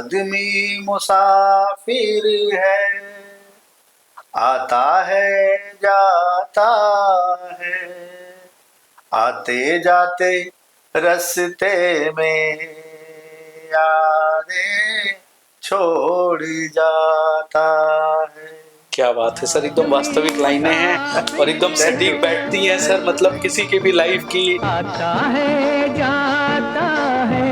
आदमी मुसाफिर है, आता है जाता है, आते जाते रास्ते में यादें छोड़ जाता है। क्या बात है सर, एकदम वास्तविक लाइनें हैं और एकदम सटीक बैठती हैं सर, मतलब किसी की भी लाइफ की। आता है जाता है।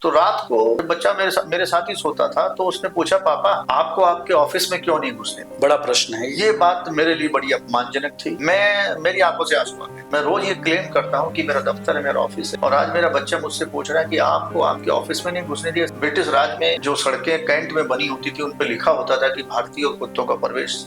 तो रात को बच्चा मेरे साथ ही सोता था, तो उसने पूछा, पापा आपको आपके ऑफिस में क्यों नहीं घुसने? बड़ा प्रश्न है ये बात मेरे लिए बड़ी अपमानजनक थी। मेरी आंखों से आंसू आ गए। मैं रोज ये क्लेम करता हूँ कि मेरा दफ्तर है, मेरा ऑफिस है, और आज मेरा बच्चा मुझसे पूछ रहा है कि आपको आपके ऑफिस में नहीं घुसने दिया। ब्रिटिश राज में जो सड़कें कैंट में बनी होती थी, उन पे लिखा होता था कि भारतीय और कुत्तों का प्रवेश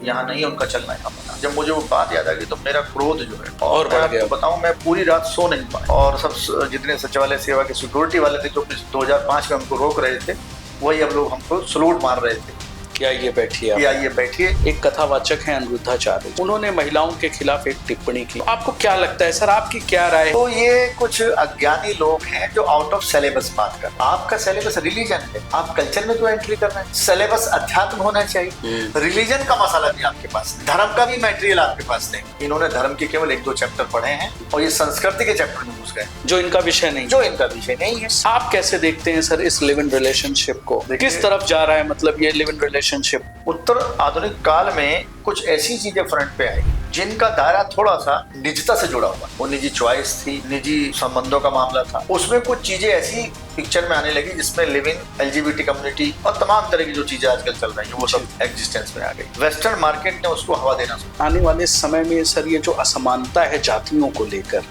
यहाँ नहीं, उनका चलना यहाँ बना। जब मुझे वो बात याद आ गई तो मेरा क्रोध जो है और बढ़ गया। बताऊं, मैं पूरी रात सो नहीं पाया, और सब जितने सचिवालय सेवा के सिक्योरिटी वाले थे जो 2005 में हमको रोक रहे थे, वही अब लोग हमको सलूट मार रहे थे कि आइए बैठिए, कि आइए बैठिए। एक कथावाचक है अनिरुद्धाचार्य, उन्होंने महिलाओं के खिलाफ एक टिप्पणी की। आपको क्या लगता है सर, आपकी क्या राय है? तो ये कुछ अज्ञानी लोग हैं जो आउट ऑफ सिलेबस बात कर। आपका सिलेबस रिलीजन है, आप कल्चर में क्यों एंट्री कर रहे हैं? सिलेबस अध्यात्म होना चाहिए। रिलीजन का मसाला भी आपके पास, धर्म का भी मटेरियल आपके पास नहीं। इन्होंने धर्म के केवल 1-2 चैप्टर पढ़े हैं और ये संस्कृति के चैप्टर में घुस गए, जो इनका विषय नहीं है। आप कैसे देखते हैं सर इस लिव इन रिलेशनशिप को, किस तरफ जा रहा है, मतलब ये लिव इन रिलेशनशिप? उत्तर आधुनिक काल में कुछ ऐसी चीजें फ्रंट पे आई जिनका दायरा थोड़ा सा निजता से जुड़ा हुआ। वो निजी चॉइस थी, निजी संबंधों का मामला था। उसमें कुछ चीजें ऐसी पिक्चर में आने लगी जिसमें लिविंग, एलजीबीटी कम्युनिटी और तमाम तरह की जो चीजें आजकल चल रही हैं वो सब एग्जिस्टेंस में आ गई। वेस्टर्न मार्केट ने उसको हवा देना शुरू। आने वाले समय में सर ये जो असमानता है जातियों को लेकर,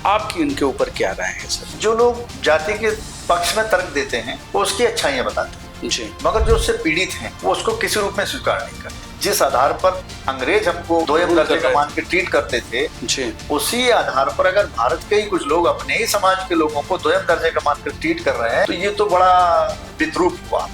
आपकी इनके ऊपर क्या राय है सर? जो लोग जाति के पक्ष में तर्क देते हैं वो उसकी अच्छाइयां बताते हैं जी, मगर जो उससे पीड़ित हैं वो उसको किसी रूप में स्वीकार नहीं करते। जिस आधार पर अंग्रेज हमको दोयम दर्जे का मान के ट्रीट करते थे जी, उसी आधार पर अगर भारत के ही कुछ लोग अपने ही समाज के लोगों को दोयम दर्जे का मान कर ट्रीट कर रहे हैं तो ये तो बड़ा विद्रूप हुआ।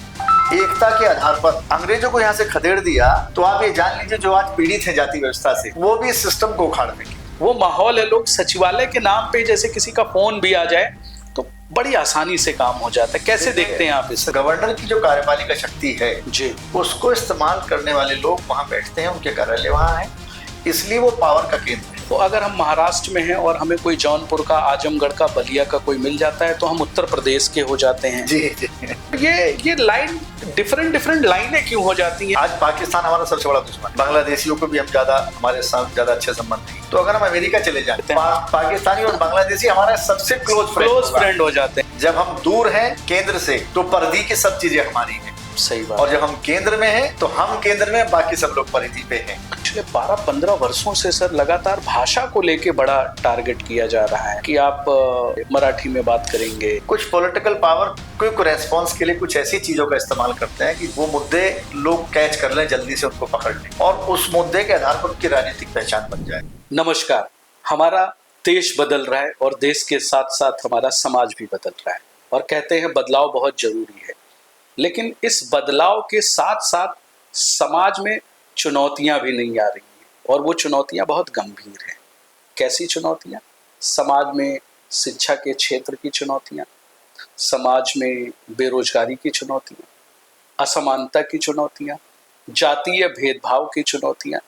एकता के आधार पर अंग्रेजों को यहाँ से खदेड़ दिया तो आप ये जान लीजिए जो आज पीड़ित है जाति व्यवस्था से, वो भी इस सिस्टम को उखाड़ देंगे। वो माहौल है, लोग सचिवालय के नाम पे जैसे किसी का फोन भी आ जाए तो बड़ी आसानी से काम हो जाता है। कैसे देखते हैं आप इस? गवर्नर की जो कार्यपालिका शक्ति है जी, उसको इस्तेमाल करने वाले लोग वहाँ बैठते हैं, उनके कार्यालय वहाँ है, इसलिए वो पावर का केंद्र है। तो अगर हम महाराष्ट्र में हैं और हमें कोई जौनपुर का, आजमगढ़ का, बलिया का कोई मिल जाता है तो हम उत्तर प्रदेश के हो जाते हैं। जी जी। ये लाइन डिफरेंट लाइनें क्यों हो जाती हैं? आज पाकिस्तान हमारा सबसे बड़ा दुश्मन, बांग्लादेशियों को भी हम हमारे साथ ज्यादा अच्छे संबंध नहीं। तो अगर हम अमेरिका चले जाए पाकिस्तानी और बांग्लादेशी हमारा सबसे क्लोज फ्रेंड हो जाते हैं। जब हम दूर हैं केंद्र से तो परिधि की सब चीजें हमारी हैं। सही बात। और जब हम केंद्र में हैं तो हम केंद्र में, बाकी सब लोग परिधि पे हैं। पिछले 12-15 वर्षों से सर लगातार भाषा को लेके बड़ा टारगेट किया जा रहा है कि आप मराठी में बात करेंगे। कुछ पॉलिटिकल पावर क्विक रेस्पॉन्स के लिए कुछ ऐसी चीजों का इस्तेमाल करते हैं कि वो मुद्दे लोग कैच कर लें, जल्दी से उनको पकड़ लें और उस मुद्दे के आधार पर उनकी राजनीतिक पहचान बन जाए। नमस्कार, हमारा देश बदल रहा है और देश के साथ साथ हमारा समाज भी बदल रहा है और कहते हैं बदलाव बहुत जरूरी है, लेकिन इस बदलाव के साथ साथ समाज में चुनौतियां भी नहीं आ रही हैं और वो चुनौतियां बहुत गंभीर हैं। कैसी चुनौतियां? समाज में शिक्षा के क्षेत्र की चुनौतियां, समाज में बेरोजगारी की चुनौतियां, असमानता की चुनौतियां, जातीय भेदभाव की चुनौतियां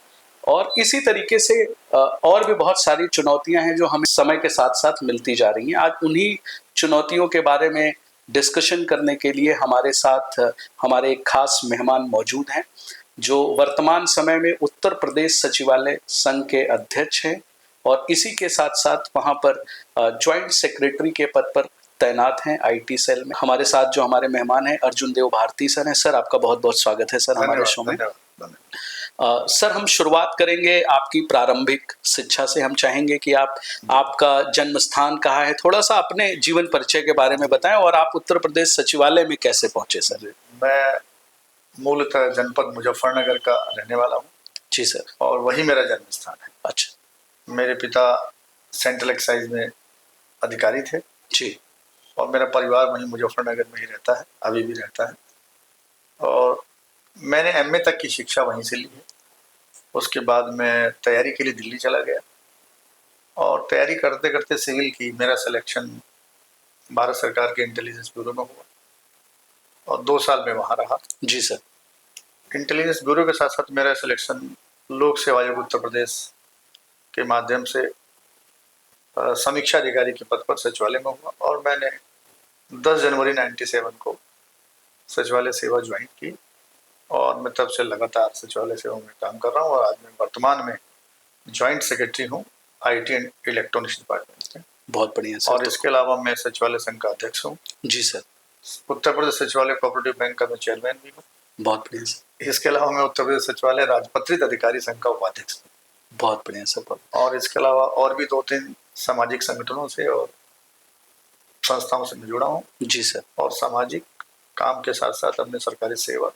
और इसी तरीके से और भी बहुत सारी चुनौतियां हैं जो हमें समय के साथ साथ मिलती जा रही हैं। आज उन्हीं चुनौतियों के बारे में डिस्कशन करने के लिए हमारे साथ हमारे एक खास मेहमान मौजूद हैं जो वर्तमान समय में उत्तर प्रदेश सचिवालय संघ के अध्यक्ष हैं और इसी के साथ साथ वहां पर ज्वाइंट सेक्रेटरी के पद पर तैनात हैं आईटी सेल में। हमारे साथ जो हमारे मेहमान हैं अर्जुन देव भारती सर हैं। सर आपका बहुत बहुत स्वागत है सर हमारे शो में। सर हम शुरुआत करेंगे आपकी प्रारंभिक शिक्षा से। हम चाहेंगे कि आपका जन्म स्थान कहाँ है, थोड़ा सा अपने जीवन परिचय के बारे में बताएं और आप उत्तर प्रदेश सचिवालय में कैसे पहुंचे सर? मैं मूलतः जनपद मुजफ्फरनगर का रहने वाला हूँ। जी सर। और वही मेरा जन्म स्थान है। अच्छा। मेरे पिता सेंट्रल एक्साइज में अधिकारी थे जी। और मेरा परिवार वहीं मुजफ्फरनगर में ही रहता है, अभी भी रहता है। और मैंने एमए तक की शिक्षा वहीं से ली है। उसके बाद मैं तैयारी के लिए दिल्ली चला गया और तैयारी करते करते सिविल की मेरा सिलेक्शन भारत सरकार के इंटेलिजेंस ब्यूरो में हुआ और 2 साल में वहाँ रहा। जी सर। इंटेलिजेंस ब्यूरो के साथ साथ मेरा सिलेक्शन लोक सेवा आयोग उत्तर प्रदेश के माध्यम से समीक्षा अधिकारी के पद पर सचिवालय में हुआ और मैंने 10 जनवरी 97 को सचिवालय सेवा ज्वाइन की और मैं तब से लगातार सचिवालय सेवा में काम कर रहा हूँ और आज मैं वर्तमान में जॉइंट सेक्रेटरी हूँ IT एंड इलेक्ट्रॉनिक्स डिपार्टमेंट में। बहुत बढ़िया सर। और इसके अलावा मैं सचिवालय संघ का अध्यक्ष हूँ। जी सर। उत्तर प्रदेश सचिवालय कोऑपरेटिव बैंक का मैं चेयरमैन भी हूँ। बहुत बढ़िया सर। इसके अलावा मैं उत्तर प्रदेश सचिवालय राजपत्रित अधिकारी संघ का उपाध्यक्ष हूँ। बहुत बढ़िया सर। और इसके अलावा और भी 2-3 सामाजिक संगठनों से और संस्थाओं से मैं जुड़ा हूँ। जी सर। और सामाजिक काम के साथ साथ अपने सरकारी सेवा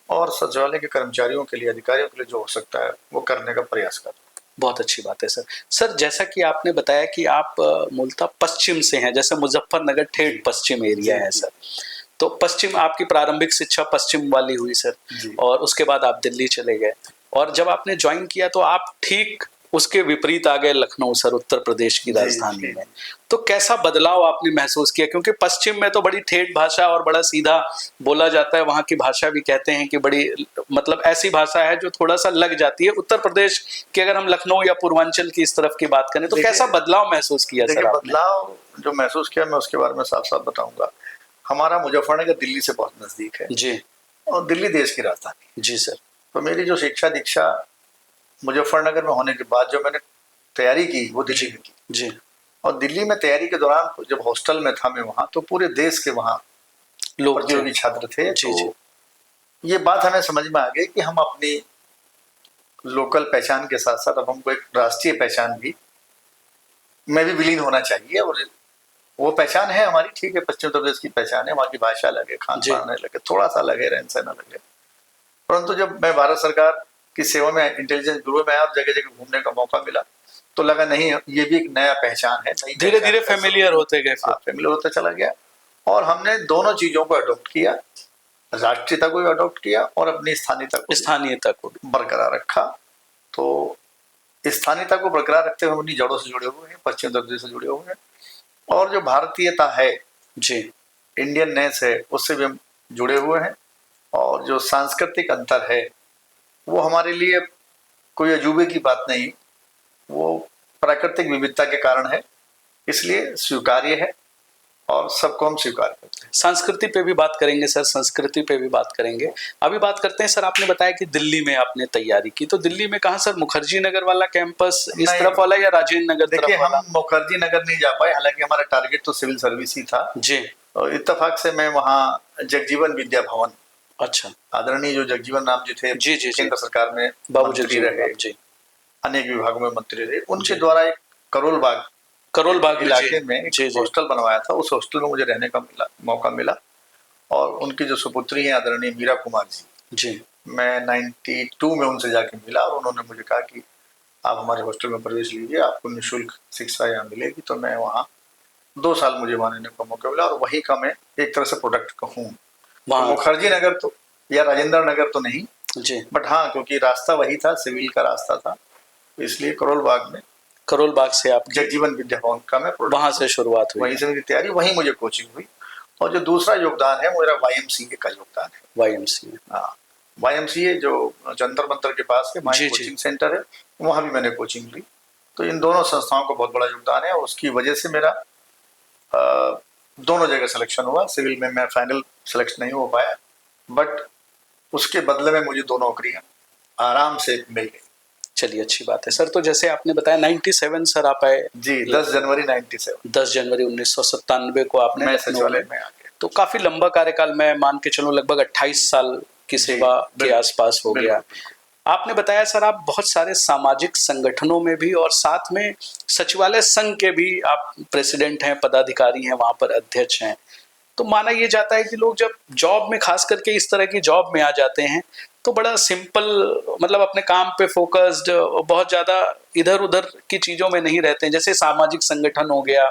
और सचिवालय के कर्मचारियों के लिए, अधिकारियों के लिए जो हो सकता है वो करने का प्रयास कर रहा हूँ। बहुत अच्छी बात है सर। सर जैसा कि आपने बताया कि आप मूलतः पश्चिम से हैं, जैसे मुजफ्फरनगर ठेठ पश्चिम एरिया है सर, तो पश्चिम आपकी प्रारंभिक शिक्षा पश्चिम वाली हुई सर और उसके बाद आप दिल्ली चले गए और जब आपने ज्वाइन किया तो आप ठीक उसके विपरीत आ गए लखनऊ सर, उत्तर प्रदेश की राजधानी में। तो कैसा बदलाव आपने महसूस किया, क्योंकि पश्चिम में तो बड़ी ठेठ भाषा और बड़ा सीधा बोला जाता है, वहाँ की भाषा भी कहते हैं कि बड़ी मतलब ऐसी भाषा है जो थोड़ा सा लग जाती है। उत्तर प्रदेश की अगर हम लखनऊ या पूर्वांचल की इस तरफ की बात करें तो कैसा बदलाव महसूस किया सर आपने? बदलाव जो महसूस किया मैं उसके बारे में साफ साफ बताऊंगा। हमारा मुजफ्फरनगर दिल्ली से बहुत नजदीक है जी, और दिल्ली देश की राजधानी। जी सर। तो मेरी जो शिक्षा दीक्षा मुजफ्फरनगर में होने के बाद जो मैंने तैयारी की वो दिल्ली में की। जी। और दिल्ली में तैयारी के दौरान जब हॉस्टल में था मैं वहाँ, तो पूरे देश के वहाँ लोग प्रतियोगी छात्र थे। जी, जी। तो ये बात हमें समझ में आ गई कि हम अपनी लोकल पहचान के साथ साथ अब हमको एक राष्ट्रीय पहचान भी में भी विलीन होना चाहिए। और वो पहचान है हमारी, ठीक है, पश्चिम उत्तर प्रदेश की पहचान है, वहाँ की भाषा अलग है, खान पान अलग है, थोड़ा सा अलग है, रहन सहन अलग है। परंतु जब मैं भारत सरकार की सेवा में इंटेलिजेंस ब्यूरो में आया और जगह जगह घूमने का मौका मिला तो लगा नहीं, ये भी एक नया पहचान है। धीरे धीरे फेमिलियर होते गए, फेमिलियर होता चला गया और हमने दोनों चीजों को अडॉप्ट किया, राष्ट्रीयता को भी अडॉप्ट किया और अपनी स्थानीयता को भी बरकरार रखा। तो स्थानीयता को बरकरार रखते हुए अपनी जड़ों से जुड़े हुए हैं, पश्चिम उत्तर प्रदेश से जुड़े हुए हैं और जो भारतीयता है जी, इंडियननेस है, उससे भी हम जुड़े हुए हैं। और जो सांस्कृतिक अंतर है वो हमारे लिए कोई अजूबे की बात नहीं, वो प्राकृतिक विविधता के कारण है, इसलिए स्वीकार्य है और सबको हम स्वीकार करते हैं। संस्कृति पे भी बात करेंगे सर, संस्कृति पे भी बात करेंगे। अभी बात करते हैं सर, आपने बताया कि दिल्ली में आपने तैयारी की, तो दिल्ली में कहाँ सर, मुखर्जी नगर वाला कैंपस इस तरफ वाला या राजेंद्र नगर तरफ वाला? हम मुखर्जी नगर नहीं जा पाए, हालांकि हमारा टारगेट तो सिविल सर्विस ही था जी। और इत्तेफाक से मैं वहाँ जगजीवन विद्या भवन, अच्छा, आदरणीय जो जगजीवन राम जी थे, जी जी, केंद्र सरकार में बाबू मंत्री रहे जी, अनेक विभागों में मंत्री रहे, उनके द्वारा एक करोल बाग इलाके में एक हॉस्टल बनवाया था। उस हॉस्टल में मुझे रहने का मौका मिला और उनकी जो सुपुत्री है आदरणीय मीरा कुमार जी, मैं 92 में उनसे जाके मिला और उन्होंने मुझे कहा कि आप हमारे हॉस्टल में प्रवेश लीजिए, आपको निःशुल्क शिक्षा यहाँ मिलेगी। तो मैं वहाँ 2 साल मुझे वहाँ रहने का मौका मिला और वही का मैं एक तरह से प्रोडक्ट हूँ। मुखर्जी नगर तो या राजेंद्र नगर तो नहीं जी, बट हाँ, क्योंकि रास्ता वही था, सिविल का रास्ता था, इसलिए करोल बाग से आप जगजीवन विद्या भवन का मैं वहां से शुरुआत हुई, वहीं से मेरी तैयारी, वहीं मुझे कोचिंग हुई। और जो दूसरा योगदान है मेरा YMCA का योगदान है। YMCA, हाँ, YMCA जो जंतर मंतर के पास है, माई कोचिंग सेंटर है, वहाँ भी मैंने कोचिंग ली। तो इन दोनों संस्थाओं का बहुत बड़ा योगदान है और उसकी वजह से मेरा दोनों जगह सिलेक्शन हुआ। सिविल में मैं फाइनल सिलेक्शन नहीं हो पाया, बट उसके बदले में मुझे 2 नौकरियां आराम से मिल गई। चलिए, अच्छी बात है सर। तो जैसे आपने बताया 97 सर आप आए जी, 10 जनवरी 97, 10 जनवरी 1997 को आपने मैं सचिवालय में आ गया। तो काफी लंबा कार्यकाल, मैं मान के चलूं लगभग 28 साल की सेवा के आसपास हो गया। आपने बताया सर आप बहुत सारे सामाजिक संगठनों में भी और साथ में सचिवालय संघ के भी आप प्रेसिडेंट हैं, पदाधिकारी हैं, वहां पर अध्यक्ष हैं। तो माना यह जाता है कि लोग जब जॉब में, खास करके इस तरह की जॉब में आ जाते हैं, तो बड़ा सिंपल, मतलब अपने काम पे फोकस्ड, बहुत ज़्यादा इधर उधर की चीज़ों में नहीं रहते हैं। जैसे सामाजिक संगठन हो गया,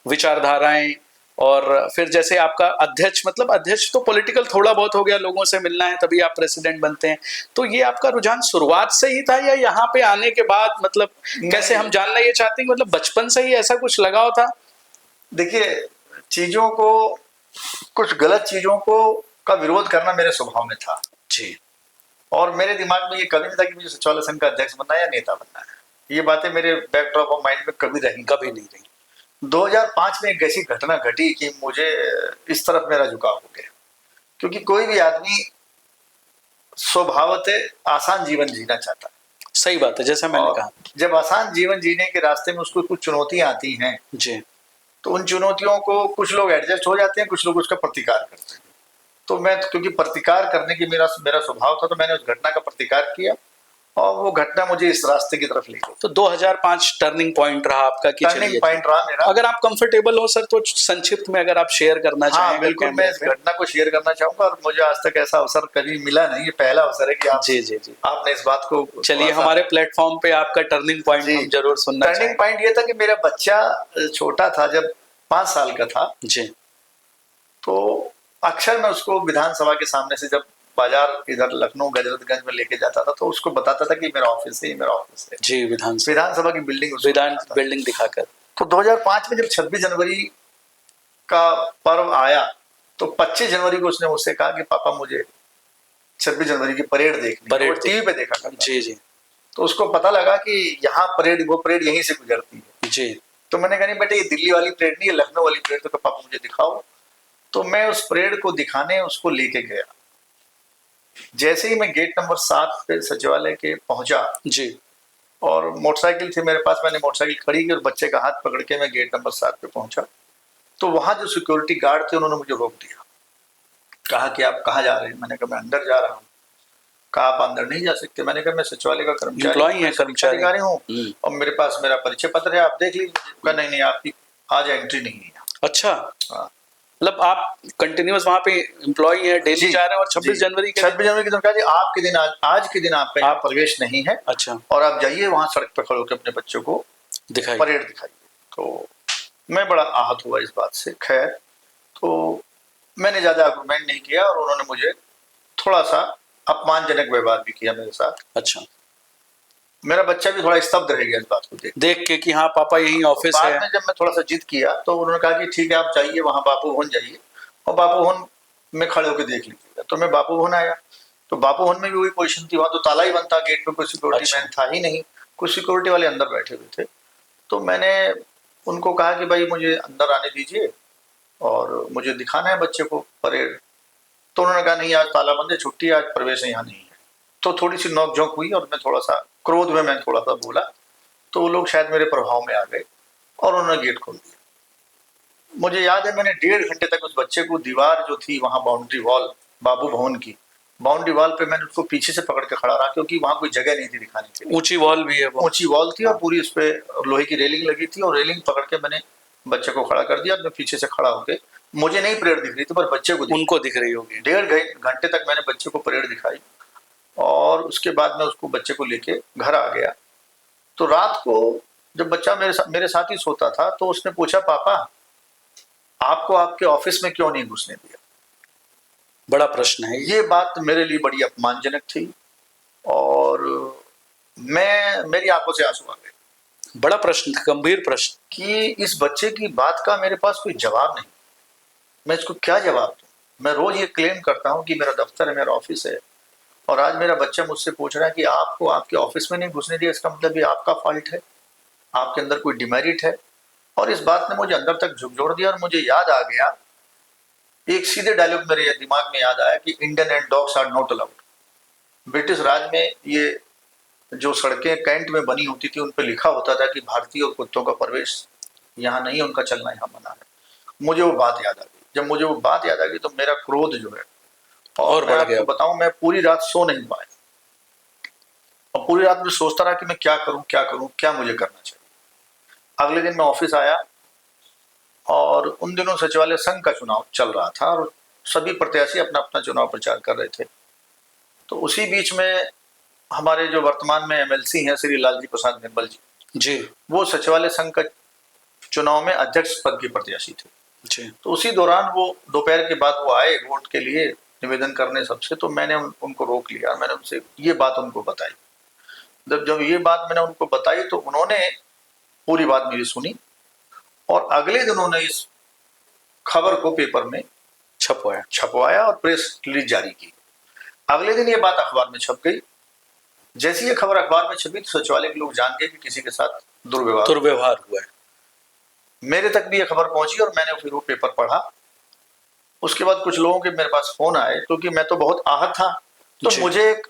विचारधाराएं, और फिर जैसे आपका अध्यक्ष, मतलब अध्यक्ष तो पॉलिटिकल थोड़ा बहुत हो गया, लोगों से मिलना है तभी आप प्रेसिडेंट बनते हैं। तो ये आपका रुझान शुरुआत से ही था या यहाँ पे आने के बाद, मतलब कैसे, हम जानना ये चाहते हैं, मतलब बचपन से ही ऐसा कुछ लगाव था? देखिए, चीज़ों को, कुछ गलत चीज़ों को का विरोध करना मेरे स्वभाव में था जी। और मेरे दिमाग में ये कभी नहीं था कि मुझे सचिवालय संघ का अध्यक्ष बनना है या नेता बनना है। ये बातें मेरे बैकड्रॉप ऑफ माइंड में कभी नहीं रही। 2005 में एक ऐसी घटना घटी कि मुझे इस तरफ मेरा झुकाव हो गया, क्योंकि कोई भी आदमी स्वभावतः आसान जीवन जीना चाहता है। सही बात है, जैसा मैंने कहा। जब आसान जीवन जीने के रास्ते में उसको कुछ चुनौतियां आती हैं जी, तो उन चुनौतियों को कुछ लोग एडजस्ट हो जाते हैं, कुछ लोग उसका प्रतिकार करते हैं। तो मैं, क्योंकि प्रतिकार करने की मेरा स्वभाव था, तो मैंने उस घटना का प्रतिकार किया और वो घटना मुझे इस रास्ते की तरफ ले गई। तो 2005 टर्निंग पॉइंट रहा आपका कि टर्निंग पॉइंट रहा मेरा। अगर आप कंफर्टेबल हो सर तो संक्षिप्त में अगर आप शेयर करना चाहें। हाँ बिल्कुल, मैं इस घटना को शेयर करना चाहूंगा और मुझे आज तक ऐसा अवसर कभी मिला नहीं, ये पहला अवसर है कि आप जी आपने इस बात को। चलिए, हमारे प्लेटफॉर्म पे आपका टर्निंग पॉइंट हम जरूर सुनना चाहेंगे। टर्निंग पॉइंट ये था कि मेरा बच्चा छोटा था, जब 5 साल का था जी, तो अक्सर मैं उसको विधानसभा के सामने से, जब बाजार इधर लखनऊ गजरतगंज में लेके जाता था, तो उसको बताता था कि मेरा ऑफिस है, मेरा ऑफिस है। जी, विधानसभा की बिल्डिंग दिखाकर। तो 2005 में जब 26 जनवरी का पर्व आया तो 25 जनवरी को उसने मुझसे कहा कि पापा मुझे 26 जनवरी की परेड देखनी है। वो टीवी पे देखा करता। जी। तो उसको पता लगा कि यहाँ वो परेड यहीं से गुजरती है। जी। तो मैंने कहा नहीं बेटे, ये दिल्ली वाली परेड नहीं, ये लखनऊ वाली परेड। तो पापा मुझे दिखाओ। तो मैं उस परेड को दिखाने उसको लेके गया। जैसे ही मैं गेट नंबर 7 पे सचिवालय के पहुंचा जी, और मोटरसाइकिल थी मेरे पास, मैंने मोटरसाइकिल खड़ी की और बच्चे का हाथ पकड़ के मैं गेट नंबर 7 पे पहुंचा। तो वहां जो सिक्योरिटी गार्ड थे उन्होंने मुझे रोक दिया, कहा कि आप कहाँ जा रहे हैं। मैंने कहा मैं अंदर जा रहा हूँ। कहा आप अंदर नहीं जा सकते। मैंने कहा मैं सचिवालय का कर्मचारी हूँ और मेरे पास मेरा परिचय पत्र है, आप देख लीजिए। कहा नहीं, आपकी आज एंट्री नहीं है। अच्छा, हाँ। मतलब आप कंटिन्यूअस वहां पे एम्प्लॉई है, डेली जा रहे हैं और 26 जनवरी के दिन कहा जी आपके दिन, आज के दिन आपका यहाँ प्रवेश नहीं है। अच्छा, और आप जाइए वहां सड़क पर खड़े होकर अपने बच्चों को परेड दिखाइए। तो मैं बड़ा आहत हुआ इस बात से। खैर, तो मैंने ज्यादा आर्गुमेंट नहीं किया और उन्होंने मुझे थोड़ा सा अपमानजनक व्यवहार भी किया मेरे साथ। अच्छा, मेरा बच्चा भी थोड़ा स्तब्ध रह गया इस बात को देख के कि हाँ पापा यही ऑफिस है। बाद में जब मैं थोड़ा सा जिद किया तो उन्होंने कहा कि ठीक है आप जाइए वहां बापू भवन जाइए और बापू भवन में खड़े होकर देख लीजिएगा। तो मैं बापू भवन आया तो बापू भवन में भी वही पोजीशन थी, वहां तो ताला ही बंद था, गेट पे कोई सिक्योरिटी मैन था ही नहीं, कुछ सिक्योरिटी वाले अंदर बैठे हुए थे। तो मैंने उनको कहा कि भाई मुझे अंदर आने दीजिए और मुझे दिखाना है बच्चे को परेड। तो उन्होंने कहा नहीं, आज ताला बंद है, छुट्टी, आज प्रवेश यहाँ नहीं है। तो थोड़ी सी नोकझोंक हुई और मैं थोड़ा सा क्रोध में मैं थोड़ा सा बोला, तो वो लोग शायद मेरे प्रभाव में आ गए और उन्होंने गेट खोल दिया। मुझे याद है मैंने 1.5 घंटे तक उस बच्चे को, दीवार जो थी वहां बाउंड्री वॉल, बाबू भवन की बाउंड्री वॉल पे, मैंने उसको पीछे से पकड़ के खड़ा रहा, क्योंकि वहां कोई जगह नहीं थी दिखाने के लिए। ऊंची वॉल भी है, ऊंची वॉल थी और पूरी उस पे लोहे की रेलिंग लगी थी और रेलिंग पकड़ के मैंने बच्चे को खड़ा कर दिया। मैं पीछे से खड़ा होके, मुझे नहीं परेड दिख रही थी पर बच्चे को उनको दिख रही होगी। 1.5 घंटे तक मैंने बच्चे को परेड दिखाई और उसके बाद मैं उसको बच्चे को लेके घर आ गया। तो रात को जब बच्चा मेरे साथ ही सोता था तो उसने पूछा, पापा आपको आपके ऑफिस में क्यों नहीं घुसने दिया। बड़ा प्रश्न है ये बात मेरे लिए बड़ी अपमानजनक थी और मेरी आंखों से आंसू आ गए। बड़ा प्रश्न था, गंभीर प्रश्न, कि इस बच्चे की बात का मेरे पास कोई जवाब नहीं, मैं इसको क्या जवाब दूं। मैं रोज ये क्लेम करता हूं कि मेरा दफ्तर है, मेरा ऑफिस है, और आज मेरा बच्चा मुझसे पूछ रहा है कि आपको आपके ऑफिस में नहीं घुसने दिया, इसका मतलब ये आपका फॉल्ट है, आपके अंदर कोई डिमेरिट है। और इस बात ने मुझे अंदर तक झकझोर दिया और मुझे याद आ गया, एक सीधे डायलॉग मेरे दिमाग में याद आया कि Indian and dogs are not allowed. British Raj में ये जो सड़कें कैंट में बनी होती थी उन पर लिखा होता था कि भारतीय और कुत्तों का प्रवेश यहाँ नहीं, उनका चलना यहाँ मना है। मुझे वो बात याद आ गई। जब मुझे वो बात याद आ गई तो मेरा क्रोध जो है, और मैं आपको बताऊं, मैं पूरी रात सो नहीं पाया और पूरी रात में सोचता रहा कि मैं क्या करूं, क्या मुझे करना चाहिए। अगले दिन मैं ऑफिस आया और उन दिनों सचिवालय संघ का चुनाव चल रहा था और सभी प्रत्याशी अपना अपना चुनाव प्रचार कर रहे थे। तो उसी बीच में हमारे जो वर्तमान में एमएलसी हैं श्री लालजी प्रसाद निर्मल जी, वो सचिवालय संघ का चुनाव में अध्यक्ष पद के प्रत्याशी थे जी। तो उसी दौरान वो दोपहर के बाद वो आए वोट के लिए निवेदन करने सबसे, तो मैंने उनको रोक लिया। मैंने उनसे ये बात उनको बताई। जब ये बात मैंने उनको बताई तो उन्होंने पूरी बात मेरी सुनी और अगले दिन उन्होंने इस खबर को पेपर में छपवाया और प्रेस रिलीज जारी की। अगले दिन ये बात अखबार में छप गई। जैसी ये खबर अखबार में छपी तो सचिवालय के लोग जान गए कि किसी के साथ दुर्व्यवहार हुआ है। मेरे तक भी ये खबर पहुंची और मैंने फिर वो पेपर पढ़ा। उसके बाद कुछ लोगों के मेरे पास फोन आए, क्योंकि मैं तो बहुत आहत था, तो मुझे एक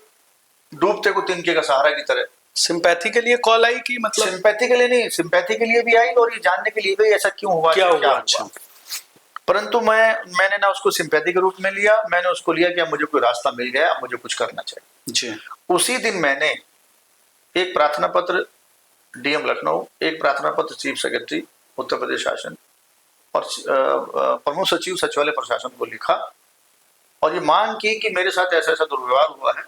डूबते को तिनके का सहारा की तरह सिंपैथी के लिए कॉल आई कि मतलब सिंपैथी के लिए नहीं, सिंपैथी के लिए भी आई और ये जानने के लिए भी ऐसा क्यों हुआ, क्या हुआ। अच्छा। परंतु मैंने ना उसको सिंपैथी के रूप में लिया, मैंने उसको लिया कि अब मुझे कोई रास्ता मिल गया, अब मुझे कुछ करना चाहिए जी। उसी दिन मैंने एक प्रार्थना पत्र डीएम लखनऊ, एक प्रार्थना पत्र चीफ सेक्रेटरी उत्तर प्रदेश शासन और प्रमुख सचिव सचिवालय प्रशासन को लिखा और ये मांग की कि मेरे साथ ऐसा ऐसा दुर्व्यवहार हुआ है,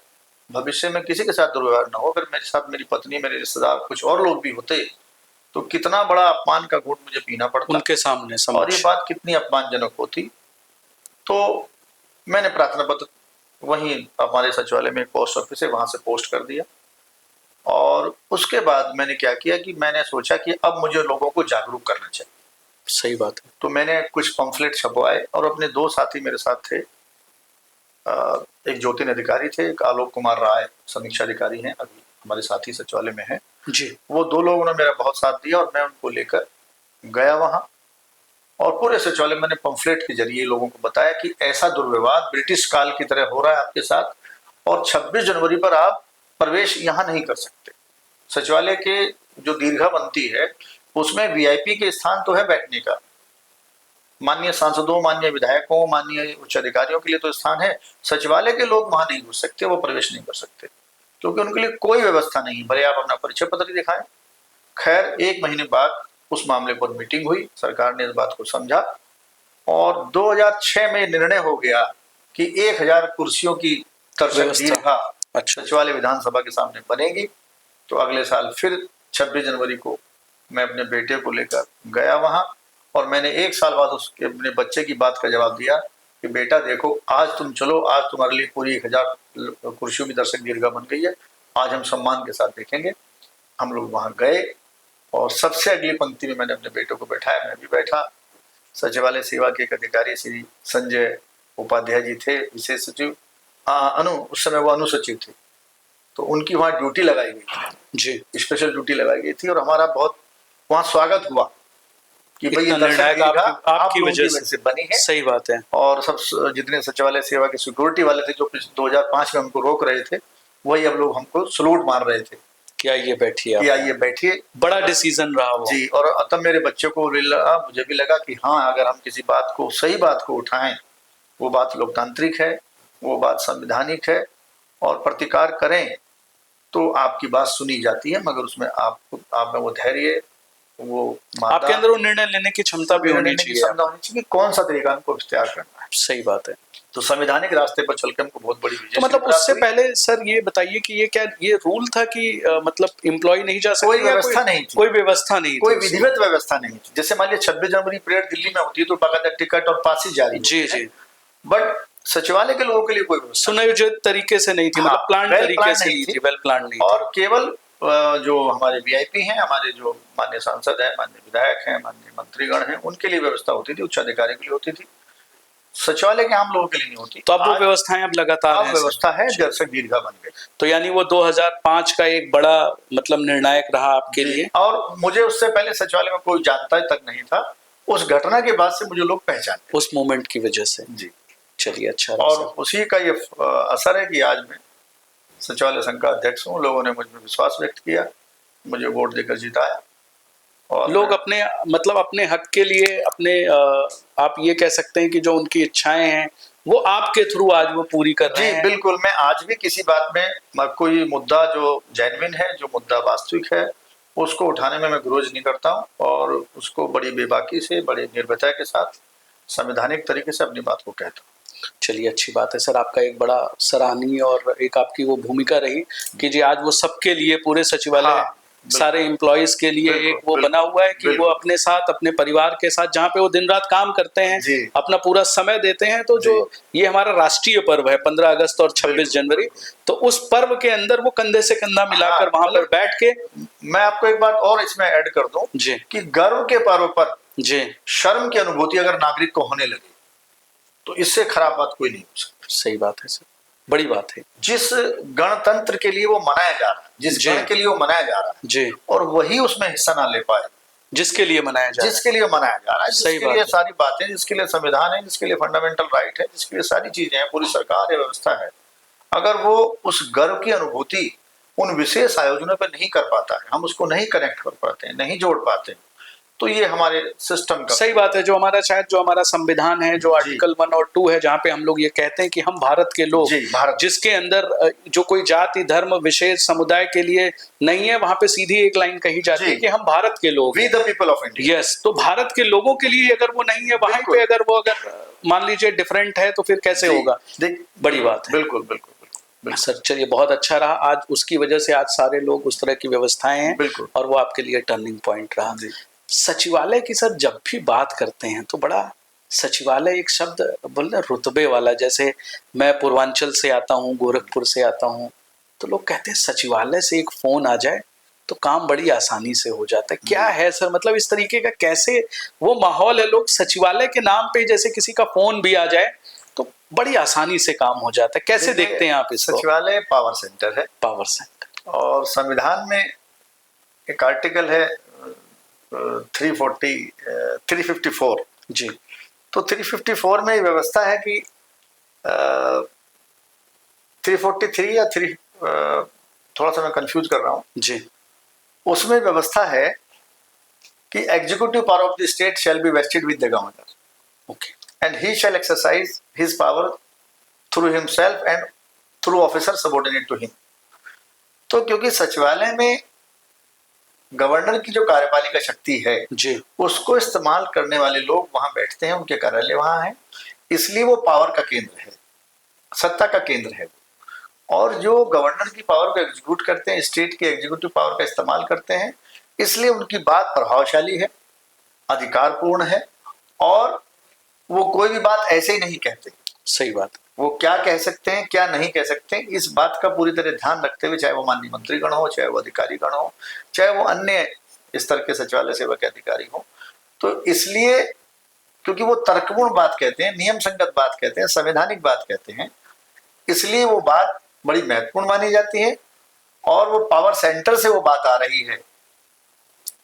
भविष्य में किसी के साथ दुर्व्यवहार न हो। अगर मेरे साथ मेरी पत्नी, मेरे रिश्तेदार, कुछ और लोग भी होते तो कितना बड़ा अपमान का घूंट मुझे पीना पड़ता उनके सामने और ये बात कितनी अपमानजनक होती। तो मैंने प्रार्थना पत्र वहीं हमारे सचिवालय में पोस्ट ऑफिस है, वहां से पोस्ट कर दिया। और उसके बाद मैंने क्या किया कि मैंने सोचा कि अब मुझे लोगों को जागरूक करना चाहिए। सही बात है। तो मैंने कुछ पंफलेट छपवाए और अपने दो साथी मेरे साथ थे, एक ज्योतिन अधिकारी थे, एक आलोक कुमार राय समीक्षा अधिकारी हैं, अभी हमारे साथी सचिवालय में हैं जी। वो दो लोगों ने मेरा बहुत साथ दिया और मैं उनको लेकर गया वहां और पूरे सचिवालय मैंने पंफलेट के जरिए लोगों को बताया कि ऐसा दुर्व्यवहार ब्रिटिश काल की तरह हो रहा है आपके साथ और 26 जनवरी पर आप प्रवेश यहाँ नहीं कर सकते। सचिवालय के जो दीर्घा बनती है उसमें वीआईपी के स्थान तो है बैठने का, माननीय सांसदों, माननीय विधायकों, माननीय उच्च अधिकारियों के लिए तो स्थान है, सचिवालय के लोग वहां नहीं घुस सकते, वो प्रवेश नहीं कर सकते क्योंकि उनके लिए कोई व्यवस्था नहीं। भले आप अपना परिचय पत्र दिखाएं। खैर 1 महीने बाद उस मामले पर मीटिंग हुई, सरकार ने इस बात को समझा और 2006 में निर्णय हो गया कि 1000 कुर्सियों की दीर्घा सचिवालय विधानसभा के सामने बनेगी। तो अगले साल फिर 26 जनवरी को मैं अपने बेटे को लेकर गया वहां और मैंने 1 साल बाद उसके अपने बच्चे की बात का जवाब दिया कि बेटा देखो, आज तुम चलो, आज तुम्हारे लिए पूरी 1000 कुर्सियों की दर्शक दीर्घा बन गई है, आज हम सम्मान के साथ देखेंगे। हम लोग वहां गए और सबसे अगली पंक्ति में मैंने अपने बेटे को बैठाया, मैं भी बैठा। सचिवालय सेवा के एक अधिकारी श्री संजय उपाध्याय जी थे, विशेष सचिव, उस समय वो अनुसचिव थे, तो उनकी वहां ड्यूटी लगाई गई थी जी, स्पेशल ड्यूटी लगाई गई थी और हमारा बहुत वहां स्वागत हुआ कि भाई ये दर्शक आपकी वजह से बनी है। सही बात है। और सब जितने सचिवालय सेवा के सिक्योरिटी वाले थे जो 2005 में हमको रोक रहे थे, वही अब लोग हमको सलूट मार रहे थे कि आइए बैठिए, कि आइए बैठिए। बड़ा डिसीजन रहा वो जी। और तब मेरे बच्चे को मुझे भी लगा कि हाँ, अगर हम किसी बात को, सही बात को उठाएं, वो बात लोकतांत्रिक है, वो बात संवैधानिक है और प्रतिकार करें तो आपकी बात सुनी जाती है, मगर उसमें आप में वो धैर्य, वो आपके अंदर वो निर्णय लेने की क्षमता भी होनी चाहिए, कौन सा तरीका हमको इख्तियार करना है। सही बात है। तो संवैधानिक रास्ते पर चलकर हमको बहुत बड़ी विजय। तो मतलब उससे पहले सर ये बताइए कि ये क्या ये रूल था कि मतलब एम्प्लॉय नहीं जा सकते? कोई व्यवस्था नहीं थी, कोई व्यवस्था नहीं, कोई विधिवत व्यवस्था नहीं थी। जैसे मान लिया 26 जनवरी परेड दिल्ली में होती है तो बाकायदा टिकट और पासेज जारी जी जी, बट सचिवालय के लोगों के लिए कोई व्यवस्था सुनियोजित तरीके से नहीं थी, मतलब प्लान तरीके से नहीं थी, वेल प्लान नहीं। और केवल जो हमारे वीआईपी हैं, हमारे जो माननीय सांसद हैं, माननीय विधायक हैं, माननीय मंत्रीगण हैं, उनके लिए व्यवस्था होती थी, उच्च अधिकारी के लिए होती थी, सचिवालय के आम लोगों के लिए नहीं होती। तो अब वो व्यवस्थाएं अब लगातार व्यवस्था है, दर्शक दीर्घा बन गई। तो यानी वो 2005 का एक बड़ा मतलब निर्णायक रहा आपके लिए। और मुझे उससे पहले सचिवालय में कोई जानता तक नहीं था, उस घटना के बाद से मुझे लोग पहचानते, उस मोमेंट की वजह से जी। चलिए अच्छा। और उसी का ये असर है कि आज मैं सचिवालय संघ का अध्यक्ष हूँ। लोगों ने मुझ में विश्वास व्यक्त किया, मुझे वोट देकर जिताया और लोग अपने मतलब अपने हक के लिए अपने आप ये कह सकते हैं कि जो उनकी इच्छाएं हैं वो आपके थ्रू आज वो पूरी कर रहे हैं। बिल्कुल। मैं आज भी किसी बात में कोई मुद्दा जो जेन्युइन है, जो मुद्दा वास्तविक है, उसको उठाने में मैं गुरेज नहीं करता हूँ और उसको बड़ी बेबाकी से, बड़े निर्भयता के साथ, संवैधानिक तरीके से अपनी बात को कहता हूँ। चलिए अच्छी बात है सर, आपका एक बड़ा सराहनीय और एक आपकी वो भूमिका रही कि जी आज वो सबके लिए, पूरे सचिवालय सारे एम्प्लॉयज के लिए एक वो बना हुआ है कि वो अपने साथ, अपने परिवार के साथ, जहाँ पे वो दिन रात काम करते हैं, अपना पूरा समय देते हैं। तो जो ये हमारा राष्ट्रीय पर्व है 15 अगस्त और 26 जनवरी, तो उस पर्व के अंदर वो कंधे से कंधा मिलाकर वहां पर बैठ के। मैं आपको एक बात और इसमें ऐड कर दूं जी, कि गर्व के पर्व पर जी शर्म की अनुभूति अगर नागरिक को होने लगे तो इससे खराब बात कोई नहीं हो सकती। सही बात है सर, बड़ी बात है। जिस गणतंत्र के लिए वो मनाया जा रहा है, जिस जी। गण के लिए वो मनाया जा रहा है, जी, और वही उसमें हिस्सा ना ले पाए, जिसके लिए मनाया जा रहा जिसके लिए मनाया जा रहा है, सही जिसके बात लिए है। सारी बातें, जिसके लिए संविधान है, जिसके लिए फंडामेंटल राइट है, जिसके लिए सारी चीजें हैं, पूरी सरकार है, व्यवस्था है, अगर वो उस गर्व की अनुभूति उन विशेष आयोजनों पर नहीं कर पाता है, हम उसको नहीं कनेक्ट कर पाते हैं, नहीं जोड़ पाते हैं, तो ये हमारे सिस्टम का सही बात है। जो हमारा शायद जो हमारा संविधान है, जो आर्टिकल 1 और 2 है, जहाँ पे हम लोग ये कहते हैं कि हम भारत के लोग, जी, भारत। जिसके अंदर जो कोई जाति धर्म विशेष समुदाय के लिए नहीं है, वहां पे सीधी एक लाइन कही जाती जी। है कि हम भारत के लोग we the people of India. Yes, तो भारत के लोगों के लिए अगर वो नहीं है, वहां बिल्कुल। पे अगर वो अगर मान लीजिए डिफरेंट है, तो फिर कैसे जी, होगा? देख, बड़ी बात है। बिल्कुल बिल्कुल बिल्कुल सर चलिए, बहुत अच्छा रहा आज, उसकी वजह से आज सारे लोग उस तरह की व्यवस्थाएं हैं, बिल्कुल। और वो आपके लिए टर्निंग पॉइंट रहा। जी। सचिवालय की सर जब भी बात करते हैं तो बड़ा, सचिवालय एक शब्द बोलना रुतबे वाला, जैसे मैं पूर्वांचल से आता हूँ, गोरखपुर से आता हूँ, तो लोग कहते हैं सचिवालय से एक फोन आ जाए तो काम बड़ी आसानी से हो जाता है। क्या है सर, मतलब इस तरीके का कैसे वो माहौल है? लोग सचिवालय के नाम पे जैसे किसी का फोन भी आ जाए तो बड़ी आसानी से काम हो जाता है, कैसे देखते हैं आप इसको? सचिवालय पावर सेंटर है, पावर सेंटर, और संविधान में एक आर्टिकल है 354 जी, तो 354 में ये व्यवस्था है कि 343 या थोड़ा सा मैं कंफ्यूज कर रहा हूँ, जी, उसमें व्यवस्था है कि executive power of the state shall be vested with the governor okay, and he shall exercise his power through himself and through officer subordinate to him. तो क्योंकि सचिवालय में गवर्नर की जो कार्यपालिका शक्ति है, जी, उसको इस्तेमाल करने वाले लोग वहां बैठते हैं, उनके कार्यालय वहां है, इसलिए वो पावर का केंद्र है, सत्ता का केंद्र है। और जो गवर्नर की पावर को एग्जीक्यूट करते हैं, स्टेट की एग्जीक्यूटिव पावर का इस्तेमाल करते हैं, इसलिए उनकी बात प्रभावशाली है, अधिकारपूर्ण है, और वो कोई भी बात ऐसे ही नहीं कहते। सही बात, वो क्या कह सकते हैं, क्या नहीं कह सकते हैं, इस बात का पूरी तरह ध्यान रखते हुए, चाहे वो माननीय मंत्रीगण हो, चाहे वो अधिकारीगण हो, चाहे वो अन्य स्तर के सचिवालय सेवा के अधिकारी हो, तो इसलिए क्योंकि वो तर्कपूर्ण बात कहते हैं, नियम संगत बात कहते हैं, संवैधानिक बात कहते हैं, इसलिए वो बात बड़ी महत्वपूर्ण मानी जाती है, और वो पावर सेंटर से वो बात आ रही है,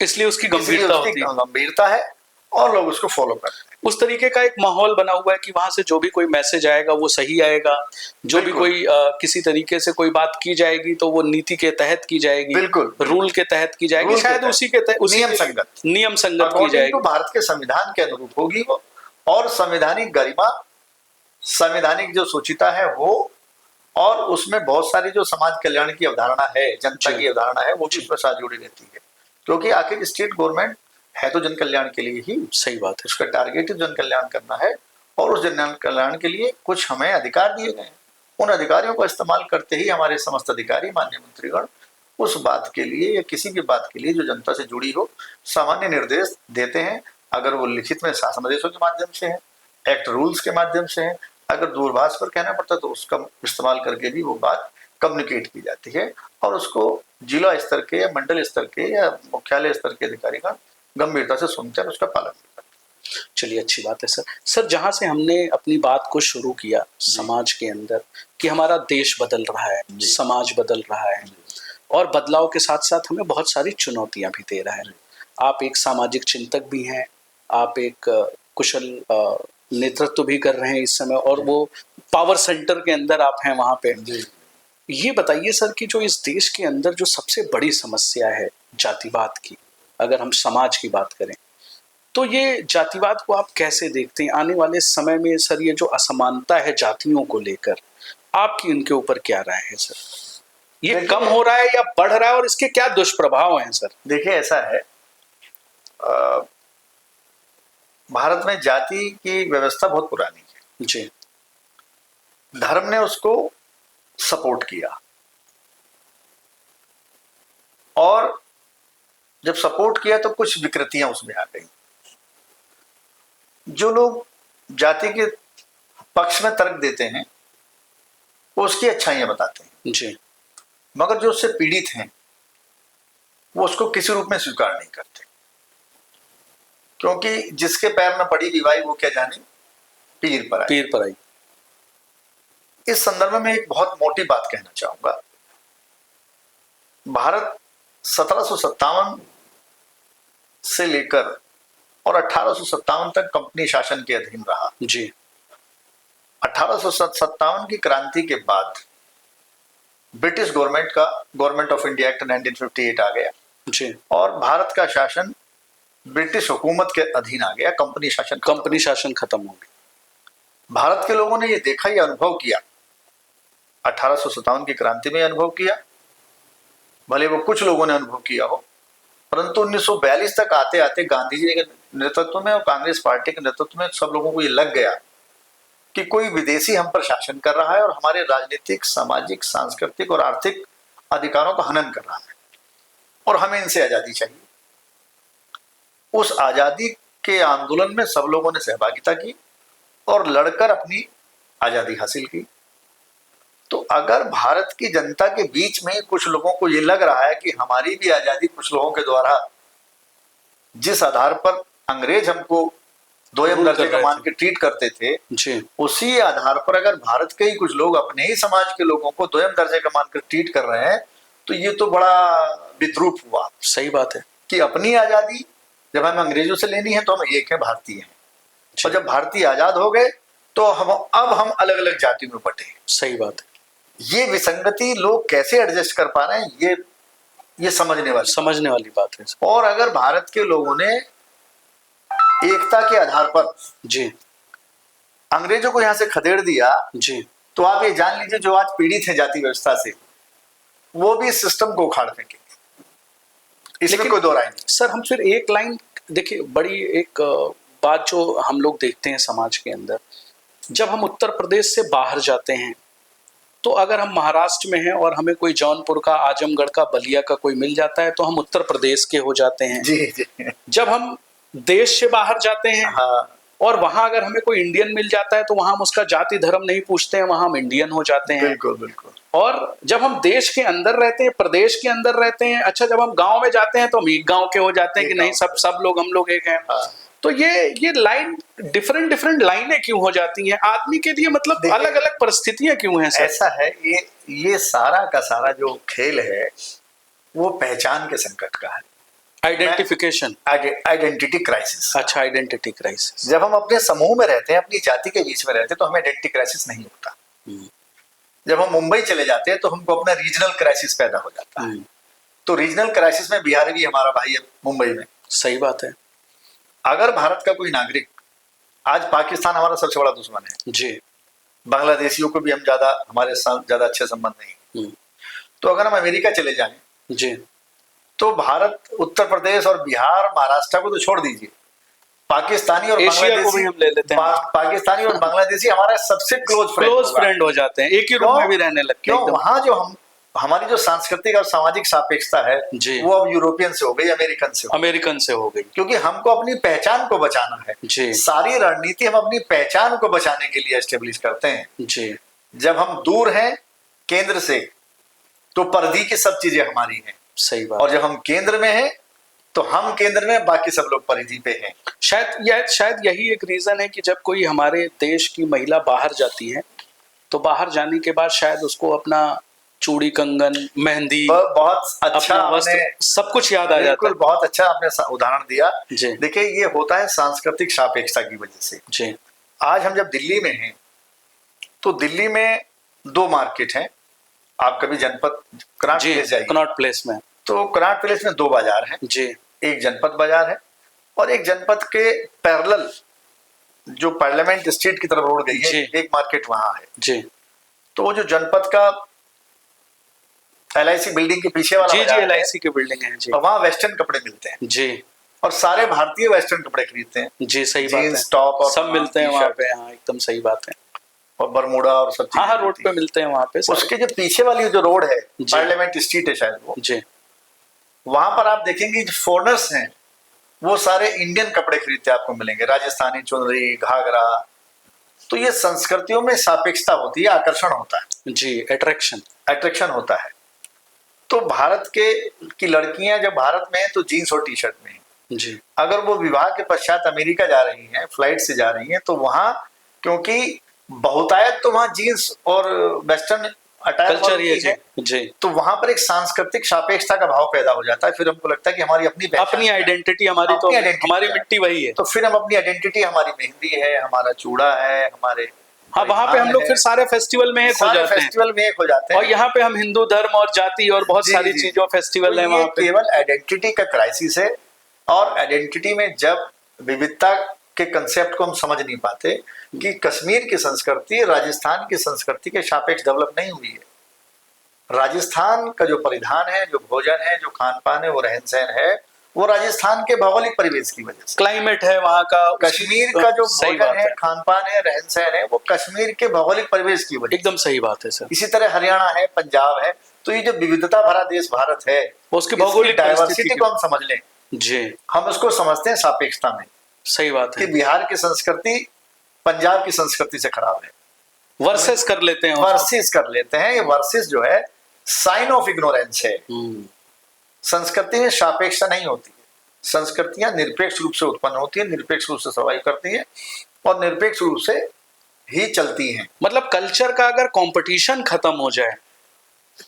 इसलिए उसकी इसलिए गंभीरता उसकी होती है। गंभीरता है, और लोग उसको फॉलो करते हैं। उस तरीके का एक माहौल बना हुआ है कि वहां से जो भी कोई मैसेज आएगा वो सही आएगा, जो भी बिल्कुल। कोई किसी तरीके से कोई बात की जाएगी तो वो नीति के तहत की जाएगी, बिल्कुल। रूल के तहत की जाएगी, रूल के शायद तहत। उसी के तहत, नियम संगत की अकॉर्डिंग जाएगी। टू भारत के संविधान के अनुरूप होगी वो, और संवैधानिक गरिमा, संवैधानिक जो सूचिता है वो, और उसमें बहुत सारी जो समाज कल्याण की अवधारणा है, जनता जी। की अवधारणा है, वो भी उसमें साथ जुड़ी रहती है, क्योंकि आखिर स्टेट गवर्नमेंट है तो जन कल्याण के लिए ही, सही बात है, उसका टारगेट जन कल्याण करना है, और उस जन कल्याण के लिए कुछ हमें अधिकार दिए गए हैं, उन अधिकारियों का इस्तेमाल करते ही हमारे समस्त अधिकारी, माननीय मंत्रीगण, उस बात के लिए या किसी भी बात के लिए जो जनता से जुड़ी हो, सामान्य निर्देश देते हैं। अगर वो लिखित में शासनादेशों के माध्यम से है, एक्ट रूल्स के माध्यम से है, अगर दूरभाष पर कहना पड़ता तो उसका इस्तेमाल करके भी वो बात कम्युनिकेट की जाती है, और उसको जिला स्तर के या मंडल स्तर के या मुख्यालय स्तर के अधिकारीगण गंभीरता से सुनते हैं, उसका पालन करते हैं। चलिए अच्छी बात है सर। सर जहां से हमने अपनी बात को शुरू किया समाज के अंदर कि हमारा देश बदल रहा है, समाज बदल रहा है, और बदलाव के साथ साथ हमें बहुत सारी चुनौतियां भी दे रहा है। आप एक सामाजिक चिंतक भी हैं, आप एक कुशल नेतृत्व भी कर रहे हैं इस समय, और वो पावर सेंटर के अंदर आप हैं वहां पे। ये बताइए सर कि जो इस देश के अंदर जो सबसे बड़ी समस्या है जातिवाद की, अगर हम समाज की बात करें, तो ये जातिवाद को आप कैसे देखते हैं आने वाले समय में? सर ये जो असमानता है जातियों को लेकर, आपकी इनके ऊपर क्या राय है सर? ये कम हो रहा है या बढ़ रहा है, और इसके क्या दुष्प्रभाव हैं सर? देखिए ऐसा है, भारत में जाति की व्यवस्था बहुत पुरानी है जी, धर्म ने उसको सपोर्ट किया, और जब सपोर्ट किया तो कुछ विकृतियां उसमें आ गई। जो लोग जाति के पक्ष में तर्क देते हैं वो उसकी अच्छाइयां बताते हैं जी, मगर जो उससे पीड़ित हैं वो उसको किसी रूप में स्वीकार नहीं करते, क्योंकि जिसके पैर में पड़ी विवाही वो क्या जाने, पीर पर आई। पीर पर आई। इस संदर्भ में एक बहुत मोटी बात कहना चाहूंगा। भारत 1757 से लेकर और 1857 तक कंपनी शासन के अधीन रहा। जी। 1857 की क्रांति के बाद ब्रिटिश गवर्नमेंट का गवर्नमेंट ऑफ इंडिया एक्ट 1958 आ गया जी। और भारत का शासन ब्रिटिश हुकूमत के अधीन आ गया। कंपनी शासन खत्म हो गया। भारत के लोगों ने ये देखा, ये अनुभव किया, 1857 की क्रांति में अनुभव किया, भले वो कुछ लोगों ने अनुभव किया हो, परंतु 1942 तक आते आते गांधी जी के नेतृत्व में और कांग्रेस पार्टी के नेतृत्व में सब लोगों को ये लग गया कि कोई विदेशी हम पर शासन कर रहा है और हमारे राजनीतिक, सामाजिक, सांस्कृतिक और आर्थिक अधिकारों का हनन कर रहा है और हमें इनसे आजादी चाहिए। उस आजादी के आंदोलन में सब लोगों ने सहभागिता की और लड़कर अपनी आजादी हासिल की। तो अगर भारत की जनता के बीच में कुछ लोगों को ये लग रहा है कि हमारी भी आजादी कुछ लोगों के द्वारा जिस आधार पर अंग्रेज हमको दोयम दर्जे का मान के ट्रीट करते थे जी। उसी आधार पर अगर भारत के ही कुछ लोग अपने ही समाज के लोगों को दोयम दर्जे का मान कर ट्रीट कर रहे हैं तो ये तो बड़ा विद्रूप हुआ। सही बात है कि अपनी आजादी जब हमें अंग्रेजों से लेनी है तो हम एक है, भारतीय हैं, और जब भारतीय आजाद हो गए तो अब हम अलग अलग जाति में बटे। सही बात है। ये विसंगति लोग कैसे एडजस्ट कर पा रहे हैं ये समझने वाली बात है। और अगर भारत के लोगों ने एकता के आधार पर जी अंग्रेजों को यहां से खदेड़ दिया जी, तो आप ये जान लीजिए जो आज पीड़ित है जाति व्यवस्था से वो भी इस सिस्टम को उखाड़ फेंके, इसमें कोई दो राय नहीं। सर हम फिर एक लाइन देखिए, बड़ी एक बात जो हम लोग देखते हैं समाज के अंदर, जब हम उत्तर प्रदेश से बाहर जाते हैं तो अगर हम महाराष्ट्र में हैं और हमें कोई जौनपुर का, आजमगढ़ का, बलिया का कोई मिल जाता है तो हम उत्तर प्रदेश के हो जाते हैं। जी जी। जब हम देश से बाहर जाते हैं और वहां अगर हमें कोई इंडियन मिल जाता है तो वहां हम उसका जाति धर्म नहीं पूछते हैं, वहां हम इंडियन हो जाते हैं। बिल्कुल बिल्कुल। और जब हम देश के अंदर रहते हैं, प्रदेश के अंदर रहते हैं, अच्छा जब हम गांव में जाते हैं तो हम एक गांव के हो जाते हैं कि नहीं सब लोग हम लोग एक हैं। तो ये लाइन डिफरेंट लाइनें क्यों हो जाती हैं आदमी के लिए, मतलब अलग अलग परिस्थितियां क्यों हैं सर? ऐसा है, ये सारा का सारा जो खेल है वो पहचान के संकट का है। Identification, identity crisis. अच्छा, आइडेंटिटी क्राइसिस। जब हम अपने समूह में रहते हैं, अपनी जाति के बीच में रहते हैं तो हमें आइडेंटिटी क्राइसिस नहीं होता। जब हम मुंबई चले जाते हैं तो हमको अपना रीजनल क्राइसिस पैदा हो जाता है। तो रीजनल क्राइसिस में बिहार भी हमारा भाई है मुंबई में। सही बात है। अगर भारत का कोई नागरिक, आज पाकिस्तान हमारा सबसे बड़ा दुश्मन है जी, बांग्लादेशियों को भी हम हमारे साथ ज्यादा अच्छे संबंध नहीं, तो अगर हम अमेरिका चले जाएं जी तो भारत, उत्तर प्रदेश और बिहार, महाराष्ट्र को तो छोड़ दीजिए, पाकिस्तानी और एशिया को भी हम ले लेते हैं। पाकिस्तानी और बांग्लादेशी हमारा सबसे क्लोज फ्रेंड हो जाते हैं, एक ही रूम में भी रहने लगते हैं। क्यों? वहां जो हमारी जो सांस्कृतिक और सामाजिक सापेक्षता है वो अब यूरोपियन से हो गई, अमेरिकन से हो गई, क्योंकि हमको अपनी पहचान को बचाना है जी। सारी रणनीति हम अपनी पहचान को बचाने के लिए एस्टेब्लिश करते हैं जी। जब हम दूर हैं केंद्र से तो परिधि की सब चीजें हमारी हैं। सही बात। और जब हम केंद्र में हैं तो हम केंद्र में, बाकी सब लोग परिधि पे हैं। शायद यही एक रीजन है कि जब कोई हमारे देश की महिला बाहर जाती है तो बाहर जाने के बाद शायद उसको अपना चूड़ी, कंगन, मेहंदी, बहुत अच्छा सब कुछ याद आ जाता है। बहुत अच्छा आपने उदाहरण दिया। देखिए ये होता है सांस्कृतिक सापेक्षता की वजह से जी। आज हम जब दिल्ली में हैं तो दिल्ली में 2 मार्केट हैं। आप कभी जनपद कनॉट प्लेस जाइए, कनॉट प्लेस में, तो कनॉट प्लेस में 2 बाजार हैं जी। एक जनपद बाजार है और एक जनपद के पैरेलल जो पार्लियामेंट स्ट्रीट की तरफ रोड गई है एक मार्केट वहां है जी। तो वो जो जनपद का LIC बिल्डिंग के पीछे वाला जी LIC की बिल्डिंग है जी, और वहाँ वेस्टर्न कपड़े मिलते हैं जी। और सारे भारतीय वेस्टर्न कपड़े खरीदते हैं जी। सही बात है, टॉप और सब मिलते हैं वहाँ पे। हाँ एकदम सही बात है। और बरमूडा और सब चीजें हाँ रोड पे मिलते हैं वहाँ पे। उसके जो पीछे वाली जो रोड है पार्लियामेंट स्ट्रीट है शायद वो जी, वहां पर आप देखेंगे जो फॉरेनर्स हैं वो सारे इंडियन कपड़े खरीदते आपको मिलेंगे, राजस्थानी चुनरी, घाघरा। तो ये संस्कृतियों में सापेक्षता होती है, आकर्षण होता है जी, अट्रैक्शन होता है। तो भारत की लड़कियां जब भारत में है तो जीन्स और टी-शर्ट में है जी। अगर वो विवाह के पश्चात अमेरिका जा रही हैं, फ्लाइट से जा रही हैं, तो वहां क्योंकि बहुतायत तो वहाँ जीन्स और वेस्टर्न अटायर कल्चर ये है, जी तो वहां पर एक सांस्कृतिक सापेक्षता का भाव पैदा हो जाता है। फिर हमको लगता है कि हमारी अपनी पहचान अपनी है। आइडेंटिटी हमारी, तो अपनी identity हमारी है। मिट्टी वही है। तो फिर हम अपनी आइडेंटिटी, हमारी मेहंदी है, हमारा चूड़ा है, हमारे हाँ, वहां पे हम लोग फिर सारे फेस्टिवल में एक हो सारे जाते हैं, फेस्टिवल में एक हो जाते हैं। और यहाँ पे हम हिंदू धर्म और जाति और बहुत जी, सारी जी, चीजों फेस्टिवल तो है ये वहां पे। केवल आइडेंटिटी का क्राइसिस है, और आइडेंटिटी में जब विविधता के कंसेप्ट को हम समझ नहीं पाते कि कश्मीर की संस्कृति राजस्थान की संस्कृति के सापेक्ष डेवलप नहीं हुई है। राजस्थान का जो परिधान है, जो भोजन है, जो खान पान है, वो रहन सहन है, वो राजस्थान के भौगोलिक परिवेश की वजह से। क्लाइमेट है वहाँ का, कश्मीर का जो सही भोजन बात है, खान पान है, रहन सहन है, वो कश्मीर के भौगोलिक परिवेश की वजह एकदम सही बात है सर। से। इसी तरह हरियाणा है, पंजाब है, तो ये जो विविधता भरा देश भारत है, उसकी भौगोलिक डाइवर्सिटी को हम समझ लें, जी हम उसको समझते हैं सापेक्षता में, सही बात कि है। बिहार की संस्कृति पंजाब की संस्कृति से खराब है, वर्सेस कर लेते हैं, वर्सेस कर लेते हैं। ये वर्सेस जो है साइन ऑफ इग्नोरेंस है। संस्कृति में सापेक्षता नहीं होती है, संस्कृतियां निरपेक्ष रूप से उत्पन्न होती है, निरपेक्ष रूप से सर्वाइव करती है और निरपेक्ष रूप से ही चलती हैं। मतलब कल्चर का अगर कंपटीशन खत्म हो जाए,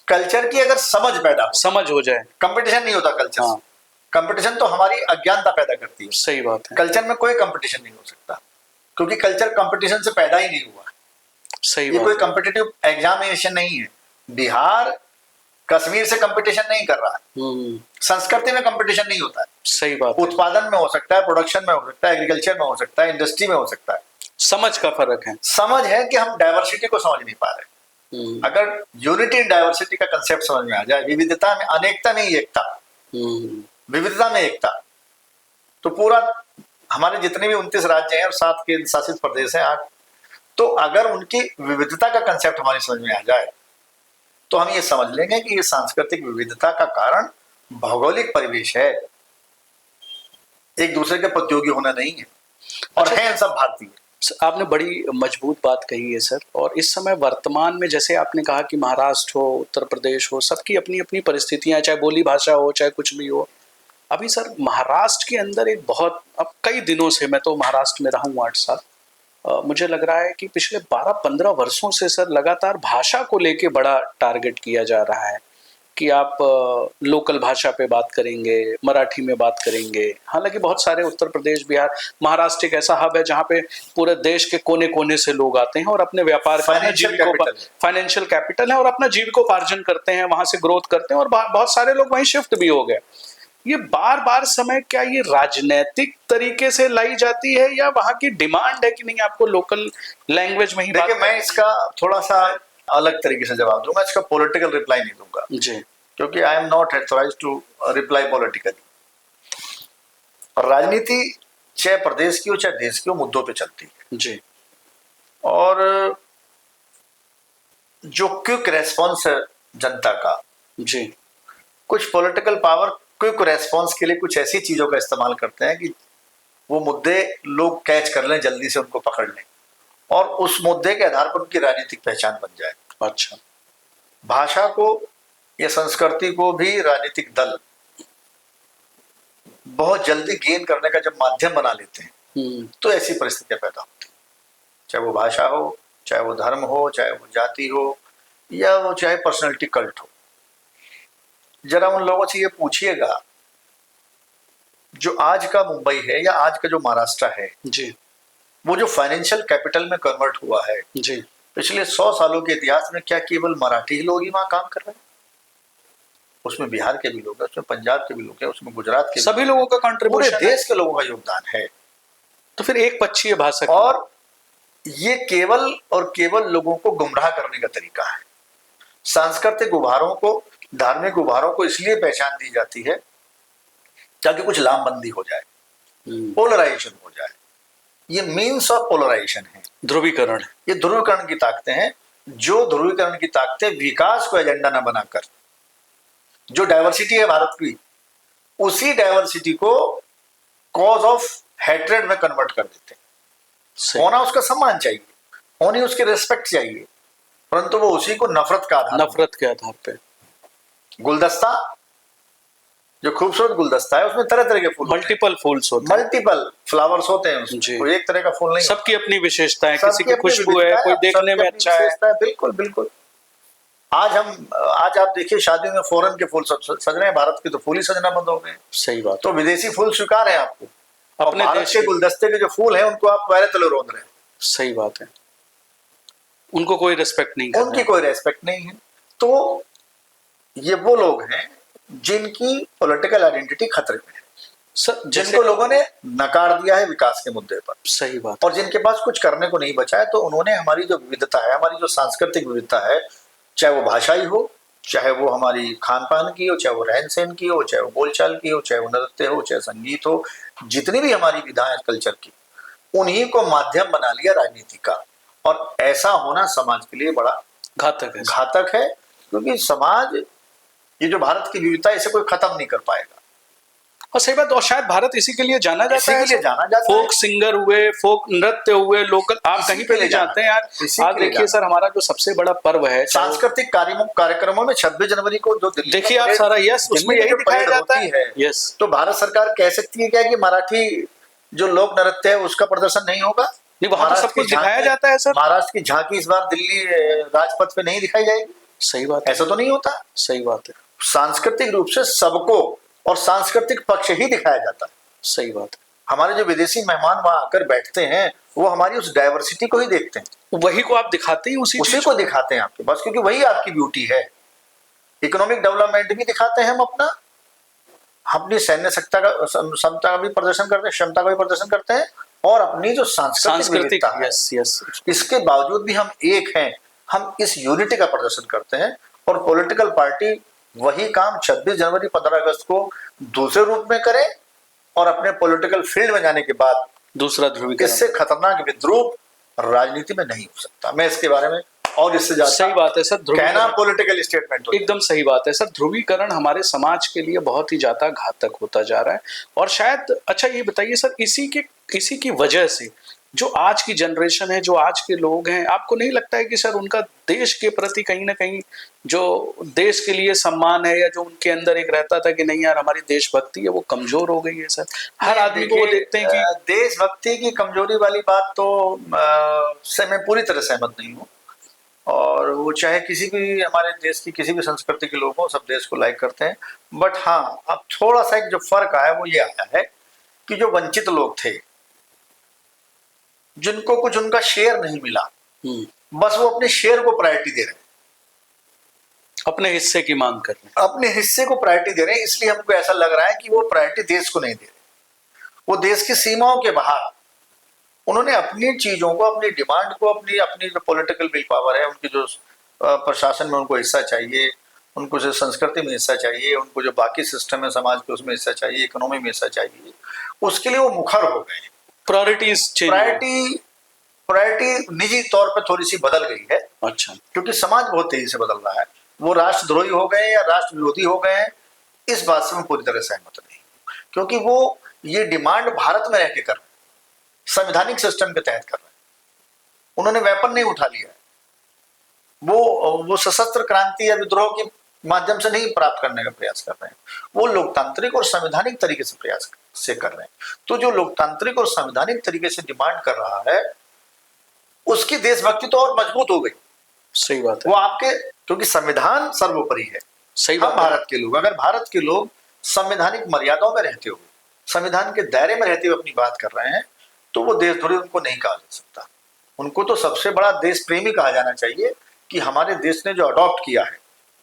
कल्चर की अगर समझ पैदा हो, समझ हो जाए, कंपटीशन नहीं होता कल्चर हाँ। से। कंपटीशन तो हमारी अज्ञानता पैदा करती है। सही बात है। कल्चर में कोई कंपटीशन नहीं हो सकता, क्योंकि कल्चर कंपटीशन से पैदा ही नहीं हुआ। सही ये बात कोई है। कॉम्पिटिटिव एग्जामिनेशन नहीं है। बिहार कश्मीर से कंपटीशन नहीं कर रहा है, संस्कृति में कंपटीशन नहीं होता है। सही बात है। उत्पादन में हो सकता है, प्रोडक्शन में हो सकता है, एग्रीकल्चर में हो सकता है, इंडस्ट्री में हो सकता है। समझ का फर्क है। समझ है कि हम डाइवर्सिटी को समझ नहीं पा रहे। अगर यूनिटी इन डाइवर्सिटी का कंसेप्ट समझ में आ जाए, विविधता में अनेकता में ही एकता, विविधता में एकता, तो पूरा हमारे जितने भी 29 राज्य हैं और 7 केंद्र शासित प्रदेश हैं 8, तो अगर उनकी विविधता का कंसेप्ट हमारी समझ में आ जाए, तो हम ये समझ लेंगे कि ये सांस्कृतिक विविधता का कारण भौगोलिक परिवेश है, एक दूसरे के प्रतियोगी होना नहीं है। और हैं सब भारतीय। आपने बड़ी मजबूत बात कही है सर। और इस समय वर्तमान में जैसे आपने कहा कि महाराष्ट्र हो, उत्तर प्रदेश हो, सबकी अपनी अपनी परिस्थितियां, चाहे बोली भाषा हो, चाहे कुछ भी हो। अभी सर महाराष्ट्र के अंदर एक बहुत, अब कई दिनों से, मैं तो महाराष्ट्र में रहा हूँ 8 साल, मुझे लग रहा है कि पिछले 12-15 वर्षों से सर लगातार भाषा को लेके बड़ा टारगेट किया जा रहा है कि आप लोकल भाषा पे बात करेंगे, मराठी में बात करेंगे। हालांकि बहुत सारे उत्तर प्रदेश, बिहार, महाराष्ट्र एक ऐसा हब है जहाँ पे पूरे देश के कोने कोने से लोग आते हैं और अपने व्यापार, फाइनेंशियल कैपिटल है, और अपना जीविकोपार्जन करते हैं, वहां से ग्रोथ करते हैं, और बहुत सारे लोग वहीं शिफ्ट भी हो गए। ये बार बार समय, क्या ये राजनीतिक तरीके से लाई जाती है या वहां की डिमांड है कि नहीं आपको लोकल लैंग्वेज में ही बात? देखिए, मैं इसका थोड़ा सा अलग तरीके से जवाब दूंगा, इसका पॉलिटिकल रिप्लाई नहीं दूंगा जी, क्योंकि I am not authorised to reply politically. और राजनीति चाहे प्रदेश की हो चाहे देश की हो, मुद्दों पे चलती है जी। और जो क्विक रेस्पॉन्स है जनता का जी, कुछ पॉलिटिकल पावर क्विक रेस्पॉन्स के लिए कुछ ऐसी चीजों का इस्तेमाल करते हैं कि वो मुद्दे लोग कैच कर लें, जल्दी से उनको पकड़ लें और उस मुद्दे के आधार पर उनकी राजनीतिक पहचान बन जाए। अच्छा। भाषा को या संस्कृति को भी राजनीतिक दल बहुत जल्दी गेन करने का जब माध्यम बना लेते हैं तो ऐसी परिस्थितियां पैदा होती हैं, चाहे वो भाषा हो, चाहे वो धर्म हो, चाहे वो जाति हो, या वो चाहे पर्सनैलिटी कल्ट हो। जरा उन लोगों से ये पूछिएगा, जो आज का मुंबई है या आज का जो महाराष्ट्र है जी, वो जो फाइनेंशियल कैपिटल में कन्वर्ट हुआ है जी, पिछले 100 सालों के इतिहास में, क्या केवल मराठी ही लोग ही वहां काम कर रहे हैं? उसमें बिहार के भी लोग हैं, उसमें पंजाब के भी लोग हैं, उसमें गुजरात के, सभी लोगों का कंट्रीब्यूशन, पूरे देश के लोगों का योगदान है। तो फिर एक पक्षीय भाषा, और ये केवल और केवल लोगों को गुमराह करने का तरीका है। सांस्कृतिक उभारों को, धार्मिक उभारों को इसलिए पहचान दी जाती है ताकि कुछ लामबंदी हो जाए, पोलराइजेशन हो जाए। ये मीन्स ऑफ पोलराइजेशन है, ध्रुवीकरण। ये ध्रुवीकरण की ताकतें हैं। जो ध्रुवीकरण की ताकतें विकास को एजेंडा न बनाकर, जो डाइवर्सिटी है भारत की, उसी डाइवर्सिटी को कॉज ऑफ हेट्रेड में कन्वर्ट कर देते हैं। होना उसका सम्मान चाहिए, होनी उसकी रिस्पेक्ट चाहिए, परंतु वो उसी को नफरत के आधार पे, गुलदस्ता जो खूबसूरत गुलदस्ता है उसमें तरह तरह के फूल, मल्टीपल फूल्स होते हैं, मल्टीपल फ्लावर्स होते हैं उसमें, जी। कोई एक तरह का फूल नहीं सबकी अपनी विशेषता है, होता। किसी सबकी की अपनी खुशबू है, विविधता कोई देखने सबकी में अपनी अच्छा है। विशेषता है। बिल्कुल बिल्कुल। आज आप देखिए शादी में फॉरेन के फूल सब सज रहे हैं, भारत के तो फूल ही सजना बंद हो गए। सही बात तो विदेशी फूल स्वीकार है आपको, और अपने भारत देश के के, गुलदस्ते के जो फूल हैं उनको आप पैरे तले रोंद रहे हैं। सही बात है, उनको कोई रिस्पेक्ट नहीं कर उनकी कोई रेस्पेक्ट नहीं है। तो ये वो लोग हैं जिनकी पॉलिटिकल आइडेंटिटी खतरे में है, सर। जिनको लोगों ने नकार दिया है विकास के मुद्दे पर, सही बात, और जिनके पास कुछ करने को नहीं बचा है। तो उन्होंने हमारी जो विविधता है, हमारी जो सांस्कृतिक विविधता है, चाहे वो भाषाई हो, चाहे वो हमारी खान पान की हो, चाहे वो रहन सहन की हो, चाहे वो बोलचाल की हो, चाहे वो नृत्य हो, चाहे संगीत हो, जितनी भी हमारी विधाएं हैं कल्चर की, उन्हीं को माध्यम बना लिया राजनीति का। और ऐसा होना समाज के लिए बड़ा घातक है, क्योंकि समाज, ये जो भारत की विविधता, इसे कोई खत्म नहीं कर पाएगा। और सही बात, और शायद भारत इसी के लिए जाना जाता है, फोक सिंगर हुए, फोक नृत्य हुए, लोकल, आप कहीं पे ले जाते हैं यार। आज देखिए सर, हमारा जो सबसे बड़ा पर्व है सांस्कृतिक कार्यक्रमों में 26 जनवरी को जो देखिए आप सारा, यस, उसमें यही दिखाया जाता है। यस, तो भारत सरकार कह सकती है क्या कि मराठी जो लोक नृत्य है उसका प्रदर्शन नहीं होगा? नहीं, वहां तो सब कुछ दिखाया जाता है सर। महाराष्ट्र की झांकी इस बार दिल्ली राजपथ पे नहीं दिखाई जाएगी? सही बात है, ऐसा तो नहीं होता। सही बात है, सांस्कृतिक रूप से सबको और सांस्कृतिक पक्ष ही दिखाया जाता है। सही बात है। हमारे जो विदेशी मेहमान वहां आकर बैठते हैं, वो हमारी उस डाइवर्सिटी को ही देखते हैं, वही को आप दिखाते हैं, उसी को दिखाते हैं आपके पास, क्योंकि वही आपकी ब्यूटी है। इकोनॉमिक डेवलपमेंट भी दिखाते हैं हम अपनी सैन्य क्षमता का भी प्रदर्शन करते हैं, क्षमता का भी प्रदर्शन करते हैं, और अपनी जो सांस्कृतिक है, इसके बावजूद भी हम एक हैं, हम इस यूनिटी का प्रदर्शन करते हैं। और पॉलिटिकल पार्टी वही काम 26 जनवरी 15 अगस्त को दूसरे रूप में करे, और अपने पॉलिटिकल फील्ड में जाने के बाद दूसरा ध्रुवीकरण। इससे खतरनाक विद्रूप राजनीति में नहीं हो सकता। मैं इसके बारे में और इससे ज्यादा, सही बात है सर, कहना पॉलिटिकल स्टेटमेंट एकदम सही बात है सर। ध्रुवीकरण हमारे समाज के लिए बहुत ही ज्यादा घातक होता जा रहा है। और शायद, अच्छा ये बताइए सर, इसी की वजह से जो आज की जनरेशन है, जो आज के लोग हैं, आपको नहीं लगता है कि सर उनका देश के प्रति कहीं ना कहीं जो देश के लिए सम्मान है, या जो उनके अंदर एक रहता था कि नहीं यार हमारी देशभक्ति है, वो कमजोर हो गई है सर? हर आदमी को वो देखते हैं कि देशभक्ति की कमजोरी वाली बात तो से मैं पूरी तरह सहमत नहीं हूँ। और वो चाहे किसी भी हमारे देश की किसी भी संस्कृति के लोग हों, सब देश को लाइक करते हैं। बट हाँ, अब थोड़ा सा एक जो फर्क आया वो ये आया है कि जो वंचित लोग थे, जिनको कुछ उनका शेयर नहीं मिला, बस वो अपने शेयर को प्रायोरिटी दे रहे हैं, अपने हिस्से की मांग कर रहे हैं, अपने हिस्से को प्रायोरिटी दे रहे हैं। इसलिए हमको ऐसा लग रहा है कि वो प्रायोरिटी देश को नहीं दे रहे, वो देश की सीमाओं के बाहर उन्होंने अपनी चीजों को, अपनी डिमांड को, अपनी जो पॉलिटिकल विल पावर है, उनकी जो प्रशासन में उनको हिस्सा चाहिए, उनको जो संस्कृति में हिस्सा चाहिए, उनको जो बाकी सिस्टम है समाज के उसमें हिस्सा चाहिए, इकोनॉमी में हिस्सा चाहिए, उसके लिए वो मुखर हो गए। प्रायोरिटी निजी तौर पर थोड़ी सी बदल गई है। अच्छा, क्योंकि समाज बहुत तेजी से बदल रहा है। वो राष्ट्रद्रोही हो गए या राष्ट्र विरोधी हो गए हैं, इस बात से मैं पूरी तरह सहमत नहीं, क्योंकि वो ये डिमांड भारत में रह के कर रहे हैं, संवैधानिक सिस्टम के तहत कर रहे हैं। उन्होंने वेपन नहीं उठा लिया है, वो सशस्त्र क्रांति या विद्रोह के माध्यम से नहीं प्राप्त करने का प्रयास कर रहे हैं, वो लोकतांत्रिक और संवैधानिक तरीके से प्रयास से कर रहे हैं। तो जो लोकतांत्रिक और संवैधानिक तरीके से डिमांड कर रहा है, उसकी देशभक्ति तो और मजबूत हो गई। सही बात है, वो आपके, क्योंकि संविधान सर्वोपरि है। सही बात, भारत के लोग, अगर भारत के लोग संवैधानिक मर्यादाओं में रहते हुए, संविधान के दायरे में रहते हुए अपनी बात कर रहे हैं, तो वो देशद्रोही उनको नहीं कहा जा सकता। उनको तो सबसे बड़ा देश प्रेमी कहा जाना चाहिए कि हमारे देश ने जो अडॉप्ट किया है,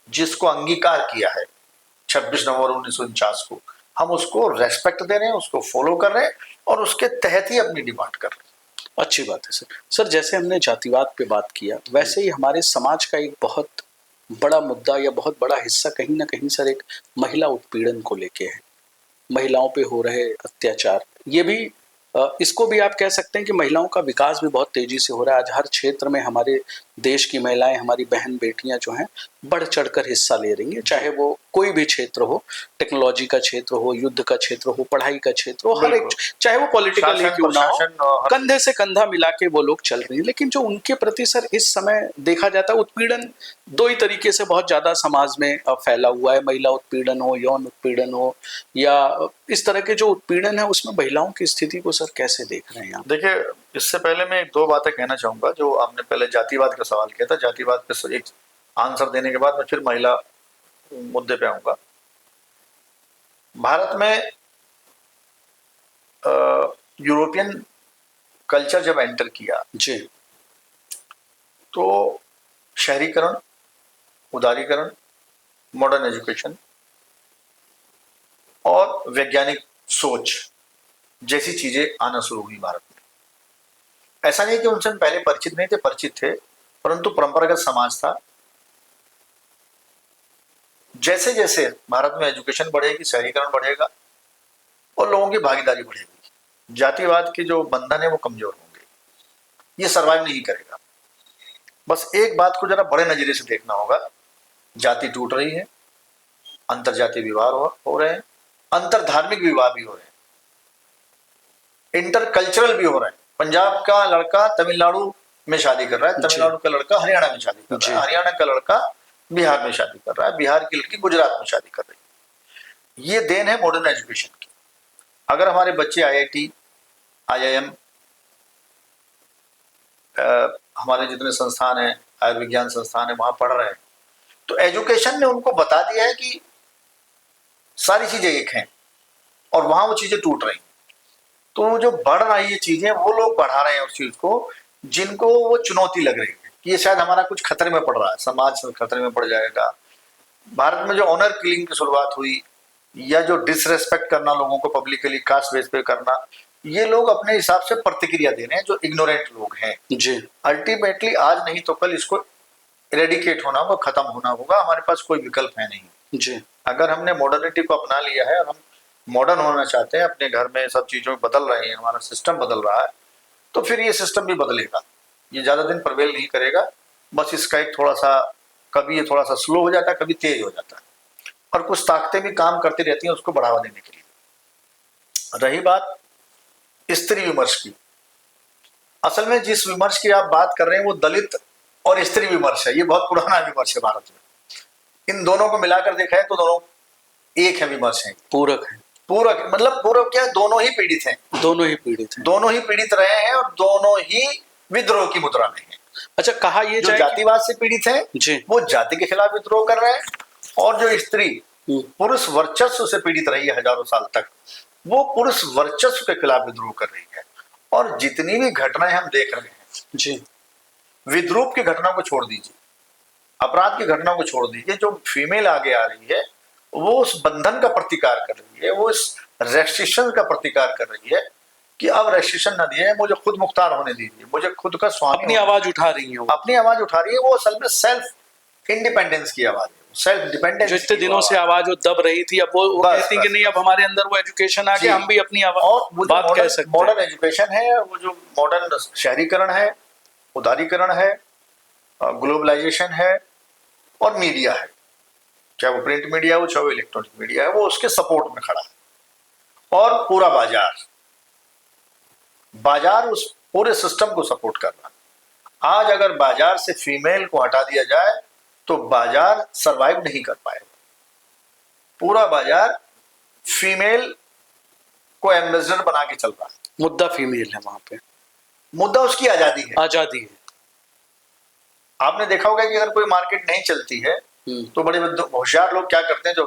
जिसको अंगीकार किया है 26 नवंबर 1949 को, हम उसको रेस्पेक्ट दे रहे हैं, उसको फॉलो कर रहे हैं, और उसके तहत ही अपनी डिमांड कर रहे हैं। अच्छी बात है सर। सर, जैसे हमने जातिवाद पे बात किया, वैसे ही हमारे समाज का एक बहुत बड़ा मुद्दा या बहुत बड़ा हिस्सा कहीं ना कहीं सर एक महिला उत्पीड़न को लेके है। महिलाओं पे हो रहे अत्याचार, ये भी इसको भी आप कह सकते हैं कि महिलाओं का विकास भी बहुत तेजी से हो रहा है। आज हर क्षेत्र में हमारे देश की महिलाएं, हमारी बहन बेटियां जो हैं बढ़ चढ़कर हिस्सा ले रही हैं, चाहे वो कोई भी क्षेत्र हो, टेक्नोलॉजी का क्षेत्र हो, युद्ध का क्षेत्र हो, पढ़ाई का क्षेत्र हो, हर एक, चाहे वो पॉलिटिकल ही क्यों ना हो, कंधे से कंधा मिला के वो लोग चल रही हैं। लेकिन जो उनके प्रति सर इस समय देखा जाता है, उत्पीड़न दो ही तरीके से बहुत ज्यादा समाज में फैला हुआ है। महिला उत्पीड़न हो, यौन उत्पीड़न हो, या इस तरह के जो उत्पीड़न है उसमें महिलाओं की स्थिति को सर कैसे देख रहे हैं आप? देखिए, इससे पहले मैं दो बातें कहना चाहूंगा। जो आपने पहले जातिवाद का सवाल किया था, जातिवाद पे एक आंसर देने के बाद मैं फिर महिला मुद्दे पे आऊंगा। भारत में यूरोपियन कल्चर जब एंटर किया जी, तो शहरीकरण, उदारीकरण, मॉडर्न एजुकेशन और वैज्ञानिक सोच जैसी चीजें आना शुरू हुई भारत में। ऐसा नहीं कि उनसे पहले परिचित नहीं थे, परिचित थे, परंतु परंपरागत समाज था। जैसे जैसे भारत में एजुकेशन बढ़ेगी, शहरीकरण बढ़ेगा और लोगों की भागीदारी बढ़ेगी, जातिवाद के जो बंधन है वो कमजोर होंगे, ये सर्वाइव नहीं करेगा। बस एक बात को जरा बड़े नजरिए से देखना होगा, जाति टूट रही है, अंतर जातीय विवाह हो रहे हैं, अंतर धार्मिक विवाह भी हो रहे हैं, इंटर कल्चरल भी हो रहे हैं। पंजाब का लड़का तमिलनाडु में शादी कर रहा है, तमिलनाडु का लड़का हरियाणा में शादी कर रहा है, हरियाणा का लड़का बिहार में शादी कर रहा है, बिहार की लड़की गुजरात में शादी कर रही है। ये देन है मॉडर्न एजुकेशन की। अगर हमारे बच्चे IIT, IIM, हमारे जितने संस्थान हैं, आयुर्विज्ञान संस्थान है, वहां पढ़ रहे हैं, तो एजुकेशन ने उनको बता दिया है कि सारी चीजें एक हैं और वहां वो चीजें टूट रही हैं। तो जो बढ़ रही है चीजें, वो लोग बढ़ा रहे हैं उस चीज को जिनको वो चुनौती लग रही है कि ये शायद हमारा कुछ खतरे में पड़ रहा है, समाज खतरे में पड़ जाएगा। भारत में जो ऑनर किलिंग की शुरुआत हुई, या जो डिसरेस्पेक्ट करना लोगों को पब्लिकली कास्ट बेस पे करना, ये लोग अपने हिसाब से प्रतिक्रिया दे रहे हैं, जो इग्नोरेंट लोग हैं जी। अल्टीमेटली आज नहीं तो कल इसको इरेडिकेट होना होगा, खत्म होना होगा। हमारे पास कोई विकल्प है नहीं जी। अगर हमने मॉडर्निटी को अपना लिया है और हम मॉडर्न होना चाहते हैं, अपने घर में सब चीजों में बदल रहे हैं, हमारा सिस्टम बदल रहा है, तो फिर ये सिस्टम भी बदलेगा। ये ज्यादा दिन प्रवेल नहीं करेगा। बस इसका एक थोड़ा सा, कभी ये थोड़ा सा स्लो हो जाता है, कभी तेज हो जाता है, और कुछ ताकतें भी काम करती रहती हैं उसको बढ़ावा देने के लिए। रही बात स्त्री विमर्श की, असल में जिस विमर्श की आप बात कर रहे हैं वो दलित और स्त्री विमर्श है। ये बहुत पुराना विमर्श है भारत में। इन दोनों को मिलाकर देखा है तो दोनों एक है, विमर्श है, पूरक है। पूरक मतलब पूरक क्या, दोनों ही पीड़ित हैं, दोनों ही पीड़ित हैं, दोनों ही पीड़ित रहे हैं और दोनों ही विद्रोह की मुद्रा में हैं। अच्छा, कहा ये जो जातिवाद से पीड़ित है जी, वो जाति के खिलाफ विद्रोह कर रहे हैं, और जो स्त्री पुरुष वर्चस्व से पीड़ित रही है हजारों साल तक, वो पुरुष वर्चस्व के खिलाफ विद्रोह कर रही है। और जितनी भी घटनाएं हम देख रहे हैं जी, विद्रूप की घटना को छोड़ दीजिए, अपराध की घटना को छोड़ दीजिए, जो फीमेल आगे आ रही है वो उस बंधन का प्रतिकार कर रही है, वो इस रेस्ट्रिक्शन का प्रतिकार कर रही है कि अब रेस्ट्रिक्शन न दिए, मुझे खुद मुख्तार होने दीजिए, मुझे खुद का स्वामी, अपनी आवाज उठा रही है, अपनी आवाज उठा रही है। वो असल में सेल्फ इंडिपेंडेंस की आवाज है, सेल्फ डिपेंडेंस। जो इतने दिनों से आवाज वो दब रही थी, अब वो कहती है कि नहीं, अब हमारे अंदर वो एजुकेशन आ गया, हम भी अपनी आवाज और वो बात कह सकते हैं। मॉडर्न एजुकेशन है, वो जो मॉडर्न शहरीकरण है, उदारीकरण है, ग्लोबलाइजेशन है और मीडिया है, चाहे वो प्रिंट मीडिया हो चाहे वो इलेक्ट्रॉनिक मीडिया है, वो उसके सपोर्ट में खड़ा है। और पूरा बाजार उस पूरे सिस्टम को सपोर्ट कर रहा है। आज अगर बाजार से फीमेल को हटा दिया जाए तो बाजार सरवाइव नहीं कर पाएगा। पूरा बाजार फीमेल को एम्बेसडर बना के चल रहा है। मुद्दा फीमेल है वहां पे, मुद्दा उसकी आजादी है, आजादी है। आपने देखा होगा कि अगर कोई मार्केट नहीं चलती है तो बड़े होशियार लोग क्या करते हैं, जो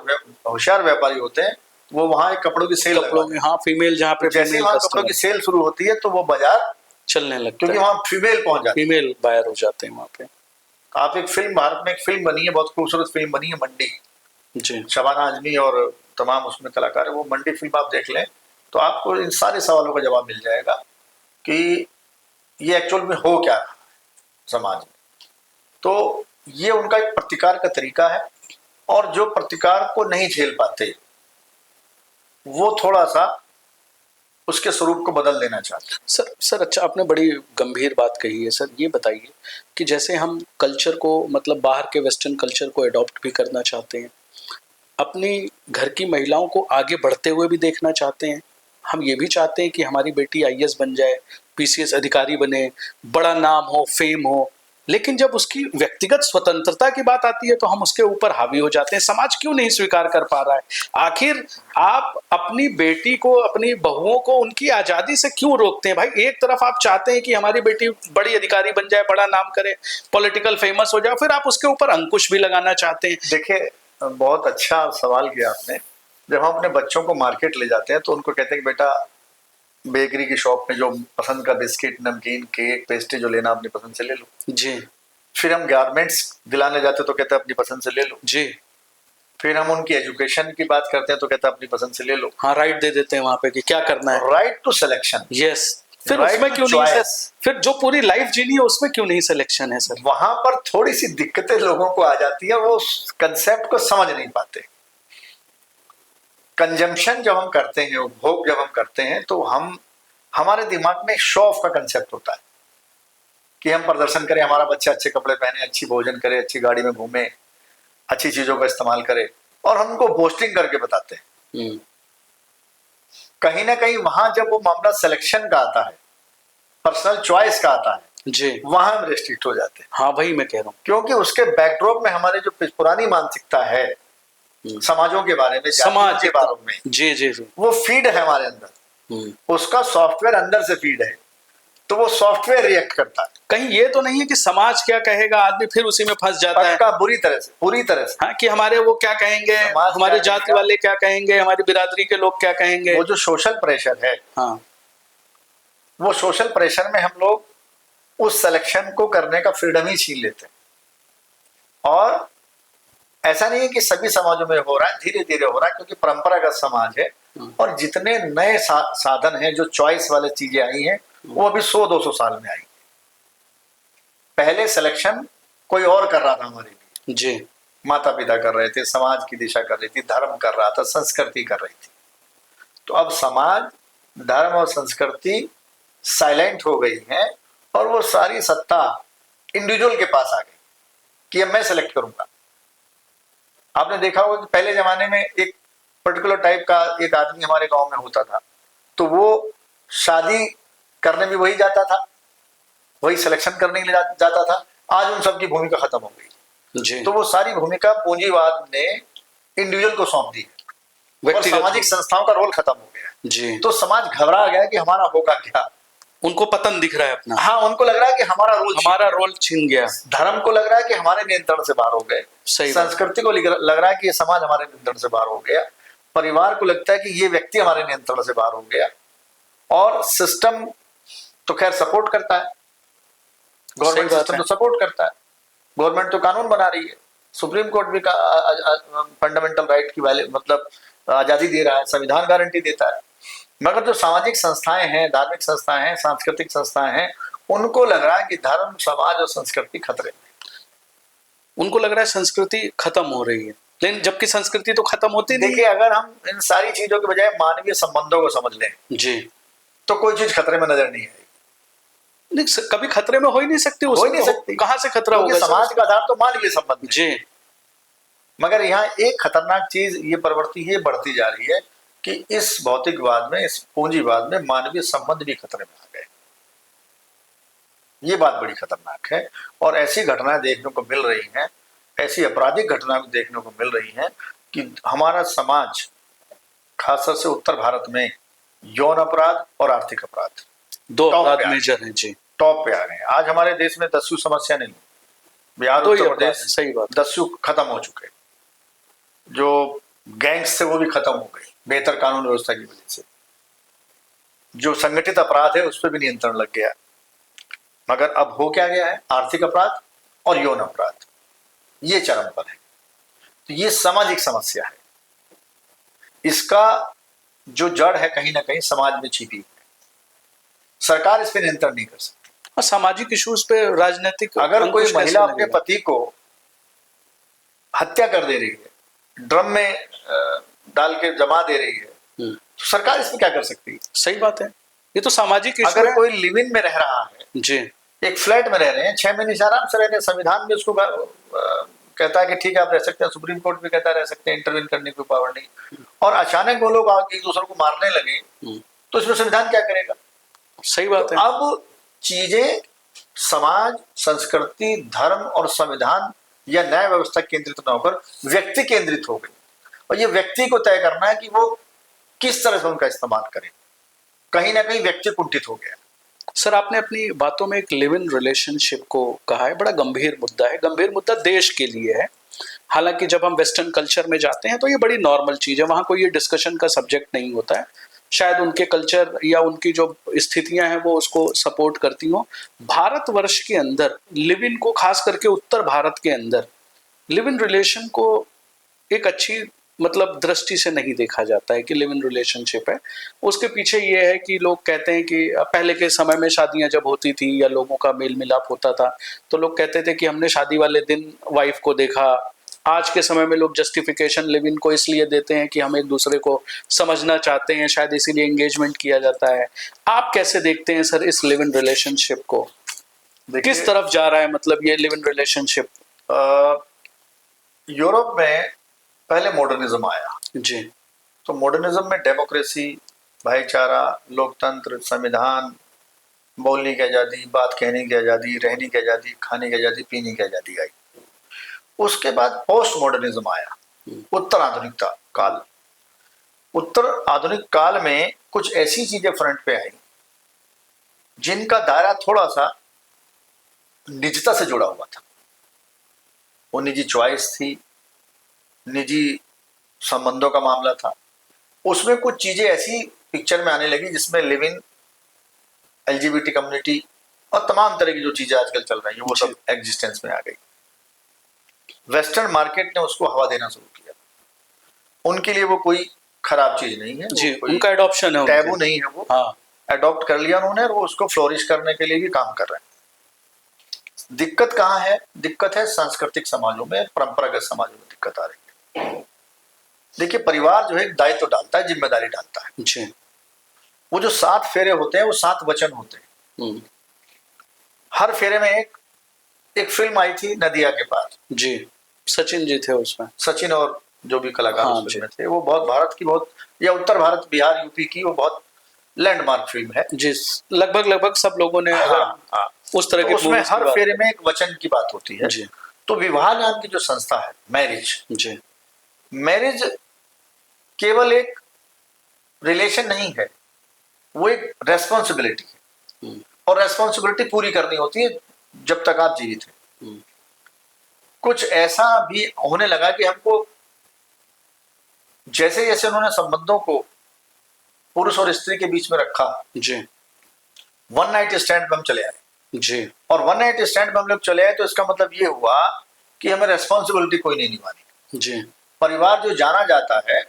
होशियार व्यापारी होते हैं, वो वहां एक कपड़ों की सेल, कपड़ों में, हाँ, फीमेल जहाँ पे जैसे वहां कपड़ों की सेल शुरू होती है तो वो बाजार चलने लगता है, क्योंकि वहां फीमेल पहुंच जाती है, फीमेल बायर हो जाते हैं वहां पे। आप एक फिल्म, भारत में एक फिल्म बनी है, बहुत खूबसूरत फिल्म बनी है, मंडी जी, शबाना आजमी और तमाम उसमें कलाकार है। वो मंडी फिल्म आप देख लें तो आपको इन सारे सवालों का जवाब मिल जाएगा कि ये एक्चुअल में हो क्या रहा है समाज में। तो ये उनका एक प्रतिकार का तरीका है, और जो प्रतिकार को नहीं झेल पाते वो थोड़ा सा उसके स्वरूप को बदल देना चाहते हैं। सर अच्छा, आपने बड़ी गंभीर बात कही है सर। ये बताइए कि जैसे हम कल्चर को, मतलब बाहर के वेस्टर्न कल्चर को अडॉप्ट भी करना चाहते हैं, अपनी घर की महिलाओं को आगे बढ़ते हुए भी देखना चाहते हैं, हम ये भी चाहते हैं कि हमारी बेटी आईएएस बन जाए, पीसीएस अधिकारी बने, बड़ा नाम हो, फेम हो, लेकिन जब उसकी व्यक्तिगत स्वतंत्रता की बात आती है तो हम उसके ऊपर हावी हो जाते हैं। समाज क्यों नहीं स्वीकार कर पा रहा है? आखिर आप अपनी बेटी को, अपनी बहुओं को उनकी आज़ादी से क्यों रोकते हैं भाई? एक तरफ आप चाहते हैं कि हमारी बेटी बड़ी अधिकारी बन जाए, बड़ा नाम करे, पॉलिटिकल फेमस हो जाए, फिर आप उसके ऊपर अंकुश भी लगाना चाहते हैं। देखिए, बहुत अच्छा सवाल किया आपने। जब हम अपने बच्चों को मार्केट ले जाते हैं तो उनको कहते हैं कि बेटा बेकरी की शॉप में जो पसंद का बिस्किट, नमकीन, केक, पेस्ट्री जो लेना अपनी पसंद से ले लो जी। फिर हम गारमेंट्स दिलाने जाते तो कहते हैं अपनी पसंद से ले लो जी। फिर हम उनकी एजुकेशन की बात करते हैं तो कहते हैं अपनी पसंद से ले लो। हाँ, राइट दे देते हैं वहां पे कि क्या करना है। Right to selection. यस। फिर Right उसमें to क्यों नहीं choice. सर? फिर जो पूरी लाइफ जीनी है उसमें क्यों नहीं सिलेक्शन है सर? वहां पर थोड़ी सी दिक्कतें लोगों को आ जाती है, वो कंसेप्ट को समझ नहीं पाते। कंजम्पशन जब हम करते हैं, उपभोग जब हम करते हैं, तो हमारे दिमाग में शो ऑफ का कंसेप्ट होता है कि हम प्रदर्शन करें, हमारा बच्चा अच्छे कपड़े पहने, अच्छी भोजन करे, अच्छी गाड़ी में घूमे, अच्छी चीजों का इस्तेमाल करे, और हम उनको बोस्टिंग करके बताते हैं। कहीं ना कहीं वहां जब वो मामला सिलेक्शन का आता है, पर्सनल चॉइस का आता है जी, वहां हम रेस्ट्रिक्ट हो जाते हैं। हाँ वही मैं कह रहा हूँ, क्योंकि उसके बैकड्रॉप में हमारे जो पुरानी मानसिकता है समाजों के बारे में, समाज के बारे में, जी जी जी, वो फीड है हमारे अंदर, उसका सॉफ्टवेयर अंदर से फीड है, तो वो सॉफ्टवेयर रिएक्ट करता है। कहीं ये तो नहीं है कि समाज क्या कहेगा, आदमी फिर उसी में फंस जाता है। पक्का, पूरी तरह से हाँ, कि हमारे वो क्या कहेंगे, हमारे जाति वाले क्या कहेंगे, हमारी बिरादरी के लोग क्या कहेंगे। वो जो सोशल प्रेशर है, हाँ, वो सोशल प्रेशर में हम लोग उस सिलेक्शन को करने का फ्रीडम ही छीन लेते हैं। और ऐसा नहीं है कि सभी समाजों में हो रहा है, धीरे धीरे हो रहा है, क्योंकि परंपरागत समाज है और जितने नए साधन हैं, जो चॉइस वाले चीजें आई हैं, वो अभी 100-200 साल में आई। पहले सिलेक्शन कोई और कर रहा था हमारे लिए जी, माता पिता कर रहे थे, समाज की दिशा कर रही थी, धर्म कर रहा था, संस्कृति कर रही थी। तो अब समाज, धर्म और संस्कृति साइलेंट हो गई है और वो सारी सत्ता इंडिविजुअल के पास आ गई कि अब मैं सेलेक्ट करूंगा। आपने देखा होगा कि पहले जमाने में एक पर्टिकुलर टाइप का एक आदमी हमारे गांव में होता था, तो वो शादी करने भी वही जाता था, वही सिलेक्शन करने के लिए जाता था। आज उन सबकी भूमिका खत्म हो गई जी। तो वो सारी भूमिका पूंजीवाद ने इंडिविजुअल को सौंप दी और सामाजिक संस्थाओं का रोल खत्म हो गया जी। तो समाज घबरा गया कि हमारा होगा क्या, उनको पतन दिख रहा है अपना। हाँ, उनको लग रहा है कि हमारा रोल छीन गया। धर्म को लग रहा है कि हमारे नियंत्रण से बाहर हो गए, संस्कृति को लग रहा है कि ये समाज हमारे नियंत्रण से बाहर हो गया, परिवार को लगता है कि ये व्यक्ति हमारे नियंत्रण से बाहर हो गया, और सिस्टम तो खैर सपोर्ट करता है, गवर्नमेंट सिस्टम तो सपोर्ट करता है, गवर्नमेंट तो कानून बना रही है, सुप्रीम कोर्ट भी फंडामेंटल राइट की मतलब आजादी दे रहा है, संविधान गारंटी देता है। मगर जो सामाजिक संस्थाएं हैं, धार्मिक संस्थाएं हैं, सांस्कृतिक संस्थाएं हैं, उनको लग रहा है कि धर्म, समाज और संस्कृति खतरे में। उनको लग रहा है संस्कृति खत्म हो रही है, लेकिन जबकि संस्कृति तो खत्म होती नहीं। देखिए, अगर हम इन सारी चीजों के बजाय मानवीय संबंधों को समझ लें जी, तो कोई चीज खतरे में नजर नहीं आएगी। नहीं, कभी खतरे में हो ही नहीं सकती, हो ही नहीं सकती। कहां से खतरा होगा? समाज का आधार तो मानवीय संबंध जी। मगर यहाँ एक खतरनाक चीज ये प्रवृत्ति ये बढ़ती जा रही है कि इस भौतिकवाद में, इस पूंजीवाद में मानवीय संबंध भी खतरे में आ गए। ये बात बड़ी खतरनाक है और ऐसी घटनाएं देखने को मिल रही हैं, ऐसी आपराधिक घटनाएं देखने को मिल रही हैं कि हमारा समाज, खासतौर से उत्तर भारत में, यौन अपराध और आर्थिक अपराध, दो अपराध मेजर हैं जी, टॉप पे आ गए हैं। आज हमारे देश में दस्यु समस्या नहीं, बिहार, उत्तर प्रदेश, सही बात, दस्यु खत्म हो चुके, जो गैंग्स से वो भी खत्म हो गए बेहतर कानून व्यवस्था की वजह से। जो संगठित अपराध है उस पर भी नियंत्रण लग गया। मगर अब हो क्या गया है, आर्थिक अपराध और यौन अपराध ये चरम पर है। तो ये सामाजिक समस्या है, इसका जो जड़ है कहीं ना कहीं समाज में छिपी है, सरकार इस पर नियंत्रण नहीं कर सकती। और सामाजिक इश्यूज पे राजनीतिक, अगर कोई महिला अपने पति को हत्या कर दे रही है, ड्रम में डाल के जमा दे रही है, तो सरकार इसमें क्या कर सकती है? सही बात है, ये तो सामाजिक इशू अगर है। कोई लिव इन में रह रहा है, जी एक फ्लैट में रह रहे हैं, 6 महीने से आराम से रह रहे हैं, संविधान भी उसको कहता है कि ठीक है आप रह सकते हैं, सुप्रीम कोर्ट भी कहता है रह सकते हैं, इंटरवीन करने की पावर नहीं, और अचानक वो लोग आके एक दूसरे को मारने लगे, तो इसमें संविधान क्या करेगा? सही बात तो है। अब चीजें समाज, संस्कृति, धर्म और संविधान या न्याय व्यवस्था केंद्रित न होकर व्यक्ति केंद्रित हो गई, और ये व्यक्ति को तय करना है कि वो किस तरह से उनका इस्तेमाल करे। कहीं ना कहीं व्यक्ति कुंठित हो गया। सर, आपने अपनी बातों में एक लिव इन रिलेशनशिप को कहा है, बड़ा गंभीर मुद्दा है, गंभीर मुद्दा देश के लिए है। हालांकि जब हम वेस्टर्न कल्चर में जाते हैं तो ये बड़ी नॉर्मल चीज़ है, वहाँ कोई ये डिस्कशन का सब्जेक्ट नहीं होता है। शायद उनके कल्चर या उनकी जो स्थितियां हैं वो उसको सपोर्ट करती हों। भारतवर्ष के अंदर लिव इन को, खास करके उत्तर भारत के अंदर लिव इन रिलेशन को एक अच्छी मतलब दृष्टि से नहीं देखा जाता है कि लिव इन रिलेशनशिप है। उसके पीछे ये है कि लोग कहते हैं कि पहले के समय में शादियां जब होती थी या लोगों का मेल मिलाप होता था तो लोग कहते थे कि हमने शादी वाले दिन वाइफ को देखा। आज के समय में लोग जस्टिफिकेशन लिव इन को इसलिए देते हैं कि हम एक दूसरे को समझना चाहते हैं, शायद इसीलिए एंगेजमेंट किया जाता है। आप कैसे देखते हैं सर इस लिव इन रिलेशनशिप को, किस तरफ जा रहा है मतलब ये लिव इन रिलेशनशिप? यूरोप में पहले मॉडर्निज्म आया जी, तो मॉडर्निज्म में डेमोक्रेसी, भाईचारा, लोकतंत्र, संविधान, बोलने की आज़ादी, बात कहने की आज़ादी, रहने की आज़ादी, खाने की आज़ादी, पीने की आज़ादी आई। उसके बाद पोस्ट मॉडर्निज्म आया, उत्तर आधुनिकता काल। उत्तर आधुनिक काल में कुछ ऐसी चीजें फ्रंट पे आई जिनका दायरा थोड़ा सा निजता से जुड़ा हुआ था। वो निजी चॉइस थी, निजी संबंधों का मामला था। उसमें कुछ चीजें ऐसी पिक्चर में आने लगी जिसमें लिव इन, एलजीबीटी कम्युनिटी और तमाम तरह की जो चीजें आजकल चल रही हैं वो सब एग्जिस्टेंस में आ गई। वेस्टर्न मार्केट ने उसको हवा देना शुरू किया। उनके लिए वो कोई खराब चीज नहीं है जी, उनका एडॉप्शन है, टैबू नहीं है, वो हाँ अडॉप्ट कर लिया उन्होंने और वो उसको फ्लोरिश करने के लिए भी काम कर रहे हैं। दिक्कत कहाँ है? दिक्कत है सांस्कृतिक समाजों में, परंपरागत समाजों में दिक्कत आ रही है। देखिए, परिवार जो है दायित्व तो डालता है, जिम्मेदारी डालता है जी। वो जो 7 फेरे होते हैं वो 7 वचन होते हैं। हर फेरे में एक फिल्म आई थी नदिया के पार जी, सचिन जी थे उसमें, सचिन और जो भी कलाकार हाँ, उस फिल्म में थे, वो बहुत भारत की, बहुत या उत्तर भारत, बिहार, यूपी की वो बहुत लैंडमार्क फिल्म है जी। लगभग सब लोगों ने हाँ। उस तरह तो की उसमें movies की हर बात- फेरे में एक वचन की बात होती है। जी तो विवाह नाम की जो संस्था है, मैरिज, जी, मैरिज केवल एक रिलेशन नहीं है, वो एक रेस्पॉन्सिबिलिटी है, और रेस्पॉन्सिबिलिटी पूरी करनी होती है जब तक आप जीवित हैं। कुछ ऐसा भी होने लगा कि हमको जैसे जैसे उन्होंने संबंधों को पुरुष और स्त्री के बीच में रखा, जी वन नाइट स्टैंड पे हम चले आए। जी, और वन नाइट स्टैंड पे हम लोग चले आए तो इसका मतलब ये हुआ कि हमें रेस्पॉन्सिबिलिटी कोई नहीं निभानी। जी, परिवार जो जाना जाता है,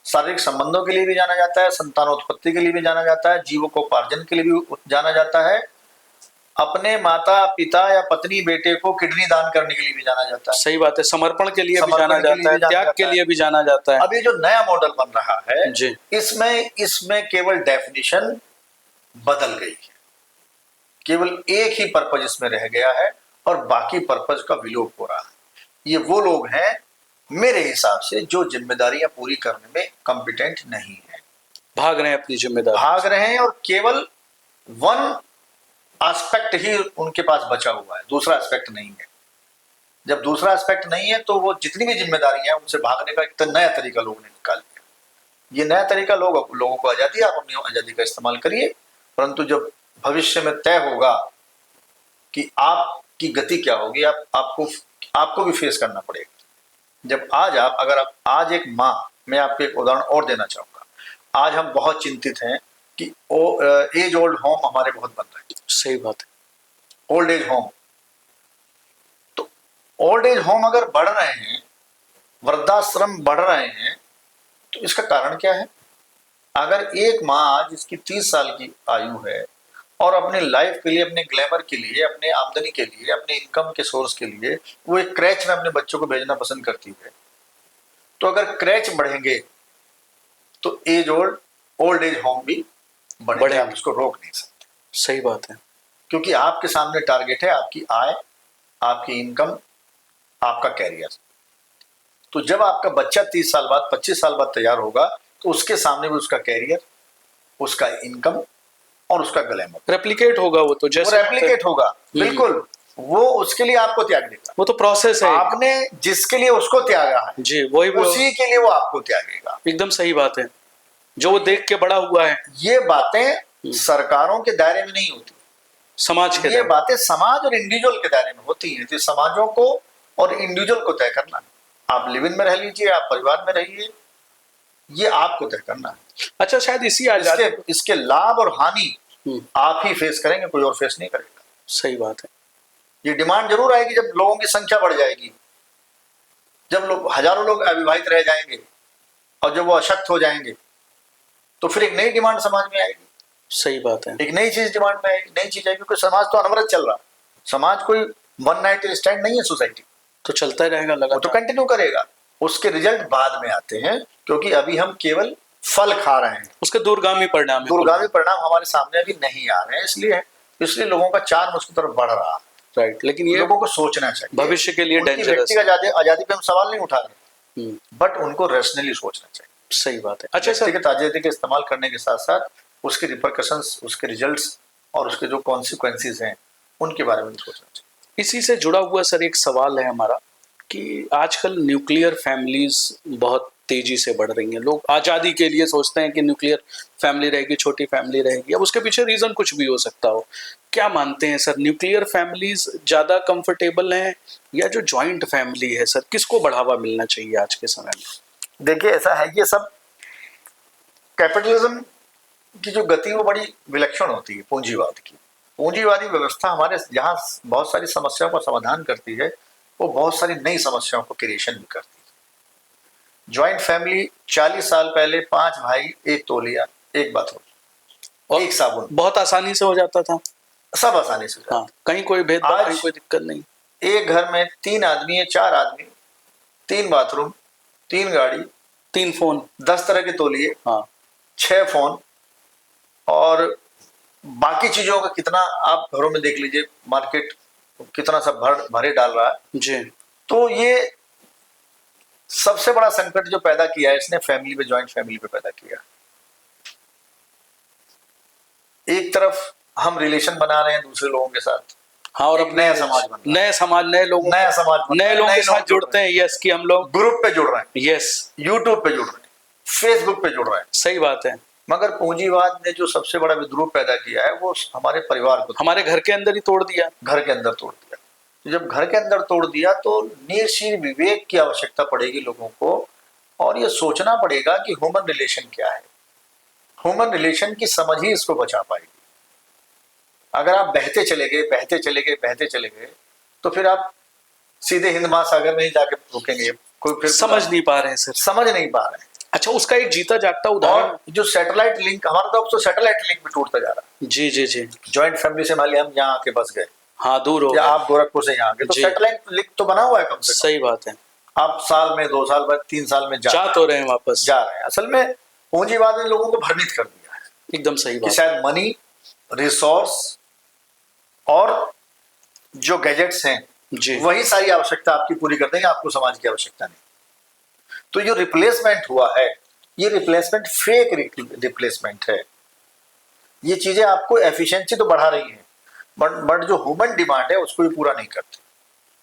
शारीरिक संबंधों के लिए भी जाना जाता है, संतानोत्पत्ति के लिए भी जाना जाता है, जीवकोपार्जन के लिए भी जाना जाता है, अपने माता पिता या पत्नी बेटे को किडनी दान करने के लिए भी जाना जाता है। सही बात है, समर्पण के लिए भी समर्पण जाना के लिए जाता है, भी जाना त्याग जाता के है। लिए भी जाना जाता है। अब ये जो नया मॉडल बन रहा है जी, इसमें केवल डेफिनेशन बदल गई है, केवल एक ही पर्पज इसमें रह गया है और बाकी पर्पज का विलोप हो रहा है। ये वो लोग हैं मेरे हिसाब से जो जिम्मेदारियां पूरी करने में कॉम्पिटेंट नहीं है, भाग रहे हैं अपनी जिम्मेदारी, भाग रहे हैं और केवल वन एस्पेक्ट ही उनके पास बचा हुआ है, दूसरा एस्पेक्ट नहीं है। जब दूसरा एस्पेक्ट नहीं है तो वो जितनी भी जिम्मेदारियां हैं उनसे भागने का एक नया तरीका लोगों ने निकाल लिया। ये नया तरीका लोगों को आजादी, आप अपनी आजादी का इस्तेमाल करिए, परंतु जब भविष्य में तय होगा कि आपकी गति क्या होगी, आपको भी फेस करना पड़ेगा। जब अगर आप आज एक माँ, मैं आपको एक उदाहरण और देना चाहूंगा, आज हम बहुत चिंतित हैं कि एज ओल्ड होम हमारे बहुत बन रहे हैं। सही बात है, ओल्ड एज होम, तो ओल्ड एज होम अगर बढ़ रहे हैं, वृद्धाश्रम बढ़ रहे हैं, तो इसका कारण क्या है? अगर एक माँ आज जिसकी 30 साल की आयु है और अपनी लाइफ के लिए, अपने ग्लैमर के लिए, अपने आमदनी के लिए, अपने इनकम के सोर्स के लिए वो एक क्रैच में अपने बच्चों को भेजना पसंद करती है, तो अगर क्रैच बढ़ेंगे तो age old old age home भी बढ़ेंगे, आप उसको रोक नहीं सकते। सही बात है। क्योंकि आपके सामने टारगेट है आपकी आय, आपकी इनकम, आपका कैरियर। तो जब आपका बच्चा 30 साल बाद 25 साल बाद तैयार होगा तो उसके सामने भी उसका कैरियर, उसका इनकम और उसका ग्लैमर रेप्लिकेट होगा वो, तो वो जैसे रेप्लिकेट होगा। बिल्कुल, वो उसके लिए आपको त्याग देगा। वो तो प्रोसेस है। आपने जिसके लिए उसको त्यागा है जी, वही उसी के लिए वो आपको त्यागेगा। एकदम सही बात है, जो वो देख के बड़ा हुआ है। ये बातें सरकारों के दायरे में नहीं होती, समाज के ये दायरे। बातें समाज और इंडिविजुअल के दायरे में होती हैं। तो समाजों को और इंडिविजुअल को तय करना है। आप लिव इन में रह लीजिए, आप परिवार में रहिए, ये आपको तय करना है। अच्छा, शायद इसी आजादी इसके लाभ और हानि आप ही फेस करेंगे, कोई और फेस नहीं करेगा। सही बात है। ये डिमांड जरूर आएगी जब लोगों की संख्या बढ़ जाएगी, जब लोग हजारों लोग अविवाहित रह जाएंगे और जब वो अशक्त हो जाएंगे तो फिर एक नई डिमांड समाज में आएगी। सही बात है। एक नई चीज डिमांड में आएगी, नई चीज आएगी, क्योंकि समाज तो अनवरत चल रहा। समाज कोई वन नाइट स्टैंड नहीं है सोसाइटी, तो चलता ही रहेगा वो तो लगातार। कंटिन्यू करेगा। उसके रिजल्ट बाद में आते हैं, क्योंकि अभी हम केवल फल खा रहे हैं, उसके दूरगामी परिणाम है। दूरगामी परिणाम हमारे सामने अभी नहीं आ रहे हैं। इसलिए लोगों का चार्म उसकी तरफ बढ़ रहा है। राइट, लेकिन ये लोगों को सोचना चाहिए, भविष्य के लिए उनकी डेंजरस व्यक्तिगत आजादी पे हम सवाल नहीं उठा रहे, बट उनको रैशनली सोचना चाहिए। सही बात है। अच्छा सर, व्यक्तिगत आजादी का इस्तेमाल करने के साथ साथ उसके रिपरकशंस, उसके रिजल्ट्स और उसके जो कॉन्सिक्वेंसेस हैं उनके बारे में भी सोचना चाहिए। इसी से जुड़ा हुआ सर एक सवाल है हमारा कि आजकल न्यूक्लियर फैमिलीज बहुत तेजी से बढ़ रही हैं। लोग आज़ादी के लिए सोचते हैं कि न्यूक्लियर फैमिली रहेगी, छोटी फैमिली रहेगी। अब उसके पीछे रीज़न कुछ भी हो सकता हो। क्या मानते हैं सर, न्यूक्लियर फैमिलीज ज़्यादा कंफर्टेबल हैं या जो जॉइंट फैमिली है सर, किसको बढ़ावा मिलना चाहिए आज के समय में? देखिए, ऐसा है, ये सब कैपिटलिज्म की जो गति वो बड़ी विलक्षण होती है पूंजीवाद की। पूंजीवादी व्यवस्था हमारे जहाँ बहुत सारी समस्याओं का समाधान करती है, वो बहुत सारी नई समस्याओं को क्रिएशन भी करती है। जॉइंट फैमिली 40 साल पहले 5 भाई, 1 तौलिया, 1 बाथरूम, 1 साबुन, बहुत आसानी से हो जाता था, सब आसानी से हो जाता। हाँ, कहीं कोई भेदभाव, आज कहीं कोई दिक्कत नहीं। एक घर में 3 आदमी है, 4 आदमी, 3 बाथरूम, 3 गाड़ी, 3 फोन, 10 तरह के तौलिए, हाँ, 6 फोन, और बाकी चीजों का कितना आप घरों में देख लीजिए, मार्केट कितना सब भरे डाल रहा है जी। तो ये सबसे बड़ा संकट जो पैदा किया है इसने फैमिली पे, जॉइंट फैमिली पे पैदा किया। एक तरफ हम रिलेशन बना रहे हैं दूसरे लोगों के साथ, हाँ, और एक नया समाज बन रहा है। नए समाज, नए लोग, नया समाज बन रहा नए है, लोगों के नए साथ लोग जुड़ते हैं। यस, कि हम लोग ग्रुप पे जुड़ रहे हैं, यस, यूट्यूब पे जुड़ रहे हैं, फेसबुक पे जुड़ रहे हैं। सही बात है। मगर पूंजीवाद ने जो सबसे बड़ा विद्रूप पैदा किया है वो हमारे परिवार को, हमारे घर के अंदर ही तोड़ दिया। घर के अंदर तोड़ दिया। तो जब घर के अंदर तोड़ दिया तो निश्चित विवेक की आवश्यकता पड़ेगी लोगों को, और ये सोचना पड़ेगा कि ह्यूमन रिलेशन क्या है। ह्यूमन रिलेशन की समझ ही इसको बचा पाएगी। अगर आप बहते चले गए तो फिर आप सीधे हिंद महासागर में ही जाके रुकेंगे, कोई फिर समझ नहीं पा रहे हैं सर, समझ नहीं पा रहे हैं। अच्छा, उसका एक जीता जागता उदाहरण। और जो सैटेलाइट लिंक, हमारा तो अब तो सैटेलाइट लिंक भी टूटता जा रहा है। जी जी जी, जॉइंट फैमिली से मान लिया हम यहाँ आके बस गए, हाँ, दूर हो या गए। आप गोरखपुर से यहाँ आके, तो जी। सैटेलाइट लिंक तो बना हुआ है कम से कम। सही बात है, आप साल में 2 साल बाद 3 साल में जा तो रहे हैं वापस, जा रहे हैं। असल में पूंजीवाद ने लोगों को भ्रमित कर दिया है एकदम सही कि बात। शायद मनी, रिसोर्स और जो गैजेट्स हैं जी, वही सारी आवश्यकता आपकी पूरी कर देंगे, आपको समाज की आवश्यकता नहीं। तो जो रिप्लेसमेंट हुआ है, ये रिप्लेसमेंट फेक रिप्लेसमेंट है। ये चीजें आपको एफिशिएंसी तो बढ़ा रही हैं, बट जो ह्यूमन डिमांड है उसको भी पूरा नहीं करते,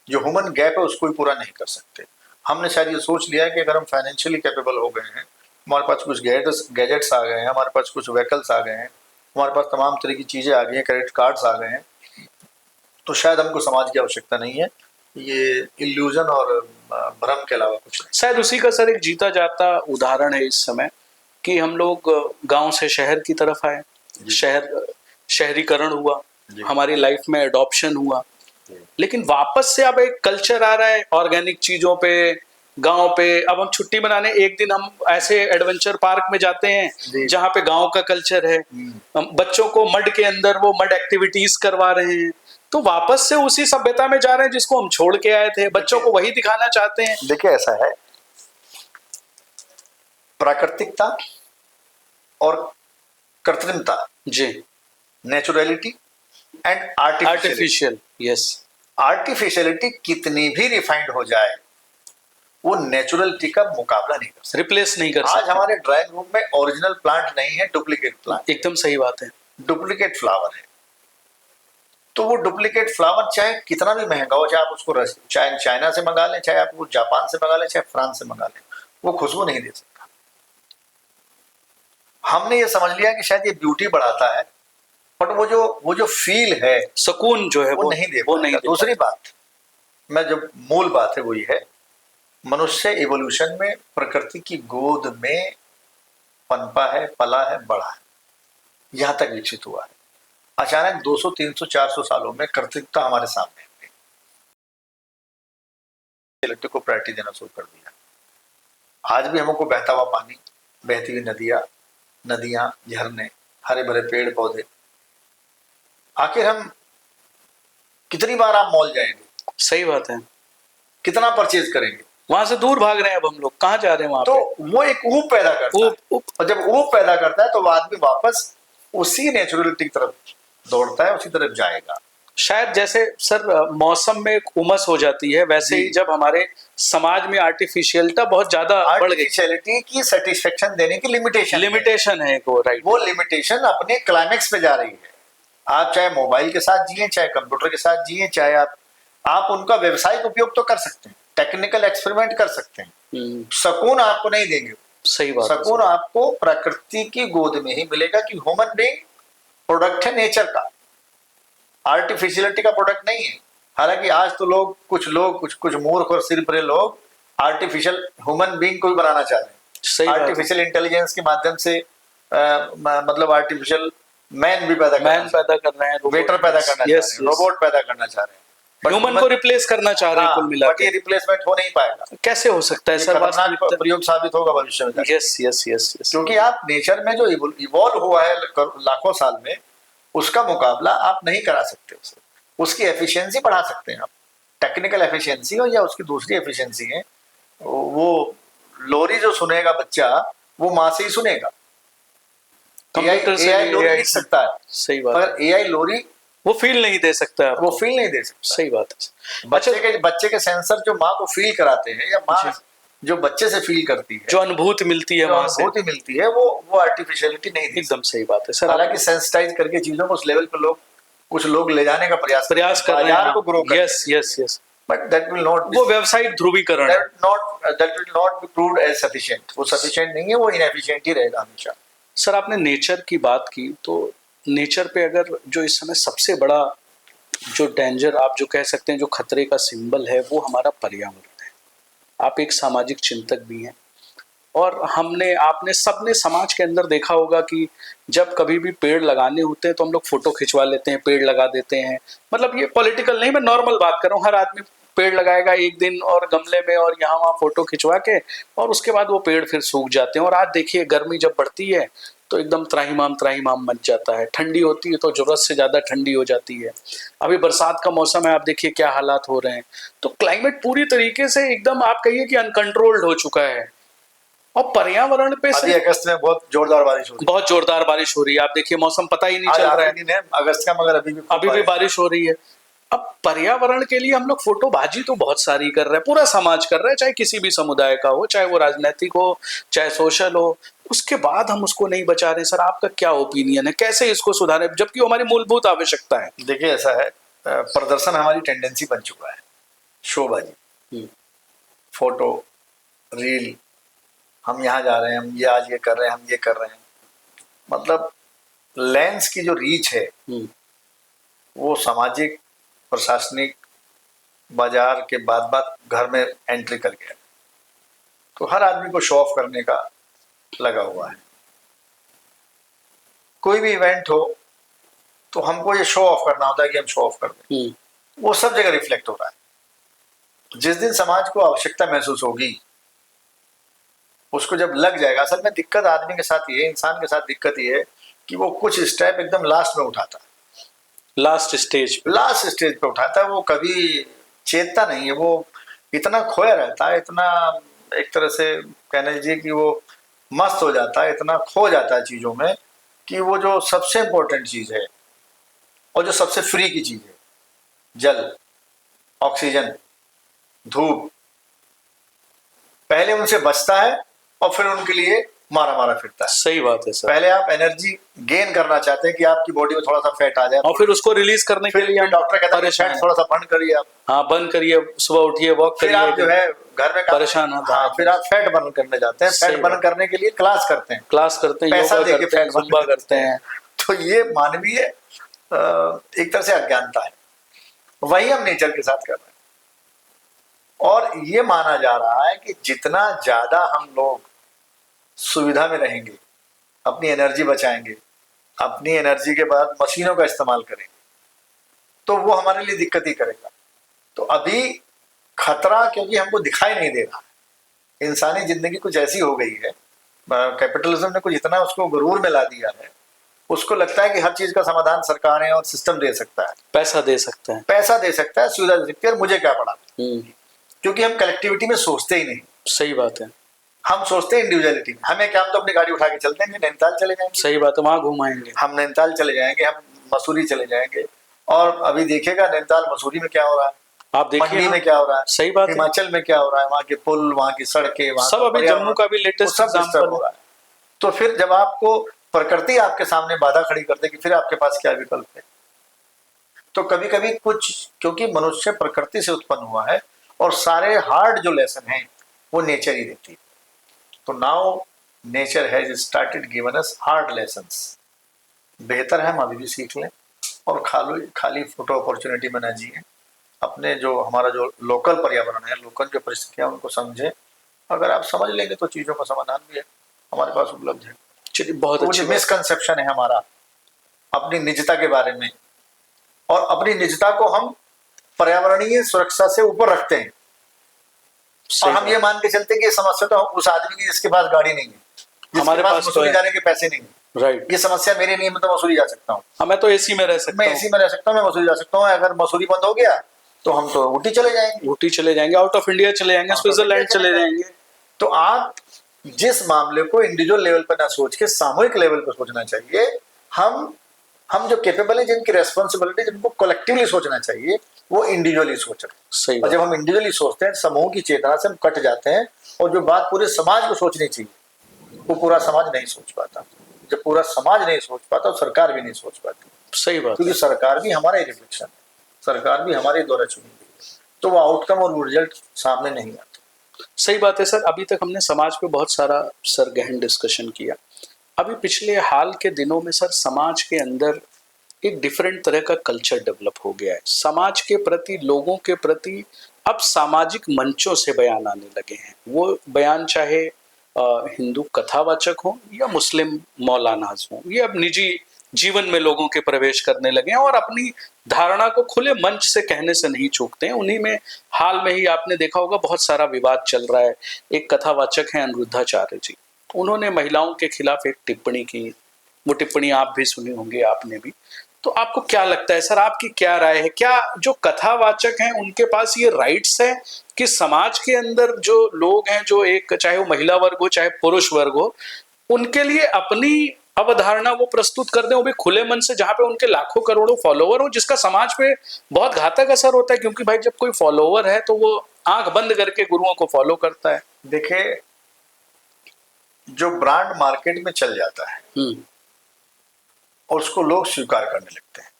जो ह्यूमन गैप है उसको भी पूरा नहीं कर सकते। हमने शायद ये सोच लिया है कि अगर हम फाइनेंशियली कैपेबल हो गए हैं, हमारे पास कुछ गैजेट्स आ गए हैं, हमारे पास कुछ व्हीकल्स आ गए हैं, हमारे पास तमाम तरह की चीजें आ गई हैं, क्रेडिट कार्ड्स आ गए हैं, तो शायद हमको समाज की आवश्यकता नहीं है। ये इल्यूजन और भ्रम के अलावा कुछ नहीं। शायद उसी का सर एक जीता जाता उदाहरण है इस समय कि हम लोग गांव से शहर की तरफ आए, शहरीकरण हुआ, हमारी लाइफ में एडॉप्शन हुआ, लेकिन वापस से अब एक कल्चर आ रहा है ऑर्गेनिक चीजों पे, गांव पे। अब हम छुट्टी मनाने एक दिन हम ऐसे एडवेंचर पार्क में जाते हैं जहाँ पे गांव का कल्चर है, हम बच्चों को मड के अंदर वो मड एक्टिविटीज करवा रहे हैं। तो वापस से उसी सभ्यता में जा रहे हैं जिसको हम छोड़ के आए थे, बच्चों को वही दिखाना चाहते हैं। देखिए, ऐसा है, प्राकृतिकता और कृत्रिमता, जी, naturality and artificial. Artificial, yes, artificiality कितनी भी रिफाइंड हो जाए, वो नेचुरलिटी का मुकाबला नहीं कर सकती। रिप्लेस नहीं कर आज सकते। हमारे ड्राइंग रूम में ओरिजिनल प्लांट नहीं है, डुप्लीकेट प्लांट, एकदम सही बात है। डुप्लीकेट फ्लावर है। तो वो डुप्लीकेट फ्लावर चाहे कितना भी महंगा हो, चाहे आप उसको चाहे चाइना से मंगा लें, चाहे आप वो जापान से मंगा लें, चाहे फ्रांस से मंगा लें, वो खुशबू नहीं दे सकता। हमने ये समझ लिया कि शायद ये ब्यूटी बढ़ाता है, बट वो जो फील है, सुकून जो है वो नहीं दे पाएगा। दूसरी बात, मैं जब मूल बात है वो ये है, मनुष्य इवोल्यूशन में प्रकृति की गोद में पनपा है, पला है, बढ़ा है, यहां तक विकसित हुआ है। अचानक 200, 300, 400 सालों में कृत्रिमता हमारे सामने आ गई, इलेक्ट्रिक को प्रायोरिटी देना शुरू कर दिया। आज भी हमको बहता हुआ पानी, बहती हुई नदियां, झरने, हरे भरे पेड़ पौधे। आखिर हम कितनी बार आप मॉल जाएंगे, सही बात है, कितना परचेज करेंगे, वहां से दूर भाग रहे हैं अब हम लोग, कहाँ जा रहे हैं वहां तो पे? वो एक ऊब पैदा करता है, और जब ऊब पैदा करता है तो वो आदमी वापस उसी नेचुरलिटी की तरफ दौड़ता है, उसी तरफ जाएगा। शायद जैसे सर मौसम में एक उमस हो जाती है, वैसे ही जब हमारे समाज में आर्टिफिशियलिटी बहुत ज्यादा बढ़ गई, आर्टिफिशियलिटी की सेटिस्फेक्शन देने की लिमिटेशन है वो, राइट, वो लिमिटेशन अपने क्लाइमेक्स पे जा रही है। आप चाहे मोबाइल के साथ जिए, चाहे कंप्यूटर के साथ जिए, चाहे आप उनका व्यवसायिक उपयोग तो कर सकते हैं, टेक्निकल एक्सपेरिमेंट कर सकते हैं, सुकून आपको नहीं देंगे। सही बात, सुकून आपको प्रकृति की गोद में ही मिलेगा कि ह्यूमन बीइंग प्रोडक्ट है नेचर का, आर्टिफिशियलिटी का प्रोडक्ट नहीं है। हालांकि आज तो कुछ मूर्ख और सिर परे लोग आर्टिफिशियल ह्यूमन बीइंग को भी बनाना चाह रहे हैं, आर्टिफिशियल इंटेलिजेंस के माध्यम से मतलब आर्टिफिशियल मैन भी पैदा कर रहे हैं, वेटर पैदा करना चाह रहे हैं, रोबोट पैदा करना चाह रहे हैं, ह्यूमन को रिप्लेस करना चाह रहे हैं कुल मिला बट ये रिप्लेसमेंट हो नहीं पाएगा। कैसे हो सकता है सर? प्रयोग साबित होगा भविष्य में। यस यस यस यस, क्योंकि आप नेचर में जो इवॉल्व हुआ है लाखों साल में, उसका मुकाबला आप नहीं करा सकते। उसकी एफिशिएंसी बढ़ा सकते हैं आप, टेक्निकल एफिशिएंसी हो या उसकी दूसरी एफिशिएंसी है। वो लोरी जो सुनेगा बच्चा, वो माँ से ही सुनेगा। एआई लोरी लिख सकता है, सही बात, पर एआई लोरी वो फील नहीं दे सकता, वो फील नहीं दे सकता। सही बात है। बच्चे के सेंसर जो माँ को फील कराते हैं, या माँ जो बच्चे से फील करती है, जो अनुभूति मिलती है, वहां से अनुभूति मिलती है, वो आर्टिफिशियलिटी नहीं दी। एकदम सही बात है सर। हालांकि सेंसिटाइज करके चीजों को उस लेवल पे कुछ लोग ले जाने का प्रयास कर रहे हैं, को ग्रो करने। Yes yes yes, but that will not, वो व्यावसायिक ध्रुवीकरण, that will not be proved as sufficient. वो सफिशिएंट नहीं है, वो इनएफिशिएंट ही रहेगा हमेशा। सर आपने नेचर की बात की, तो नेचर पे अगर जो इस समय सबसे बड़ा जो डेंजर आप जो कह सकते हैं, जो खतरे का सिंबल है, वो हमारा पर्यावरण है। आप एक सामाजिक चिंतक भी हैं, और आपने सबने समाज के अंदर देखा होगा कि जब कभी भी पेड़ लगाने होते हैं तो हम लोग फोटो खिंचवा लेते हैं, पेड़ लगा देते हैं। मतलब ये पॉलिटिकल नहीं, मैं नॉर्मल बात कर रहा हूँ। हर आदमी पेड़ लगाएगा एक दिन और गमले में, और यहाँ वहाँ फोटो खिंचवा के, और उसके बाद वो पेड़ फिर सूख जाते हैं। और आज देखिए गर्मी जब बढ़ती है तो एकदम त्राहिमाम मच जाता है, ठंडी होती है तो जरूरत से ज्यादा ठंडी हो जाती है। अभी बरसात का मौसम है, आप देखिए क्या हालात हो रहे हैं। तो क्लाइमेट पूरी तरीके से एकदम आप कहिए कि अनकंट्रोल्ड हो चुका है। और पर्यावरण पे अभी अगस्त में बहुत जोरदार बारिश हो रही है। आप देखिए मौसम पता ही नहीं चल रहा है अगस्त का, मगर अभी भी बारिश हो रही है। अब पर्यावरण के लिए हम लोग फोटोबाजी तो बहुत सारी कर रहे हैं, पूरा समाज कर रहा है, चाहे किसी भी समुदाय का हो, चाहे वो राजनीतिक हो, चाहे सोशल हो। उसके बाद हम उसको नहीं बचा रहे। सर आपका क्या ओपिनियन है, कैसे इसको सुधारें, जबकि हमारी मूलभूत आवश्यकता है? देखिए ऐसा है, प्रदर्शन हमारी टेंडेंसी बन चुका है, शोबाजी, फोटो, रील, हम यहाँ जा रहे हैं, हम ये आज ये कर रहे हैं, हम ये कर रहे हैं। मतलब लेंस की जो रीच है, वो सामाजिक, प्रशासनिक, बाजार के बाद घर में एंट्री कर गया। तो हर आदमी को शो ऑफ करने का लगा हुआ है। कोई भी इवेंट हो तो हमको ये शो ऑफ करना होता है कि हम शो ऑफ कर दें। वो सब जगह रिफ्लेक्ट हो रहा है। जिस दिन समाज को आवश्यकता महसूस होगी, उसको जब लग जाएगा। असल में दिक्कत आदमी के साथ ये, इंसान के साथ दिक्कत ये है कि वो कुछ स्टेप एकदम लास्ट में उठाता है, लास्ट स्टेज पे उठाता है। वो कभी चेतता नहीं है, वो इतना खोया रहता है, इतना एक तरह से कहना चाहिए कि वो मस्त हो जाता है, इतना खो जाता है चीजों में कि वो जो सबसे इंपॉर्टेंट चीज है और जो सबसे फ्री की चीज है, जल, ऑक्सीजन, धूप, पहले उनसे बचता है और फिर उनके लिए मारा मारा फिरता है। सही बात है सर। पहले आप एनर्जी गेन करना चाहते हैं कि आपकी बॉडी में थोड़ा सा फैट आ जाए, और फिर उसको रिलीज करने के फिर लिए डॉक्टर कहता है फैट थोड़ा सा बर्न करिए आप, हाँ बंद करिए, सुबह उठिए, वॉक फिर आप जो करिए, है घर में परेशान होता है। हाँ, फिर आप फैट बर्न करने जाते हैं, सही फैट बर्न बात। करने के लिए क्लास करते हैं, पैसा योगा देके करते हैं, फैट बर्न जुम्बा करते हैं। तो ये मानवीय एक तरह से अज्ञानता है, वही हम नेचर के साथ कर रहे हैं। और ये माना जा रहा है कि जितना ज्यादा हम लोग सुविधा में रहेंगे, अपनी एनर्जी बचाएंगे, अपनी एनर्जी के बाद मशीनों का इस्तेमाल करेंगे, तो वो हमारे लिए दिक्कत ही करेगा। तो अभी खतरा क्योंकि हमको दिखाई नहीं दे रहा, इंसानी जिंदगी कुछ ऐसी हो गई है, कैपिटलिज्म ने कुछ इतना उसको गुरूर में ला दिया है, उसको लगता है कि हर चीज का समाधान सरकारें और सिस्टम दे सकता है, पैसा दे सकते हैं, पैसा दे सकता है, सुविधा दे सकती है, और मुझे क्या पड़ा, क्योंकि हम कलेक्टिविटी में सोचते ही नहीं। सही बात है। हम सोचते हैं इंडिविजुअलिटी में, हमें क्या, हम तो अपनी गाड़ी उठा के चलते हैं, नैनीताल चले जाएंगे, सही बात है, वहां घुमाएंगे, हम नैनीताल चले जाएंगे, हम मसूरी चले जाएंगे, और अभी देखिएगा नैनीताल मसूरी में क्या हो रहा है, आप देखिए मंडी में क्या हो रहा है, सही बात है, हिमाचल में क्या हो रहा है, वहाँ के पुल, वहाँ की सड़कें, वहाँ सब अभी जम्मू का भी लेटेस्ट सब एग्जांपल डिस्टर्ब हो रहा है। तो फिर जब आपको प्रकृति आपके सामने बाधा खड़ी कर देगी, फिर आपके पास क्या विकल्प है। तो कभी कभी कुछ, क्योंकि मनुष्य प्रकृति से उत्पन्न हुआ है और सारे हार्ड जो लेसन हैं वो नेचर ही देती है। तो now nature has started given us hard lessons. बेहतर है हम अभी भी सीख लें और खाली फोटो अपॉर्चुनिटी में न जिए, अपने जो हमारा जो लोकल पर्यावरण है, लोकल जो परिस्थितियां, उनको समझें। अगर आप समझ लेंगे तो चीजों का समाधान भी है हमारे पास उपलब्ध है। चलिए, बहुत तो अच्छी जो मिसकंसेप्शन है हमारा अपनी निजता के बारे में, और अपनी निजता को हम पर्यावरणीय सुरक्षा से ऊपर रखते हैं, और हम ये मान के चलते हैं कि ये समस्या तो उस आदमी की जिसके पास गाड़ी नहीं है, हमारे पास मसूरी जाने के पैसे नहीं है, राइट, ये समस्या मेरी नहीं है, मैं तो मसूरी जा सकता हूँ, मैं तो एसी में रह सकता हूँ, मैं एसी में रह सकता हूँ, मैं मसूरी जा सकता हूँ। अगर मसूरी बंद हो गया तो हम तो ऊटी चले जाएंगे, ऊटी चले जाएंगे, आउट ऑफ इंडिया चले जाएंगे, स्विट्जरलैंड चले जाएंगे। तो आप जिस मामले को इंडिविजुअल लेवल पर ना सोच के सामूहिक लेवल पर सोचना चाहिए। हम जो कैपेबल है, जिनकी रेस्पॉन्सिबिलिटी, जिनको कलेक्टिवली सोचना चाहिए, वो इंडिविजुअली सोच रहे हैं। सही, और जब हम इंडिविजुअली सोचते हैं, समूह की चेतना से हम कट जाते हैं, और जो बात पूरे समाज को सोचनी चाहिए वो पूरा समाज नहीं सोच पाता। जब पूरा समाज नहीं सोच पाता तो सरकार भी नहीं सोच पाती। सही बात, क्योंकि सरकार भी हमारा रिफ्लेक्शन है, सरकार भी हमारे द्वारा चुनी गई है, तो वो आउटकम और रिजल्ट सामने नहीं आते। सही बात है सर। अभी तक हमने समाज पे बहुत सारा सर गहन डिस्कशन किया। अभी पिछले हाल के दिनों में सर समाज के अंदर एक डिफरेंट तरह का कल्चर डेवलप हो गया है। समाज के प्रति, लोगों के प्रति अब सामाजिक मंचों से बयान आने लगे हैं। वो बयान चाहे हिंदू कथावाचक हो या मुस्लिम मौलानाज हो, ये अब निजी जीवन में लोगों के प्रवेश करने लगे हैं और अपनी धारणा को खुले मंच से कहने से नहीं चूकते हैं। उन्हीं में हाल में ही आपने देखा होगा बहुत सारा विवाद चल रहा है। एक कथावाचक हैं अनिरुद्धाचार्य जी, उन्होंने महिलाओं के खिलाफ एक टिप्पणी की। वो टिप्पणी आप भी सुनी होंगी, आपने भी। तो आपको क्या लगता है सर, आपकी क्या राय है? क्या जो कथावाचक हैं उनके पास ये राइट्स है कि समाज के अंदर जो लोग हैं, जो एक, चाहे वो महिला वर्ग हो चाहे पुरुष वर्ग हो, उनके लिए अपनी अवधारणा वो प्रस्तुत कर दें, वो भी खुले मन से, जहां पे उनके लाखों करोड़ों फॉलोवर हो, जिसका समाज पे बहुत घातक असर होता है। क्योंकि भाई जब कोई फॉलोवर है तो वो आंख बंद करके गुरुओं को फॉलो करता है। देखिए, जो ब्रांड मार्केट में चल जाता है और उसको लोग स्वीकार करने लगते हैं,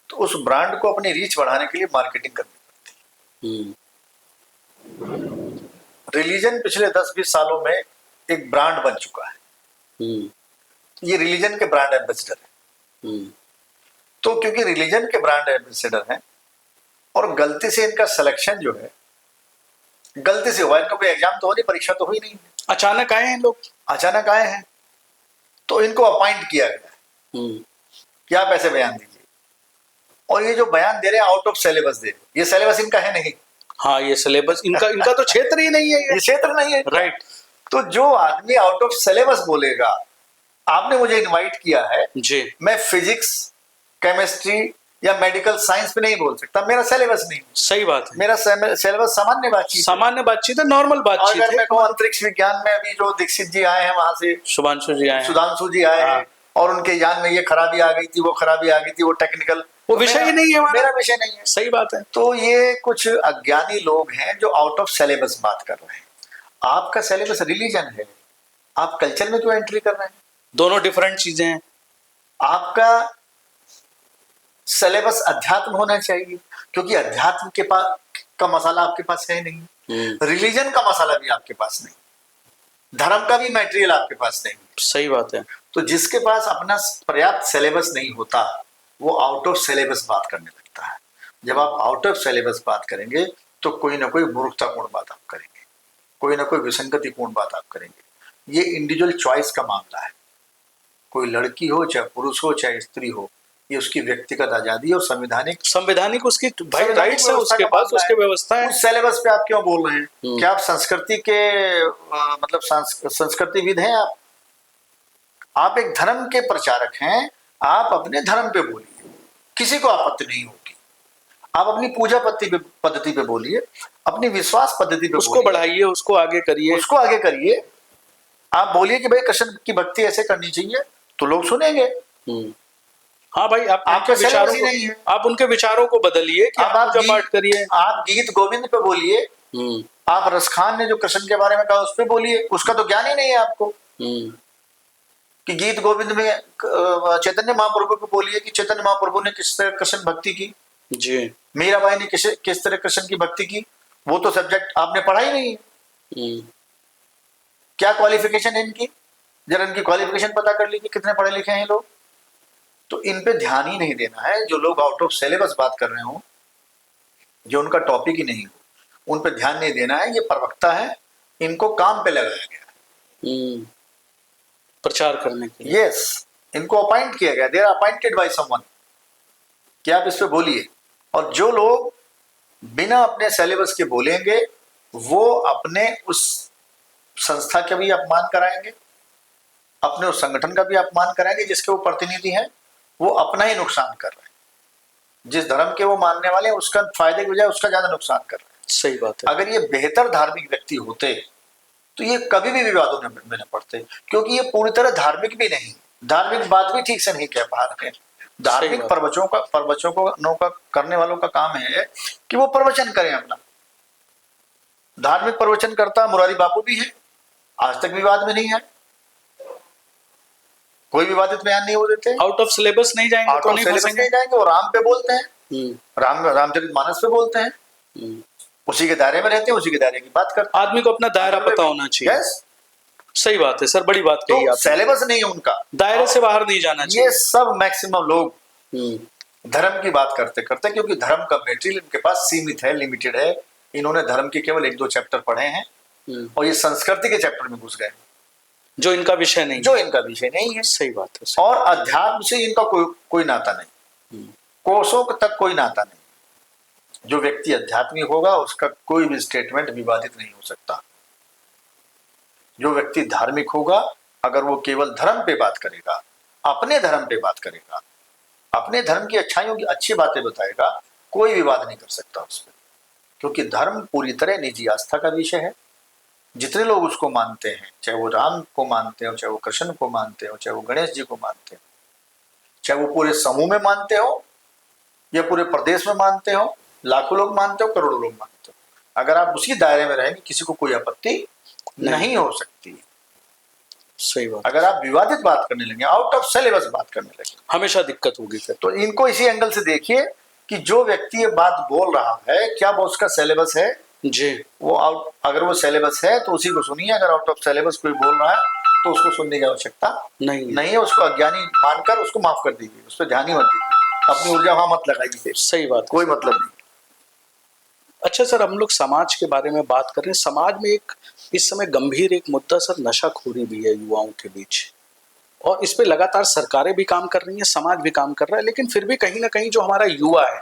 तो उस ब्रांड को अपनी रीच बढ़ाने के लिए मार्केटिंग करनी पड़ती है। रिलीजन पिछले 10-20 सालों में एक ब्रांड बन चुका है। ये रिलीजन के ब्रांड एम्बेसडर है। तो क्योंकि रिलीजन के ब्रांड एम्बेसडर हैं और गलती से इनका सिलेक्शन जो है गलती से हुआ, इनका कोई एग्जाम तो हो नहीं, परीक्षा तो हुई नहीं, अचानक आए हैं लोग, अचानक आए हैं, तो इनको अपॉइंट किया गया कि आप ऐसे बयान दीजिए, और ये जो बयान दे रहे हैं आउट ऑफ सिलेबस दे रहे हैं। ये सिलेबस इनका है नहीं। हाँ, ये सिलेबस इनका तो क्षेत्र ही नहीं है, ये क्षेत्र नहीं है, राइट। तो जो आदमी आउट ऑफ सिलेबस बोलेगा, आपने मुझे इनवाइट किया है जी, मैं फिजिक्स, केमिस्ट्री, या मेडिकल साइंस पे नहीं बोल सकता, मेरा सिलेबस नहीं। सही बात है, मेरा सिलेबस सामान्य बातचीत, सामान्य बातचीत है, नॉर्मल बातचीत अगर है। मैं कहूँ अंतरिक्ष विज्ञान में अभी जो दीक्षित जी आए हैं वहां से, सुधांशु जी आए हैं। सुधांशु जी आए हैं, और उनके यान में ये खराबी आ गई थी, वो खराबी आ गई थी, वो टेक्निकल, वो विषय ही नहीं है हमारा। मेरा विषय नहीं है। सही बात है। तो ये कुछ अज्ञानी लोग हैं जो आउट ऑफ सिलेबस बात कर रहे हैं। आपका सिलेबस रिलीजन है, आप कल्चर में क्यों एंट्री कर रहे हैं? दोनों डिफरेंट चीजें हैं। आपका सिलेबस अध्यात्म होना चाहिए, क्योंकि अध्यात्म के पास का मसाला आपके पास है नहीं, रिलीजन का मसाला भी आपके पास नहीं, धर्म का भी मटेरियल आपके पास नहीं। सही बात है। तो जिसके पास अपना पर्याप्त सिलेबस नहीं होता वो आउट ऑफ सिलेबस बात करने लगता है। जब आप आउट ऑफ सिलेबस बात करेंगे तो कोई ना कोई मूर्खतापूर्ण बात आप करेंगे, कोई ना कोई विसंगतिपूर्ण बात आप करेंगे। ये इंडिविजुअल चॉइस का मामला है, कोई लड़की हो चाहे पुरुष हो चाहे स्त्री हो, ये उसकी व्यक्तिगत आजादी और संवैधानिक उसकी भाई राइट्स है, उसके पास उसके व्यवस्था है। उस सिलेबस पे आप क्यों बोल रहे हैं? क्या आप संस्कृति के मतलब संस्कृतिविद हैं? आप एक धर्म के प्रचारक हैं, आप अपने धर्म पे बोलिए, किसी को आपत्ति नहीं होगी। आप अपनी पूजा पद्धति पे बोलिए, अपनी विश्वास पद्धति पे उसको बढ़ाइए, उसको आगे करिए, उसको आगे करिए। आप बोलिए कि भाई कृष्ण की भक्ति ऐसे करनी चाहिए, तो लोग सुनेंगे। हाँ भाई, आपके विचारों को नहीं है, आप उनके विचारों को बदलिए कि आप पूजा पाठ करिए। आप गीत गोविंद पे बोलिए, आप रसखान ने जो कृष्ण के बारे में कहा उस पे बोलिए, उसका तो ज्ञान ही नहीं है आपको। कि गीत गोविंद में चैतन्य महाप्रभु को बोलिए कि चैतन्य महाप्रभु ने किस तरह कृष्ण भक्ति की जी, मीराबाई ने किस तरह कृष्ण की भक्ति की, वो तो सब्जेक्ट आपने पढ़ा ही नहीं है। क्या क्वालिफिकेशन है इनकी? जरा इनकी क्वालिफिकेशन पता कर लीजिए, कितने पढ़े लिखे हैं लोग। तो इन पे ध्यान ही नहीं देना है। जो लोग आउट ऑफ सिलेबस बात कर रहे हो, जो उनका टॉपिक ही नहीं हो, उन पे ध्यान नहीं देना है। ये प्रवक्ता है, इनको काम पे लगाया गया प्रचार करने के लिए। यस, इनको अपॉइंट किया गया, they are appointed by someone कि आप इस पे बोलिए। और जो लोग बिना अपने सिलेबस के बोलेंगे वो अपने उस संस्था का भी अपमान कराएंगे, अपने उस संगठन का भी अपमान कराएंगे जिसके वो प्रतिनिधि हैं। वो अपना ही नुकसान कर रहे हैं। जिस धर्म के वो मानने वाले हैं उसका फायदे की बजाय उसका ज्यादा नुकसान कर रहे हैं। सही बात है। अगर ये बेहतर धार्मिक व्यक्ति होते तो ये कभी भी विवादों में न पड़ते, क्योंकि ये पूरी तरह धार्मिक भी नहीं, धार्मिक बात भी ठीक से नहीं कह पा रहे हैं। धार्मिक प्रवचनों का करने वालों का काम है कि वो प्रवचन करें अपना। धार्मिक प्रवचन करता मुरारी बापू भी है, आज तक विवाद में नहीं है, कोई विवादित बयान नहीं हो देते। आउट ऑफ सिलेबस नहीं जाएंगे, आउट ऑफ सिलेबस नहीं जाएंगे। वो राम पे बोलते हैं, रामचरितमानस पे बोलते हैं, उसी के दायरे में रहते हैं, उसी के दायरे की बात करते हैं। आदमी को अपना दायरा पता होना चाहिए। यस, सही बात है सर, बड़ी बात कही तो आपने। सिलेबस नहीं है उनका, दायरे से बाहर नहीं जाना चाहिए। ये सब मैक्सिमम लोग धर्म की बात करते करते, क्योंकि धर्म का मेटेरियल इनके पास सीमित है, लिमिटेड है। इन्होंने धर्म के केवल 1-2 चैप्टर पढ़े हैं और ये संस्कृति के चैप्टर में घुस गए, जो इनका विषय नहीं है। सही बात है। और अध्यात्म से इनका कोई नाता नहीं, कोसों तक कोई नाता नहीं। जो व्यक्ति अध्यात्मिक होगा उसका कोई भी स्टेटमेंट विवादित नहीं हो सकता। जो व्यक्ति धार्मिक होगा, अगर वो केवल धर्म पे बात करेगा, अपने धर्म पे बात करेगा, अपने धर्म की अच्छाइयों की अच्छी बातें बताएगा, कोई विवाद नहीं कर सकता उस पर, क्योंकि धर्म पूरी तरह निजी आस्था का विषय है। जितने लोग उसको मानते हैं, चाहे वो राम को मानते हो, चाहे वो कृष्ण को मानते हो, चाहे वो गणेश जी को मानते हो, चाहे वो पूरे समूह में मानते हो या पूरे प्रदेश में मानते हो, लाखों लोग मानते हो, करोड़ों लोग मानते हो, अगर आप उसी दायरे में रहेंगे किसी को कोई आपत्ति नहीं हो सकती। सही बात। अगर आप विवादित बात करने लगे, आउट ऑफ सिलेबस बात करने लगे, हमेशा दिक्कत होगी फिर। तो इनको इसी एंगल से देखिए कि जो व्यक्ति ये बात बोल रहा है, क्या वो उसका सिलेबस है जी, वो आउट, अगर वो सिलेबस है तो उसी को सुनिए। अगर आउट ऑफ सिलेबस कोई बोल रहा है तो उसको सुनने की आवश्यकता नहीं है। उसको अज्ञानी मानकर उसको माफ कर दीजिए, उस पर ध्यान ही मत दीजिए, अपनी ऊर्जा वहां मत लगाइए। सही बात, कोई मतलब नहीं। अच्छा सर, हम लोग समाज के बारे में बात कर रहे हैं। समाज में एक इस समय गंभीर एक मुद्दा सर नशाखोरी भी है युवाओं के बीच, और इस पे लगातार सरकारें भी काम कर रही हैं, समाज भी काम कर रहा है। लेकिन फिर भी कहीं ना कहीं जो हमारा युवा है,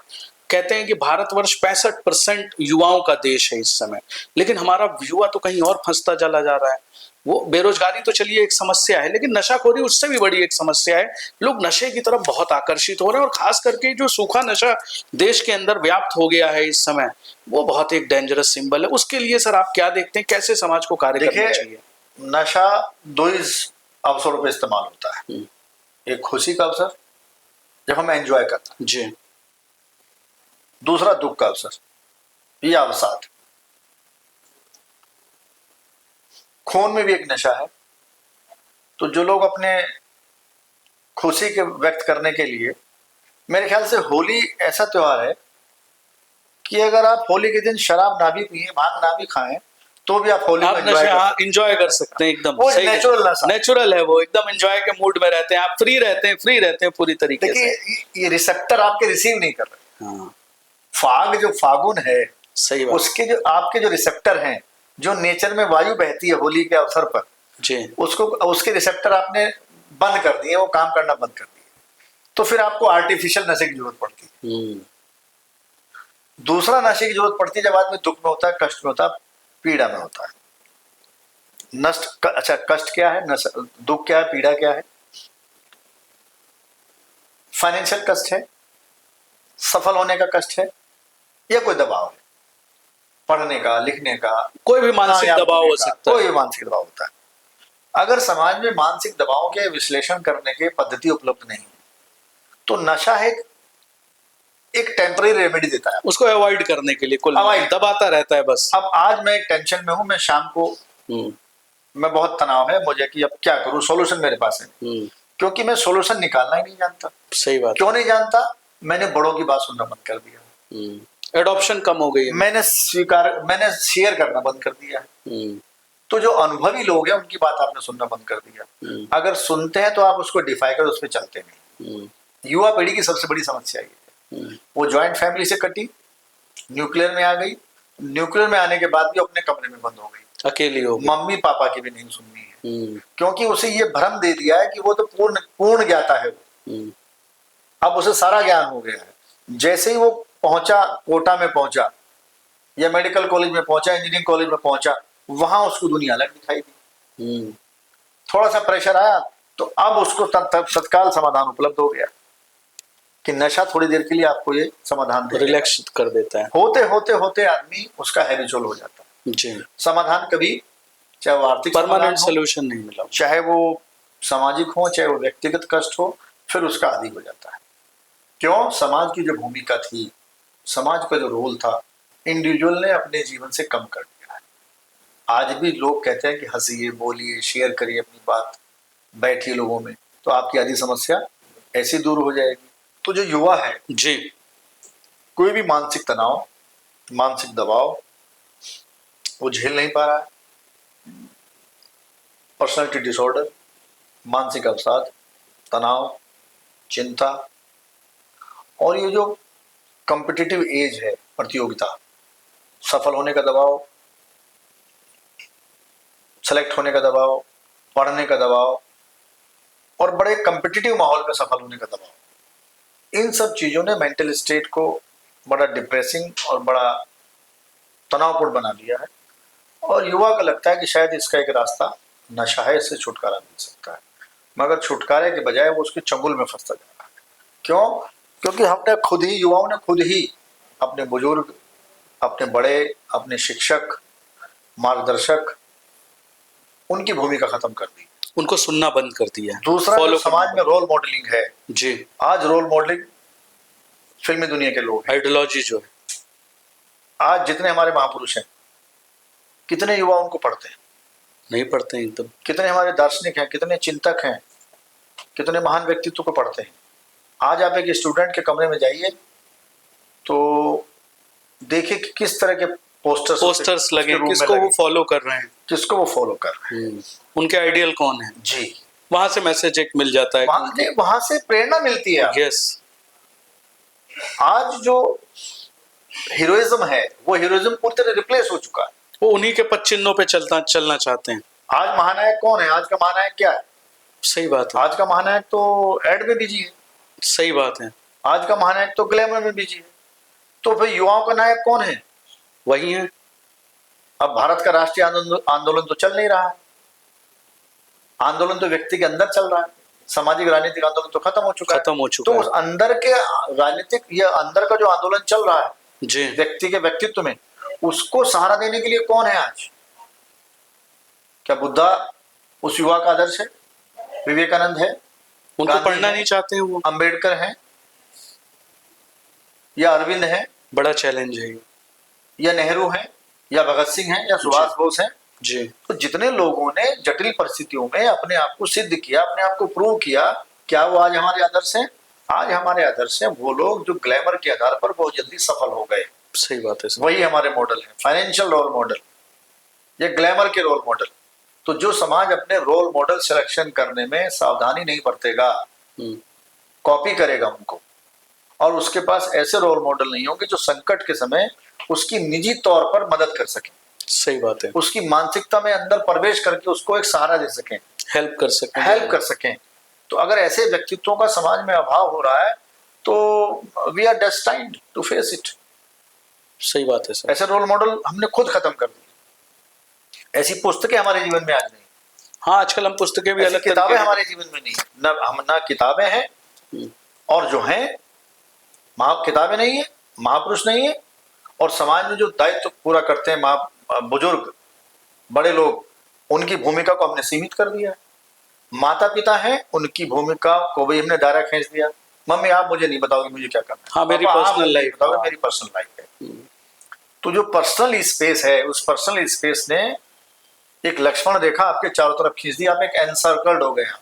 कहते हैं कि भारतवर्ष 65% युवाओं का देश है इस समय, लेकिन हमारा युवा तो कहीं और फंसता चला जा रहा है। वो बेरोजगारी तो चलिए एक समस्या है, लेकिन नशाखोरी उससे भी बड़ी एक समस्या है। लोग नशे की तरफ बहुत आकर्षित हो रहे हैं, और खास करके जो सूखा नशा देश के अंदर व्याप्त हो गया है इस समय, वो बहुत एक डेंजरस सिंबल है। उसके लिए सर आप क्या देखते हैं, कैसे समाज को कार्य करना चाहिए? नशा दो ही अवसरों पर इस्तेमाल होता है। एक खुशी का अवसर जब हम एंजॉय करते हैं जी, दूसरा दुख का अवसर या अवसाद। खून में भी एक नशा है। तो जो लोग अपने खुशी के व्यक्त करने के लिए, मेरे ख्याल से होली ऐसा त्योहार है कि अगर आप होली के दिन शराब ना भी पिए, भांग ना भी खाएं, तो भी आप होली को एंजॉय कर सकते हैं। एकदम वो सही, नेचुरल है, वो एकदम एंजॉय के मूड में रहते हैं, आप फ्री रहते हैं पूरी तरीके से। ये रिसेप्टर आपके रिसीव नहीं कर रहे। हाँ, जो फागुन है, सही बात। उसके जो आपके जो रिसेप्टर हैं, जो नेचर में वायु बहती है होली के अवसर पर जी, उसके रिसेप्टर आपने बंद कर दिए, वो काम करना बंद कर दिए, तो फिर आपको आर्टिफिशियल नशे की जरूरत पड़ती है। दूसरा नशे की जरूरत पड़ती है जब आदमी दुख में होता है, कष्ट में होता है, पीड़ा में होता है। कष्ट क्या है, दुख क्या है, पीड़ा क्या है? फाइनेंशियल कष्ट है, सफल होने का कष्ट है, या कोई दबाव है, पढ़ने का, लिखने का, कोई भी मानसिक दबाव हो सकता है। कोई भी मानसिक दबाव होता है। अगर समाज में मानसिक दबाव के विश्लेषण करने के पद्धति उपलब्ध नहीं, तो नशा एक टेम्पररी रेमेडी देता है, उसको अवॉइड करने के लिए, कुल दबाता रहता है बस। अब आज मैं एक टेंशन में हूं, मैं शाम को मैं बहुत तनाव है मुझे कि अब क्या करूं, सॉल्यूशन मेरे पास है, क्योंकि मैं सॉल्यूशन निकालना ही नहीं जानता। सही बात। क्यों नहीं जानता? मैंने बड़ों की बात सुनना बंद कर दिया, एडॉप्शन कम हो गई है, मैंने शेयर करना बंद कर दिया। तो जो अनुभवी लोग हैं उनकी बात आपने सुनना बंद कर दिया। अगर सुनते हैं तो आप उसको डिफाई कर, उस पर चलते नहीं। युवा पीढ़ी की सबसे बड़ी समस्या ये है, वो ज्वाइंट फैमिली से कटी, न्यूक्लियर में आ गई, न्यूक्लियर में आने के बाद भी अपने कमरे में बंद हो गई, अकेली हो गई, मम्मी पापा की भी नहीं सुननी है, क्योंकि उसे ये भ्रम दे दिया है कि वो तो पूर्ण ज्ञाता है। अब उसे सारा ज्ञान हो गया है। जैसे ही वो पहुंचा, कोटा में पहुंचा या मेडिकल कॉलेज में पहुंचा, इंजीनियरिंग कॉलेज में पहुंचा, वहां उसको दुनिया अलग दिखाई दी। थोड़ा सा प्रेशर आया तो अब उसको तत्काल समाधान उपलब्ध हो गया कि नशा थोड़ी देर के लिए आपको ये समाधान रिलैक्स कर देता है। होते होते होते आदमी उसका हैबिचुअल हो जाता है। जी। समाधान कभी, चाहे वो आर्थिक परमानेंट सोल्यूशन नहीं मिला, चाहे वो सामाजिक हो, चाहे वो व्यक्तिगत कष्ट हो, फिर उसका आदी हो जाता है। क्यों? समाज की जो भूमिका थी, समाज का जो रोल था, इंडिविजुअल ने अपने जीवन से कम कर दिया है। आज भी लोग कहते हैं कि हंसिए, बोलिए, शेयर करिए अपनी बात, बैठिए लोगों में, तो आपकी आधी समस्या ऐसी दूर हो जाएगी। तो जो युवा है जी, कोई भी मानसिक तनाव, मानसिक दबाव वो झेल नहीं पा रहा है, पर्सनालिटी डिसऑर्डर, मानसिक अवसाद, तनाव, चिंता, और ये जो कॉम्पिटिटिव एज है, प्रतियोगिता, सफल होने का दबाव, सेलेक्ट होने का दबाव, पढ़ने का दबाव, और बड़े कॉम्पिटिटिव माहौल में सफल होने का दबाव, इन सब चीजों ने मेंटल स्टेट को बड़ा डिप्रेसिंग और बड़ा तनावपूर्ण बना दिया है। और युवा को लगता है कि शायद इसका एक रास्ता नशा है, इससे छुटकारा मिल सकता है, मगर छुटकारे के बजाय वो उसके चंगुल में फंसता जा रहा है। क्यों? क्योंकि हमने खुद ही, युवाओं ने खुद ही अपने बुजुर्ग, अपने बड़े, अपने शिक्षक, मार्गदर्शक, उनकी भूमिका खत्म कर दी, उनको सुनना बंद कर दिया। दूसरा समाज में रोल मॉडलिंग है जी, आज रोल मॉडलिंग फिल्मी दुनिया के लोग, आइडियोलॉजी जो है, आज जितने हमारे महापुरुष हैं, कितने युवा उनको पढ़ते हैं? नहीं पढ़ते हैं एकदम। कितने हमारे दार्शनिक हैं, कितने चिंतक हैं, कितने महान व्यक्तित्व को पढ़ते हैं? आज आप एक स्टूडेंट के कमरे में जाइए तो देखिए कि किस तरह के पोस्टर्स लगे, किसको वो फॉलो कर रहे हैं, किसको वो फॉलो कर रहे हैं, उनके आइडियल कौन है जी, वहां से मैसेज एक मिल जाता है, वहां से प्रेरणा मिलती है। यस, आज जो हीरोइज्म है वो हीरोइज्म पूरी तरह रिप्लेस हो चुका है, वो उन्हीं के पद चिन्हों पे चलना चाहते हैं। आज महानायक कौन है? आज का महानायक क्या है? सही बात है, आज का महानायक तो एड में बिजी है। सही बात है, आज का महानायक तो ग्लैमर में बिजी है। तो फिर युवाओं का नायक कौन है? वही है। अब भारत का राष्ट्रीय आंदोलन तो चल नहीं रहा है, आंदोलन तो व्यक्ति के अंदर चल रहा है, सामाजिक राजनीतिक आंदोलन तो खत्म हो चुका है। खत्म हो चुका तो है। उस अंदर के राजनीतिक, ये अंदर का जो आंदोलन चल रहा है जी। व्यक्ति के व्यक्तित्व में, उसको सहारा देने के लिए कौन है आज? क्या बुद्धा उस युवा का आदर्श है? विवेकानंद है? उनको गांधी पढ़ना है? नहीं चाहते हैं वो। अंबेडकर है? या अरविंद है? बड़ा चैलेंज है ये। या नेहरू है? या भगत सिंह है? या सुभाष बोस है? जी। तो जितने लोगों ने जटिल परिस्थितियों में अपने आप को सिद्ध किया, अपने आप को प्रूव किया, क्या वो आज हमारे आदर्श हैं? आज हमारे आदर्श हैं वो लोग जो ग्लैमर के आधार पर बहुत जल्दी सफल हो गए। सही बात है सर। वही हमारे मॉडल है, फाइनेंशियल रोल मॉडल, ये ग्लैमर के रोल मॉडल। तो जो समाज अपने रोल मॉडल सिलेक्शन करने में सावधानी नहीं बरतेगा, कॉपी करेगा उनको, और उसके पास ऐसे रोल मॉडल नहीं होंगे जो संकट के समय उसकी निजी तौर पर मदद कर सके, सही बात है, उसकी मानसिकता में अंदर प्रवेश करके उसको एक सहारा दे सकें, हेल्प कर सकें। तो अगर ऐसे व्यक्तित्वों का समाज में अभाव हो रहा है तो we are destined to face it. सही बात है सर। ऐसे रोल मॉडल हमने खुद खत्म कर दिए। ऐसी पुस्तकें हमारे जीवन में आज नहीं। हाँ, आजकल हम पुस्तकें भी अलग किताबें हमारे जीवन में नहीं, ना किताबें हैं, और जो हैं किताबें नहीं है, महापुरुष नहीं है, और समाज में जो दायित्व पूरा करते हैं बुजुर्ग बड़े लोग, उनकी भूमिका को हमने सीमित कर दिया। माता पिता हैं, उनकी भूमिका को भी हमने दायरा खींच दिया। मम्मी आप मुझे नहीं बताओगे मुझे क्या करना है, हाँ, मेरी पापा, आप पर्सनल मुझे लाइफ बताओगे, मेरी पर्सनल लाइफ है। तो जो पर्सनल स्पेस है, उस पर्सनल स्पेस ने एक लक्ष्मण रेखा आपके चारों तरफ खींच दी, आप एक एनसर्कल्ड हो गए हैं।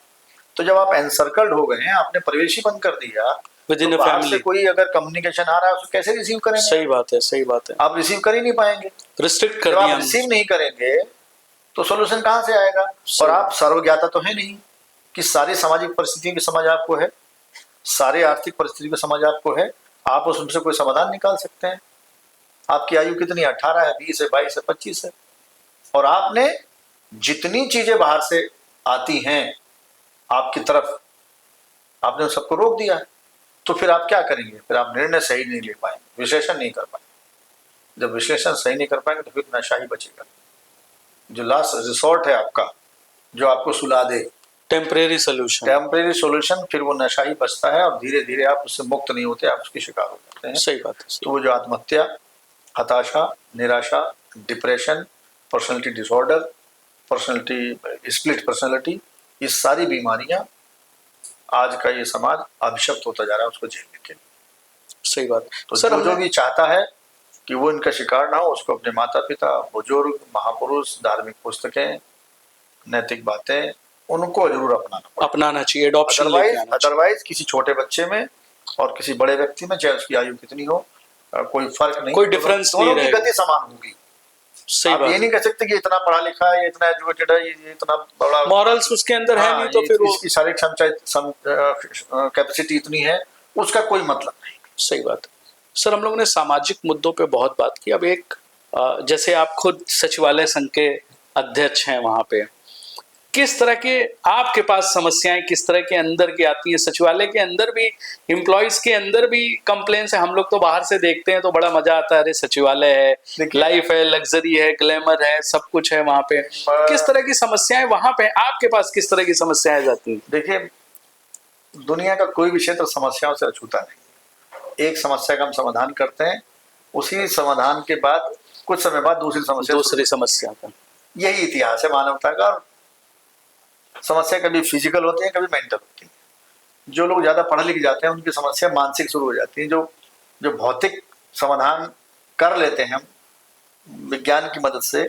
तो जब आप एनसर्कल्ड हो गए हैं, आपने प्रवेश ही बंद कर दिया, विदिन तो अ बाहर से फैमिली। कोई अगर कम्युनिकेशन आ रहा है उसको कैसे रिसीव करेंगे? सही बात है, सही बात है। आप रिसीव कर ही नहीं पाएंगे। रिस्ट्रिक्ट कर जब दिया आप रिसीव नहीं करेंगे तो सॉल्यूशन कहाँ से आएगा? और आप सर्वज्ञाता तो है नहीं कि सारी सामाजिक परिस्थितियों की समझ आपको है, सारे आर्थिक परिस्थितियों की समझ आपको है, आप उसमें कोई समाधान निकाल सकते हैं। आपकी आयु कितनी? 18 है, 20 है, 22 है, 25 है, और आपने जितनी चीजें बाहर से आती हैं आपकी तरफ, आपने उन सबको रोक दिया है। तो फिर आप क्या करेंगे? फिर आप निर्णय सही नहीं ले पाएंगे, विश्लेषण नहीं कर पाएंगे। जब विश्लेषण सही नहीं कर पाएंगे तो फिर नशा ही बचेगा, जो लास्ट रिसोर्ट है आपका, जो आपको सुला दे, टेम्परेरी सोल्यूशन, फिर वो नशा ही बचता है, और धीरे धीरे आप उससे मुक्त नहीं होते, आप उसके शिकार हो जाते हैं। सही बात है। तो वो जो आत्महत्या, हताशा, निराशा, depression, personality disorder, personality split personality, ये सारी बीमारियां आज का ये समाज अभिशप्त होता जा रहा है उसको झेलने के लिए। सही बात। तो सर जो भी चाहता है कि वो इनका शिकार ना हो, उसको अपने माता पिता, बुजुर्ग, महापुरुष, धार्मिक पुस्तकें, नैतिक बातें, उनको जरूर अपनाना चाहिए, एडॉप्शन लेके आना चाहिए। अदरवाइज किसी छोटे बच्चे में और किसी बड़े व्यक्ति में, चाहे उसकी आयु कितनी हो, कोई फर्क नहीं, कोई डिफरेंस नहीं दोनों की रहेगा। गति समान होगी। सही आप बात। ये नहीं कह सकते कि इतना पढ़ा लिखा है, इतना एजुकेटेड है, ये इतना बड़ा मॉरल्स उसके अंदर है नहीं, तो फिर वो इसकी शारीरिक क्षमता कैपेसिटी इतनी है, उसका कोई मतलब नहीं। सही बात है। सर, हम लोगों ने सामाजिक मुद्दों पे बहुत बात की। अब एक जैसे आप खुद सचिवालय संघ के अध्यक्ष हैं, वहां पे किस तरह के आपके पास समस्याएं किस तरह के अंदर की आती हैं? सचिवालय के अंदर भी, एम्प्लॉइज के अंदर भी कंप्लेंट्स है। हम लोग तो बाहर से देखते हैं तो बड़ा मजा आता है, अरे सचिवालय है, लाइफ है, लग्जरी है, ग्लैमर है, सब कुछ है वहां पे। किस तरह की समस्याएं वहां पे आपके पास, किस तरह की समस्याएं जाती हैं? देखिए, दुनिया का कोई भी क्षेत्र समस्याओं से अछूता नहीं। एक समस्या का हम समाधान करते हैं, उसी समाधान के बाद कुछ समय बाद दूसरी समस्या का। यही इतिहास है मानवता का। समस्या कभी फिजिकल होती है, कभी मेंटल होती है। जो लोग ज्यादा पढ़े लिखे जाते हैं उनकी समस्या मानसिक शुरू हो जाती है। जो भौतिक समाधान कर लेते हैं हम विज्ञान की मदद से,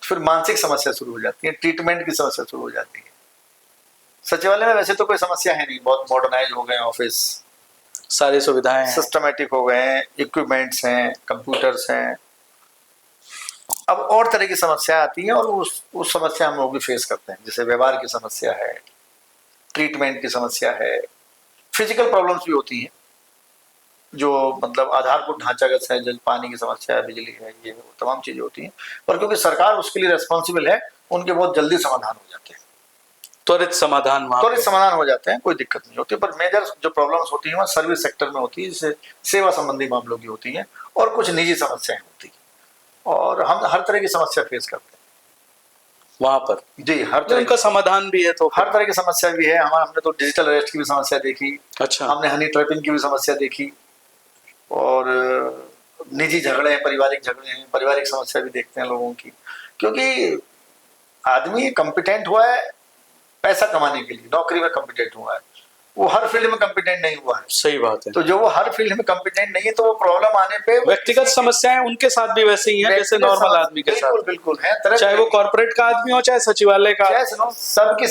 फिर मानसिक समस्या शुरू हो जाती है, ट्रीटमेंट की समस्या शुरू हो जाती है। सचिवालय में वैसे तो कोई समस्या है नहीं, बहुत मॉडर्नाइज हो गए ऑफिस, सारी सुविधाएं सिस्टमेटिक हो गए हैं, इक्विपमेंट्स हैं, कंप्यूटर्स हैं। अब और तरह की समस्या आती है, और उस समस्या हम लोग भी फेस करते हैं। जैसे व्यवहार की समस्या है, ट्रीटमेंट की समस्या है, फिजिकल प्रॉब्लम्स भी होती हैं, जो मतलब आधारभूत ढांचागत है, जल पानी की समस्या है, बिजली है, ये तमाम चीजें होती हैं। पर क्योंकि सरकार उसके लिए रेस्पॉन्सिबल है, उनके बहुत जल्दी समाधान हो जाते हैं, त्वरित समाधान हो जाते हैं, कोई दिक्कत नहीं होती। पर मेजर जो प्रॉब्लम्स होती हैं वह सर्विस सेक्टर में होती है, जैसे सेवा संबंधी मामलों की होती हैं, और कुछ निजी समस्याएं होती हैं। और हम हर तरह की समस्या फेस करते हैं। वहां पर जी, हर तो तरह उनका समाधान भी है तो हर तरह की समस्या भी है। हमने तो डिजिटल अरेस्ट की भी समस्या देखी, अच्छा हमने हनी ट्रैपिंग की भी समस्या देखी, और निजी झगड़े हैं, पारिवारिक समस्या भी देखते हैं लोगों की। क्योंकि आदमी कॉम्पिटेंट हुआ है पैसा कमाने के लिए, नौकरी में कॉम्पिटेंट हुआ है, वो हर फील्ड में कॉम्पिटेंट नहीं हुआ है। सही बात है। तो जो वो हर फील्ड में कॉम्पिटेंट नहीं है, तो वो प्रॉब्लम आने पे व्यक्तिगत समस्याएं उनके साथ भी वैसे ही हैं जैसे नॉर्मल आदमी के साथ। बिल्कुल है, तरह चाहे वो कॉर्पोरेट का आदमी हो चाहे सचिवालय का, सबकी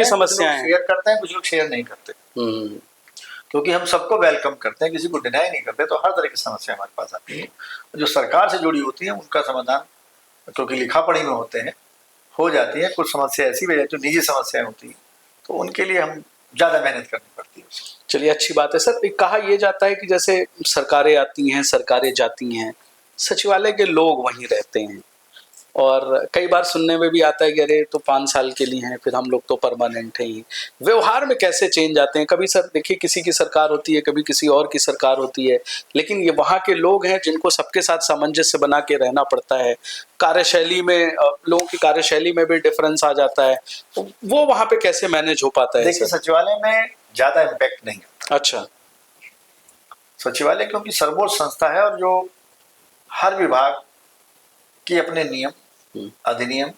समस्याएं हैं। शेयर करते हैं, कुछ लोग शेयर नहीं करते, क्योंकि हम सबको वेलकम करते हैं, किसी को डिनाई नहीं करते। तो हर तरह की समस्या हमारे पास आती है, जो सरकार से जुड़ी होती है उनका समाधान क्योंकि लिखा पढ़ी में होते हैं, हो जाती है। कुछ समस्या ऐसी भी है जो निजी समस्याएं होती है, तो उनके लिए हम ज्यादा मेहनत करनी पड़ती है। चलिए अच्छी बात है सर। कहा यह जाता है कि जैसे सरकारें आती हैं, सरकारें जाती हैं, सचिवालय के लोग वहीं रहते हैं, और कई बार सुनने में भी आता है कि अरे तो 5 साल के लिए हैं, फिर हम लोग तो परमानेंट हैं ही। व्यवहार में कैसे चेंज आते हैं? कभी सर देखिए किसी की सरकार होती है, कभी किसी और की सरकार होती है, लेकिन ये वहाँ के लोग हैं जिनको सबके साथ सामंजस्य बना के रहना पड़ता है। कार्यशैली में लोगों की कार्यशैली में भी डिफरेंस आ जाता है, तो वो वहाँ पे कैसे मैनेज हो पाता है? देखिए, सचिवालय में ज्यादा इम्पैक्ट नहीं आता। अच्छा। सचिवालय क्योंकि सर्वोच्च संस्था है, और जो हर विभाग की अपने नियम, अधिनियम,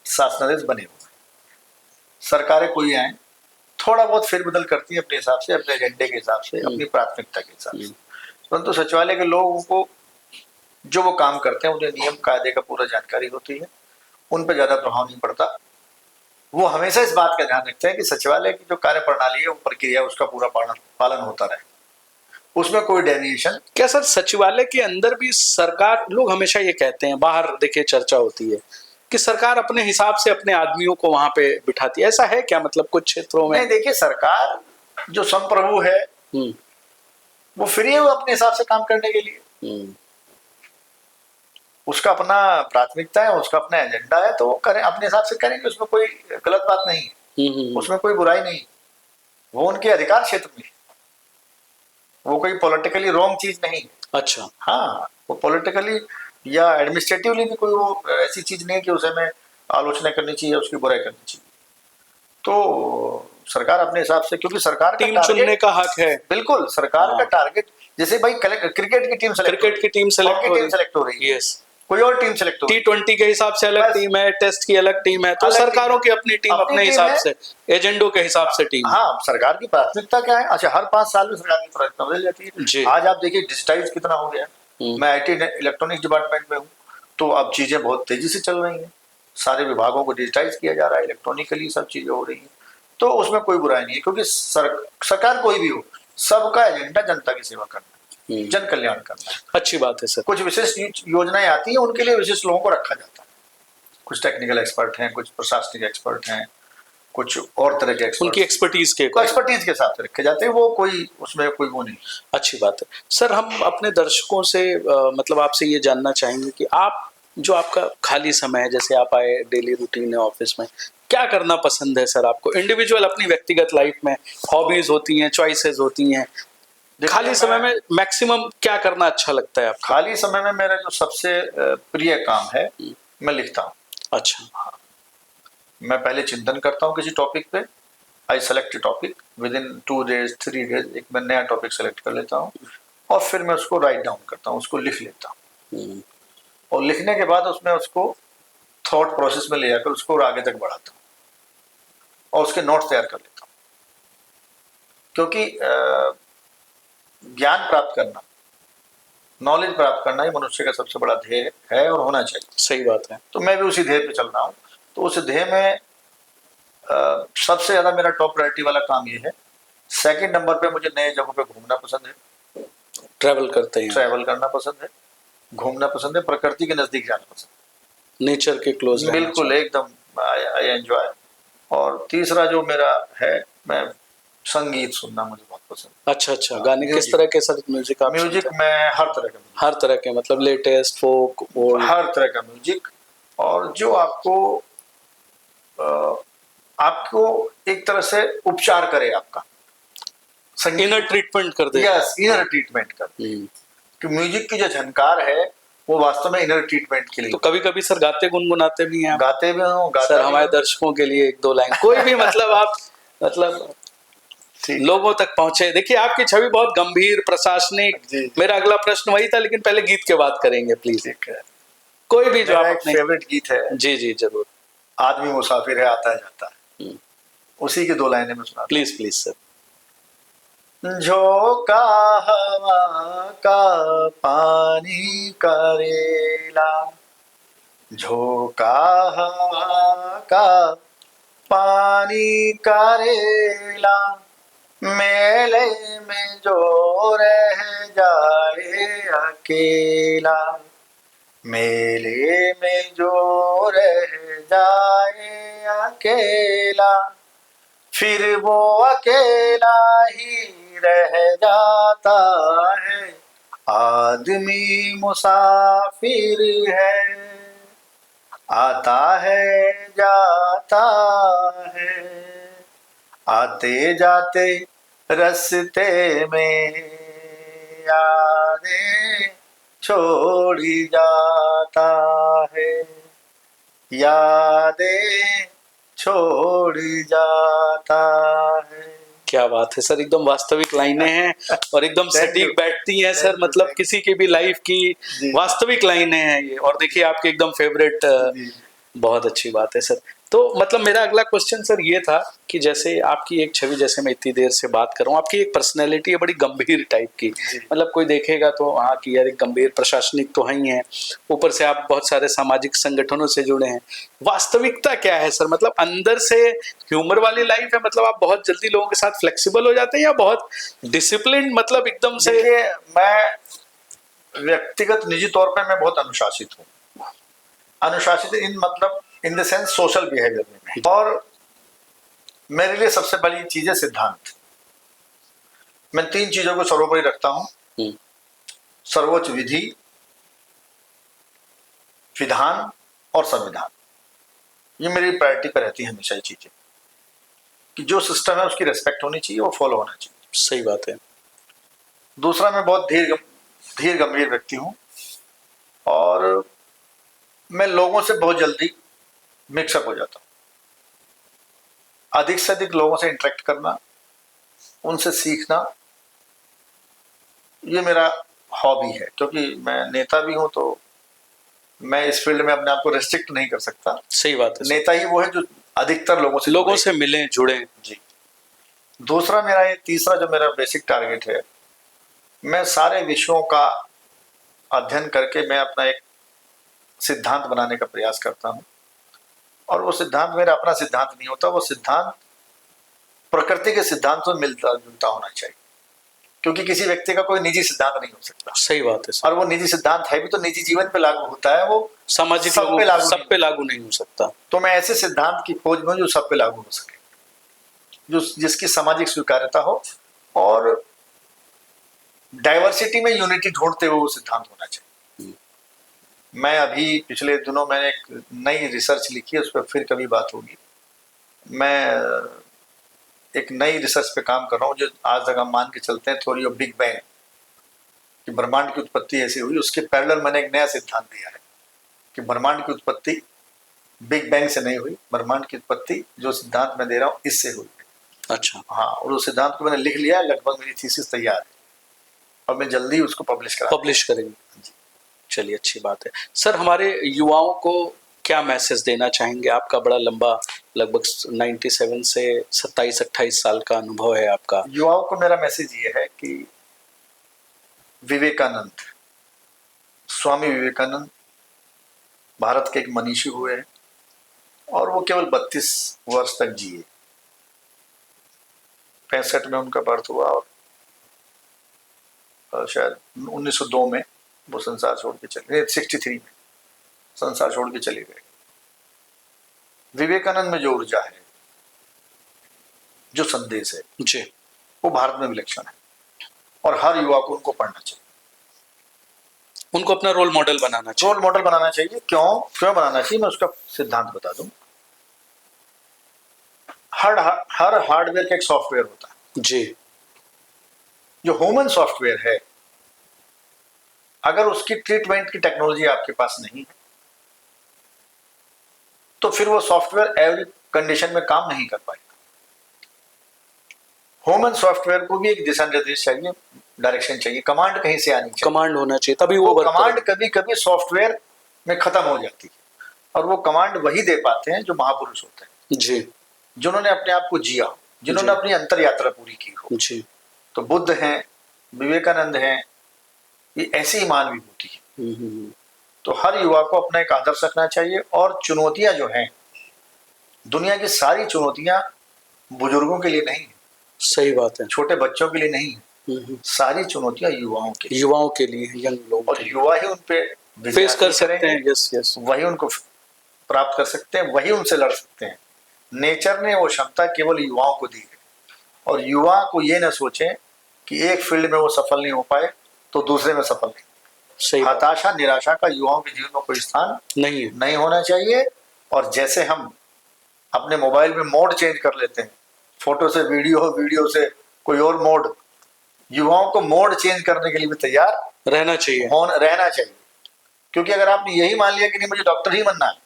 शासनादेश बने हुए हैं। सरकारें कोई आए, थोड़ा बहुत फेरबदल करती है अपने हिसाब से, अपने एजेंडे के हिसाब से, अपनी प्राथमिकता के हिसाब से, परंतु सचिवालय के लोगों को जो वो काम करते हैं उन्हें नियम कायदे का पूरा जानकारी होती है, उन पर ज्यादा प्रभाव नहीं पड़ता। वो हमेशा इस बात का ध्यान रखते हैं कि सचिवालय की जो कार्य प्रणाली है, वो प्रक्रिया, उसका पूरा पालन होता रहे, उसमें कोई डेविएशन। क्या सर सचिवालय के अंदर भी सरकार, लोग हमेशा ये कहते हैं, बाहर देखिए चर्चा होती है कि सरकार अपने हिसाब से अपने आदमियों को वहां पे बिठाती है, ऐसा है क्या? मतलब कुछ क्षेत्रों में नहीं, देखिए, सरकार जो संप्रभु है वो फ्री है, वो अपने हिसाब से काम करने के लिए, उसका अपना प्राथमिकता है, उसका अपना एजेंडा है, तो वो करें, अपने हिसाब से करेंगे, उसमें कोई गलत बात नहीं है, उसमें कोई बुराई नहीं, वो उनके अधिकार क्षेत्र में, वो कोई पॉलिटिकली रॉन्ग चीज नहीं है। अच्छा। हाँ, वो पॉलिटिकली या एडमिनिस्ट्रेटिवली भी कोई वो ऐसी चीज नहीं है कि उसे हमें आलोचना करनी चाहिए, उसकी बुराई करनी चाहिए। तो सरकार अपने हिसाब से, क्योंकि सरकार का टीम चुनने का हक है। बिल्कुल, सरकार का टारगेट, जैसे भाई क्रिकेट की टीम सेलेक्ट हो रही है, यस, कोई और टीम सेलेक्ट हो रही है, T20 के हिसाब से अलग टीम है, टेस्ट की अलग टीम है, तो सरकारों की अपनी टीम अपने हिसाब से, एजेंडों के हिसाब से टीम। हाँ, सरकार की प्राथमिकता क्या है? अच्छा, हर 5 साल में सरकार की प्राथमिकता बदल जाती है। आज आप देखिए डिजिटाइज कितना हो गया। मैं IT इलेक्ट्रॉनिक्स डिपार्टमेंट में हूँ, तो अब चीजें बहुत तेजी से चल रही हैं, सारे विभागों को डिजिटाइज किया जा रहा है, इलेक्ट्रॉनिकली सब चीजें हो रही हैं, तो उसमें कोई बुराई नहीं है, क्योंकि सरकार कोई भी हो, सबका एजेंडा जनता की सेवा करना, जन कल्याण करना है। अच्छी बात है सर। कुछ विशेष योजनाएं आती है, उनके लिए विशेष लोगों को रखा जाता है, कुछ टेक्निकल एक्सपर्ट हैं, कुछ प्रशासनिक एक्सपर्ट हैं, कुछ और तरह के एक्सपर्ट, उनकी एक्सपर्टीज के साथ रखे जाते हैं, वो कोई उसमें कोई वो नहीं। अच्छी बात है सर। हम अपने दर्शकों से मतलब आपसे ये जानना चाहेंगे कि आप, जो आपका खाली समय है, जैसे आप आए, डेली रूटीन है ऑफिस में, क्या करना पसंद है सर आपको? इंडिविजुअल अपनी व्यक्तिगत लाइफ में हॉबीज होती हैं, चॉइसेस होती हैं, खाली समय में मैक्सिमम क्या करना अच्छा लगता है आपको? खाली समय में मेरा जो सबसे प्रिय काम है, मैं लिखता हूँ। अच्छा। हाँ, मैं पहले चिंतन करता हूँ किसी टॉपिक पे, I select topic, with in 2 days 3 days एक मैं नया टॉपिक सेलेक्ट कर लेता हूँ, और फिर मैं उसको राइट डाउन करता हूँ, उसको लिख लेता हूँ, और लिखने के बाद उसमें उसको थॉट प्रोसेस में ले जाकर उसको आगे तक बढ़ाता हूँ, और उसके नोट्स तैयार कर लेता हूँ, क्योंकि ज्ञान प्राप्त करना, नॉलेज प्राप्त करना ही मनुष्य का सबसे बड़ा ध्येय है और होना चाहिए। सही बात है। तो मैं भी उसी ध्येय पे चल रहा हूँ। तो उस ध्येय में सबसे ज्यादा मेरा टॉप प्रायोरिटी वाला काम ये है। सेकंड नंबर पे मुझे नए जगहों पे घूमना पसंद है, ट्रैवल करते हैं, ट्रैवल करना पसंद है, घूमना पसंद है, प्रकृति के नजदीक जाना पसंद है, नेचर के क्लोज, बिल्कुल एकदम आई एंजॉय। और तीसरा जो मेरा है, मैं संगीत सुनना मुझे बहुत पसंद है। अच्छा अच्छा, गाने किस तरह के सर? म्यूजिक आप? म्यूजिक में हर तरह का, हर तरह के, मतलब लेटेस्ट, फोक, ओल्ड, हर तरह का म्यूजिक, और जो आपको एक तरह से उपचार करे, आपका इनर ट्रीटमेंट कर दे। यस, इनर ट्रीटमेंट कर। कि म्यूजिक की जो झनकार है वो वास्तव में इनर ट्रीटमेंट के लिए। तो कभी कभी सर गाते गुनगुनाते भी हैं आप? गाते भी हूँ, सर हमारे दर्शकों के लिए एक दो लाइन कोई भी मतलब आप मतलब लोगों तक पहुंचे। देखिए आपकी छवि बहुत गंभीर प्रशासनिक। जी। मेरा अगला प्रश्न वही था, लेकिन पहले गीत के बात करेंगे प्लीज। ठीक है, कोई भी जो आप मेरा एक अपने फेवरेट गीत है, जी जी जरूर, आदमी मुसाफिर है आता है जाता है, उसी की 2 लाइनें में सुना। Please please sir. झोंका हवा का पानी करेला, झोंका हवा का पानी करेला, मेले में जो रह जाए अकेला, मेले में जो रह जाए अकेला, फिर वो अकेला ही रह जाता है, आदमी मुसाफिर है, आता है जाता है, आते जाते रास्ते में यादें छोड़ी जाता है, यादें छोड़ी जाता है। क्या बात है सर, एकदम वास्तविक लाइनें हैं और एकदम सटीक बैठती हैं सर, मतलब किसी की भी लाइफ की वास्तविक लाइनें हैं ये। और देखिए आपके एकदम फेवरेट, बहुत अच्छी बात है सर। तो मतलब मेरा अगला क्वेश्चन सर ये था कि जैसे आपकी एक छवि, जैसे मैं इतनी देर से बात कर रहा हूँ, आपकी एक पर्सनैलिटी है बड़ी गंभीर टाइप की, मतलब कोई देखेगा तो हाँ कि यार एक गंभीर प्रशासनिक तो ही है, ऊपर से आप बहुत सारे सामाजिक संगठनों से जुड़े हैं। वास्तविकता क्या है सर, मतलब अंदर से ह्यूमर वाली लाइफ है, मतलब आप बहुत जल्दी लोगों के साथ फ्लेक्सिबल हो जाते हैं या बहुत डिसिप्लिन, मतलब एकदम से? देखिए मैं व्यक्तिगत निजी तौर पे मैं बहुत अनुशासित हूँ, अनुशासित in the sense social behaviour में, और मेरे लिए सबसे बड़ी चीज है सिद्धांत। मैं 3 चीजों को सर्वोपरि रखता हूँ, सर्वोच्च विधि, विधान और संविधान। ये मेरी प्रायोरिटी पर रहती है हमेशा ये चीजें, कि जो सिस्टम है उसकी रेस्पेक्ट होनी चाहिए, वो फॉलो होना चाहिए। सही बात है। दूसरा, मैं बहुत धीर गंभीर व्यक्ति हूँ, और मैं लोगों से बहुत जल्दी मिक्सअप हो जाता हूँ। अधिक से अधिक लोगों से इंटरेक्ट करना, उनसे सीखना, ये मेरा हॉबी है। क्योंकि मैं नेता भी हूं, तो मैं इस फील्ड में अपने आप को रेस्ट्रिक्ट नहीं कर सकता। सही बात है। नेता ही वो है जो अधिकतर लोगों से मिले जुड़े। जी। दूसरा मेरा ये, तीसरा जो मेरा बेसिक टारगेट है, मैं सारे विषयों का अध्ययन करके मैं अपना एक सिद्धांत बनाने का प्रयास करता हूं। और वो सिद्धांत मेरा अपना सिद्धांत नहीं होता, वो सिद्धांत प्रकृति के सिद्धांत से मिलता जुलता होना चाहिए, क्योंकि किसी व्यक्ति का कोई निजी सिद्धांत नहीं हो सकता। सही बात है। और वो निजी सिद्धांत है भी तो निजी जीवन पे लागू होता है, वो सामाजिक सब पे लागू नहीं हो सकता। तो मैं ऐसे सिद्धांत की खोज में जो सब पे लागू हो सके, जिसकी सामाजिक स्वीकार्यता हो, और डाइवर्सिटी में यूनिटी ढूंढते हुए वो सिद्धांत होना चाहिए। मैं अभी पिछले दिनों मैंने एक नई रिसर्च लिखी है, उस पर फिर कभी बात होगी। मैं एक नई रिसर्च पे काम कर रहा हूँ, जो आज तक हम मान के चलते हैं थ्योरी ऑफ बिग बैंग, कि ब्रह्मांड की उत्पत्ति ऐसी हुई। उसके पैरेलल मैंने एक नया सिद्धांत दिया है कि ब्रह्मांड की उत्पत्ति बिग बैंग से नहीं हुई, ब्रह्मांड की उत्पत्ति जो सिद्धांत मैं दे रहा हूँ इससे हुई। अच्छा। हाँ, और उस सिद्धांत को मैंने लिख लिया, लगभग मेरी थीसिस तैयार है, और मैं जल्दी उसको पब्लिश करेंगे। चलिए, अच्छी बात है सर। हमारे युवाओं को क्या मैसेज देना चाहेंगे? आपका बड़ा लंबा, लगभग 97 से 27-28 साल का अनुभव है आपका। युवाओं को मेरा मैसेज ये है कि विवेकानंद, स्वामी विवेकानंद भारत के एक मनीषी हुए हैं, और वो केवल 32 वर्ष तक जिए। 65 में उनका बर्थ हुआ, और शायद 1902 में वो संसार छोड़ के चले, 63 में संसार छोड़ के चले गए। विवेकानंद में जो ऊर्जा है, जो संदेश है जी, वो भारत में विलक्षण है, और हर युवा को उनको पढ़ना चाहिए, उनको अपना रोल मॉडल बनाना चाहिए। रोल मॉडल बनाना चाहिए। क्यों बनाना चाहिए, मैं उसका सिद्धांत बता दूं। हर हार्डवेयर का एक सॉफ्टवेयर होता है जी। जो ह्यूमन सॉफ्टवेयर है, अगर उसकी ट्रीटमेंट की टेक्नोलॉजी आपके पास नहीं है तो फिर वो सॉफ्टवेयर एवरी कंडीशन में काम नहीं कर पाएगा। ह्यूमन सॉफ्टवेयर को भी एक दिशा निर्देश चाहिए, डायरेक्शन चाहिए, कमांड कहीं से आनी चाहिए। कमांड होना चाहिए, तभी वो वो वर्क कमांड करेगा। कभी कभी सॉफ्टवेयर में खत्म हो जाती है और वो कमांड वही दे पाते हैं जो महापुरुष होते हैं, जी जिन्होंने अपने आप को जिया हो, जिन्होंने जी। अपनी अंतर यात्रा पूरी की हो। जी। तो बुद्ध हैं, विवेकानंद हैं, ये ऐसी ही महान विभूति है। हम्म। तो हर युवा को अपना एक आदर्श रखना चाहिए। और चुनौतियां जो हैं, दुनिया की सारी चुनौतियां बुजुर्गों के लिए नहीं है, सही बात है। छोटे बच्चों के लिए नहीं है, हम्म। सारी चुनौतियां युवाओं के लिए। युवाओं के लिए, यंग लोग और युवा ही उन पे विजय फेस कर हासिल सकते करेंगे, हैं। Yes yes. वही उनको प्राप्त कर सकते हैं, वही उनसे लड़ सकते हैं। नेचर ने वो क्षमता केवल युवाओं को दी है और युवा को ये न सोचें कि एक फील्ड में वो सफल नहीं हो पाए तो दूसरे में सफल नहीं। सही बात। हताशा निराशा का युवाओं के जीवन में कोई स्थान नहीं है। नहीं होना चाहिए। और जैसे हम अपने मोबाइल में मोड चेंज कर लेते हैं, फोटो से वीडियो, वीडियो से कोई और मोड, युवाओं को मोड चेंज करने के लिए भी तैयार रहना चाहिए। रहना चाहिए। क्योंकि अगर आपने यही मान लिया कि नहीं मुझे डॉक्टर ही बनना है,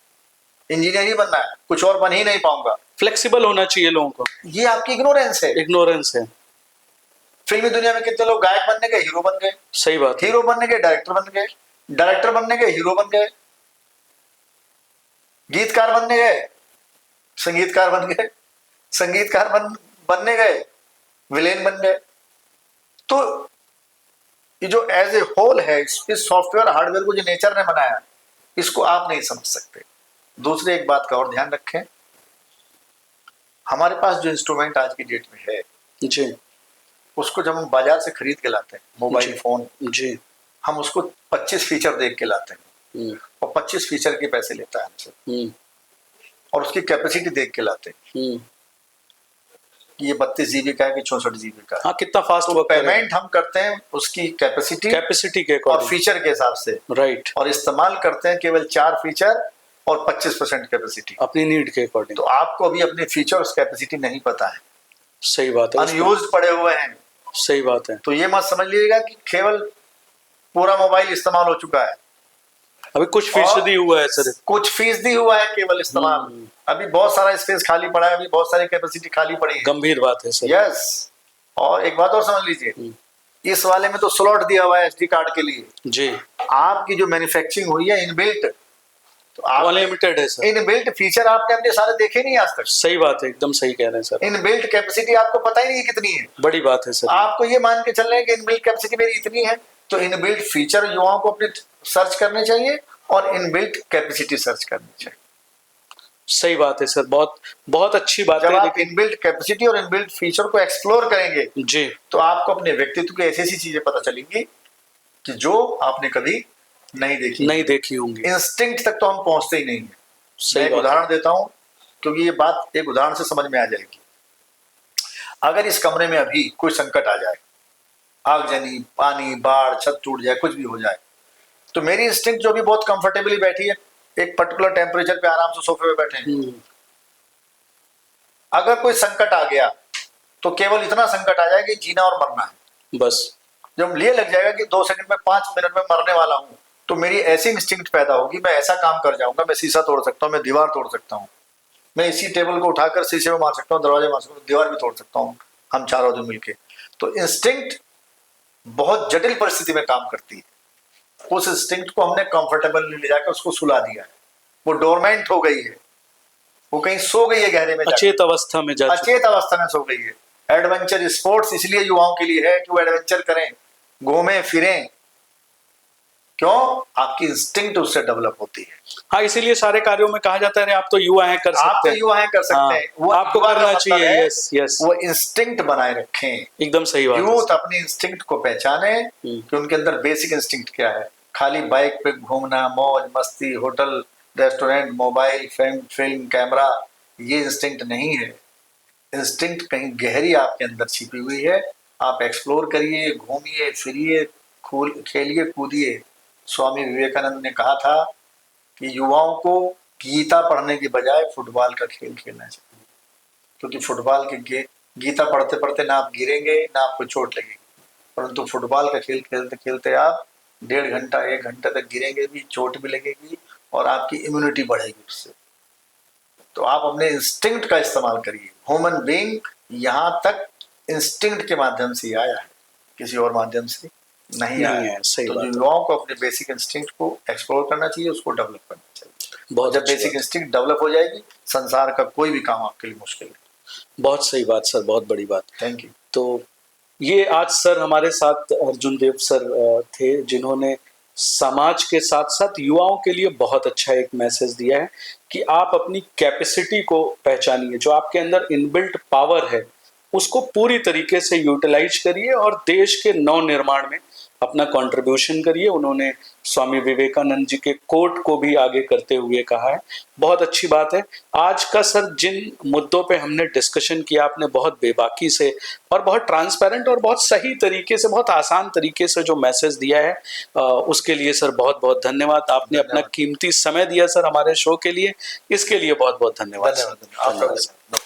इंजीनियर ही बनना है, कुछ और बन ही नहीं पाऊंगा, फ्लेक्सिबल होना चाहिए लोगों को। ये आपकी इग्नोरेंस है। इग्नोरेंस है। फिल्मी दुनिया में कितने लोग गायक बनने गए हीरो बन गए, सही बात है। हीरो बनने के डायरेक्टर बन गए, डायरेक्टर बनने के हीरो बन गए, गीतकार बनने गए संगीतकार बन गए, संगीतकार बनने गए विलेन बन गए। तो ये जो एज ए होल है, इस सॉफ्टवेयर हार्डवेयर को जो नेचर ने बनाया, इसको आप नहीं समझ सकते। दूसरी एक बात का और ध्यान रखें, हमारे पास जो इंस्ट्रूमेंट आज की डेट में है जी उसको जब हम बाजार से खरीद के लाते हैं, मोबाइल जी। फोन, जी। हम उसको 25 फीचर देख के लाते हैं और 25 फीचर के पैसे लेता है हमसे, और उसकी कैपेसिटी देख के लाते हैं कि ये 32 जीबी का है कि 64 जीबी का है। हाँ, कितना फास्ट तो वर्क पेमेंट हम करते हैं उसकी कैपेसिटी के और अकॉर्डिंग। फीचर के हिसाब से, राइट। और इस्तेमाल करते हैं केवल 4 फीचर और 25% कैपेसिटी। अपनी नीड के अकॉर्डिंग। तो आपको अभी अपनी फीचर और कैपेसिटी नहीं पता है, सही बात है। अनयूज्ड पड़े हुए हैं। सही बात है। तो ये मत समझ लीजिएगा कि केवल पूरा मोबाइल इस्तेमाल हो चुका है, अभी कुछ फीसदी हुआ है सर। कुछ फीसदी हुआ है केवल इस्तेमाल। अभी बहुत सारा स्पेस खाली पड़ा है, अभी बहुत सारी कैपेसिटी खाली पड़ी है। गंभीर बात है सर। यस। और एक बात और समझ लीजिए, इस वाले में तो स्लॉट दिया हुआ है एसडी कार्ड के लिए। जी। आपकी जो मैन्युफैक्चरिंग हुई है इनबिल्ट, तो आप अनलिमिटेड है सर। इनबिल्ट फीचर आपने अपने सारे देखे नहीं आज तक। सही बात है, एकदम सही कह रहे हैं सर। इनबिल्ट कैपेसिटी आपको पता ही नहीं है कितनी है। बड़ी बात है सर। आपको ये मान के चल रहे हैं कि इनबिल्ट कैपेसिटी मेरी इतनी है, तो इनबिल्ट फीचर युवाओं को अपने सर्च करने चाहिए और इनबिल्ट कैपेसिटी सर्च करनी चाहिए। सही बात है सर, बहुत बहुत अच्छी बात जब है। आप इनबिल्ट कैपेसिटी और इनबिल्ट फीचर को एक्सप्लोर करेंगे जी। तो आपको अपने व्यक्तित्व की ऐसी ऐसी चीजें पता चलेंगी कि जो आपने कभी नहीं देखी होंगी। इंस्टिंक्ट तक तो हम पहुंचते ही नहीं है। मैं एक बात उदाहरण देता हूं क्योंकि ये बात एक उदाहरण से समझ में आ जाएगी। अगर इस कमरे में अभी कोई संकट आ जाए, आगजनी, पानी, बाढ़, छत टूट जाए, कुछ भी हो जाए, तो मेरी इंस्टिंक्ट जो भी बहुत कंफर्टेबली बैठी है, एक पर्टिकुलर टेम्परेचर पे आराम से सोफे पे बैठे हैं, अगर कोई संकट आ गया तो केवल इतना संकट आ जाए कि जीना और मरना है बस। जब लिए लग जाएगा कि 2 सेकंड में 5 मिनट में मरने वाला हूं, तो मेरी ऐसी इंस्टिंक्ट पैदा होगी, मैं ऐसा काम कर जाऊंगा, मैं शीशा तोड़ सकता हूं, मैं दीवार तोड़ सकता हूं, मैं इसी टेबल को उठाकर शीशे में मार सकता हूं, दरवाजे मार सकता हूं, दीवार भी तोड़ सकता हूं, हम चारों जो मिलके। तो इंस्टिंक्ट बहुत जटिल परिस्थिति में काम करती है। उस इंस्टिंक्ट को हमने कंफर्टेबल ले जाकर उसको सुला दिया है, वो डोरमेंट हो गई है, वो कहीं सो गई है गहरे में, अचेत अवस्था में अचेत अवस्था में सो गई है। एडवेंचर स्पोर्ट्स इसलिए युवाओं के लिए है कि वो एडवेंचर करें, घूमें फिरें। क्यों? आपकी इंस्टिंक्ट उससे डेवलप होती है। हाँ, इसीलिए सारे कार्यों में कहा जाता है आप तो युवा हैं, कर सकते आप तो हैं। युवा हैं, कर सकते हैं। वो आपको युवा का करना मतलब चाहिए। है, यस यस। वो इंस्टिंक्ट बनाए रखें। एकदम सही बात है। यूथ अपनी इंस्टिंक्ट को पहचाने कि उनके अंदर बेसिक इंस्टिंक्ट क्या है। खाली बाइक पे घूमना, मौज मस्ती, hotel, restaurant, mobile, film, camera, ये इंस्टिंक्ट नहीं है। इंस्टिंक्ट कहीं गहरी आपके अंदर छिपी हुई है। आप एक्सप्लोर करिए, घूमिए फिरिए, खेलिए कूदिए। स्वामी विवेकानंद ने कहा था कि युवाओं को गीता पढ़ने की बजाय फुटबॉल का खेल खेलना चाहिए, क्योंकि फुटबॉल के गीता पढ़ते पढ़ते ना आप गिरेंगे ना आपको चोट लगेगी, परंतु फुटबॉल का खेल खेलते खेलते आप 1.5 घंटा 1 घंटे तक गिरेंगे भी, चोट भी लगेगी और आपकी इम्यूनिटी बढ़ेगी उससे। तो आप अपने इंस्टिंक्ट का इस्तेमाल करिए। ह्यूमन बीइंग यहाँ तक इंस्टिंक्ट के माध्यम से ही आया है, किसी और माध्यम से नहीं आया है। सही तो बात है। युवाओं को अपने बेसिक इंस्टिंक्ट को एक्सप्लोर करना चाहिए, उसको डेवलप करना चाहिए। बहुत जब अच्छी बेसिक बात। इंस्टिंक्ट डेवलप हो जाएगी, संसार का कोई भी काम आपके लिए मुश्किल नहीं। बहुत सही बात सर, बहुत बड़ी बात। Thank you. तो ये आज सर हमारे साथ अर्जुन देव सर थे, जिन्होंने समाज के साथ साथ युवाओं के लिए बहुत अच्छा एक मैसेज दिया है कि आप अपनी कैपेसिटी को पहचानिए, जो आपके अंदर इनबिल्ट पावर है उसको पूरी तरीके से यूटिलाइज करिए और देश के नव निर्माण में अपना कंट्रीब्यूशन करिए। उन्होंने स्वामी विवेकानंद जी के कोट को भी आगे करते हुए कहा है। बहुत अच्छी बात है। आज का सर जिन मुद्दों पे हमने डिस्कशन किया, आपने बहुत बेबाकी से और बहुत ट्रांसपेरेंट और बहुत सही तरीके से, बहुत आसान तरीके से जो मैसेज दिया है, उसके लिए सर बहुत बहुत धन्यवाद। आपने अपना कीमती समय दिया सर हमारे शो के लिए, इसके लिए बहुत बहुत धन्यवाद। धन्यवाद।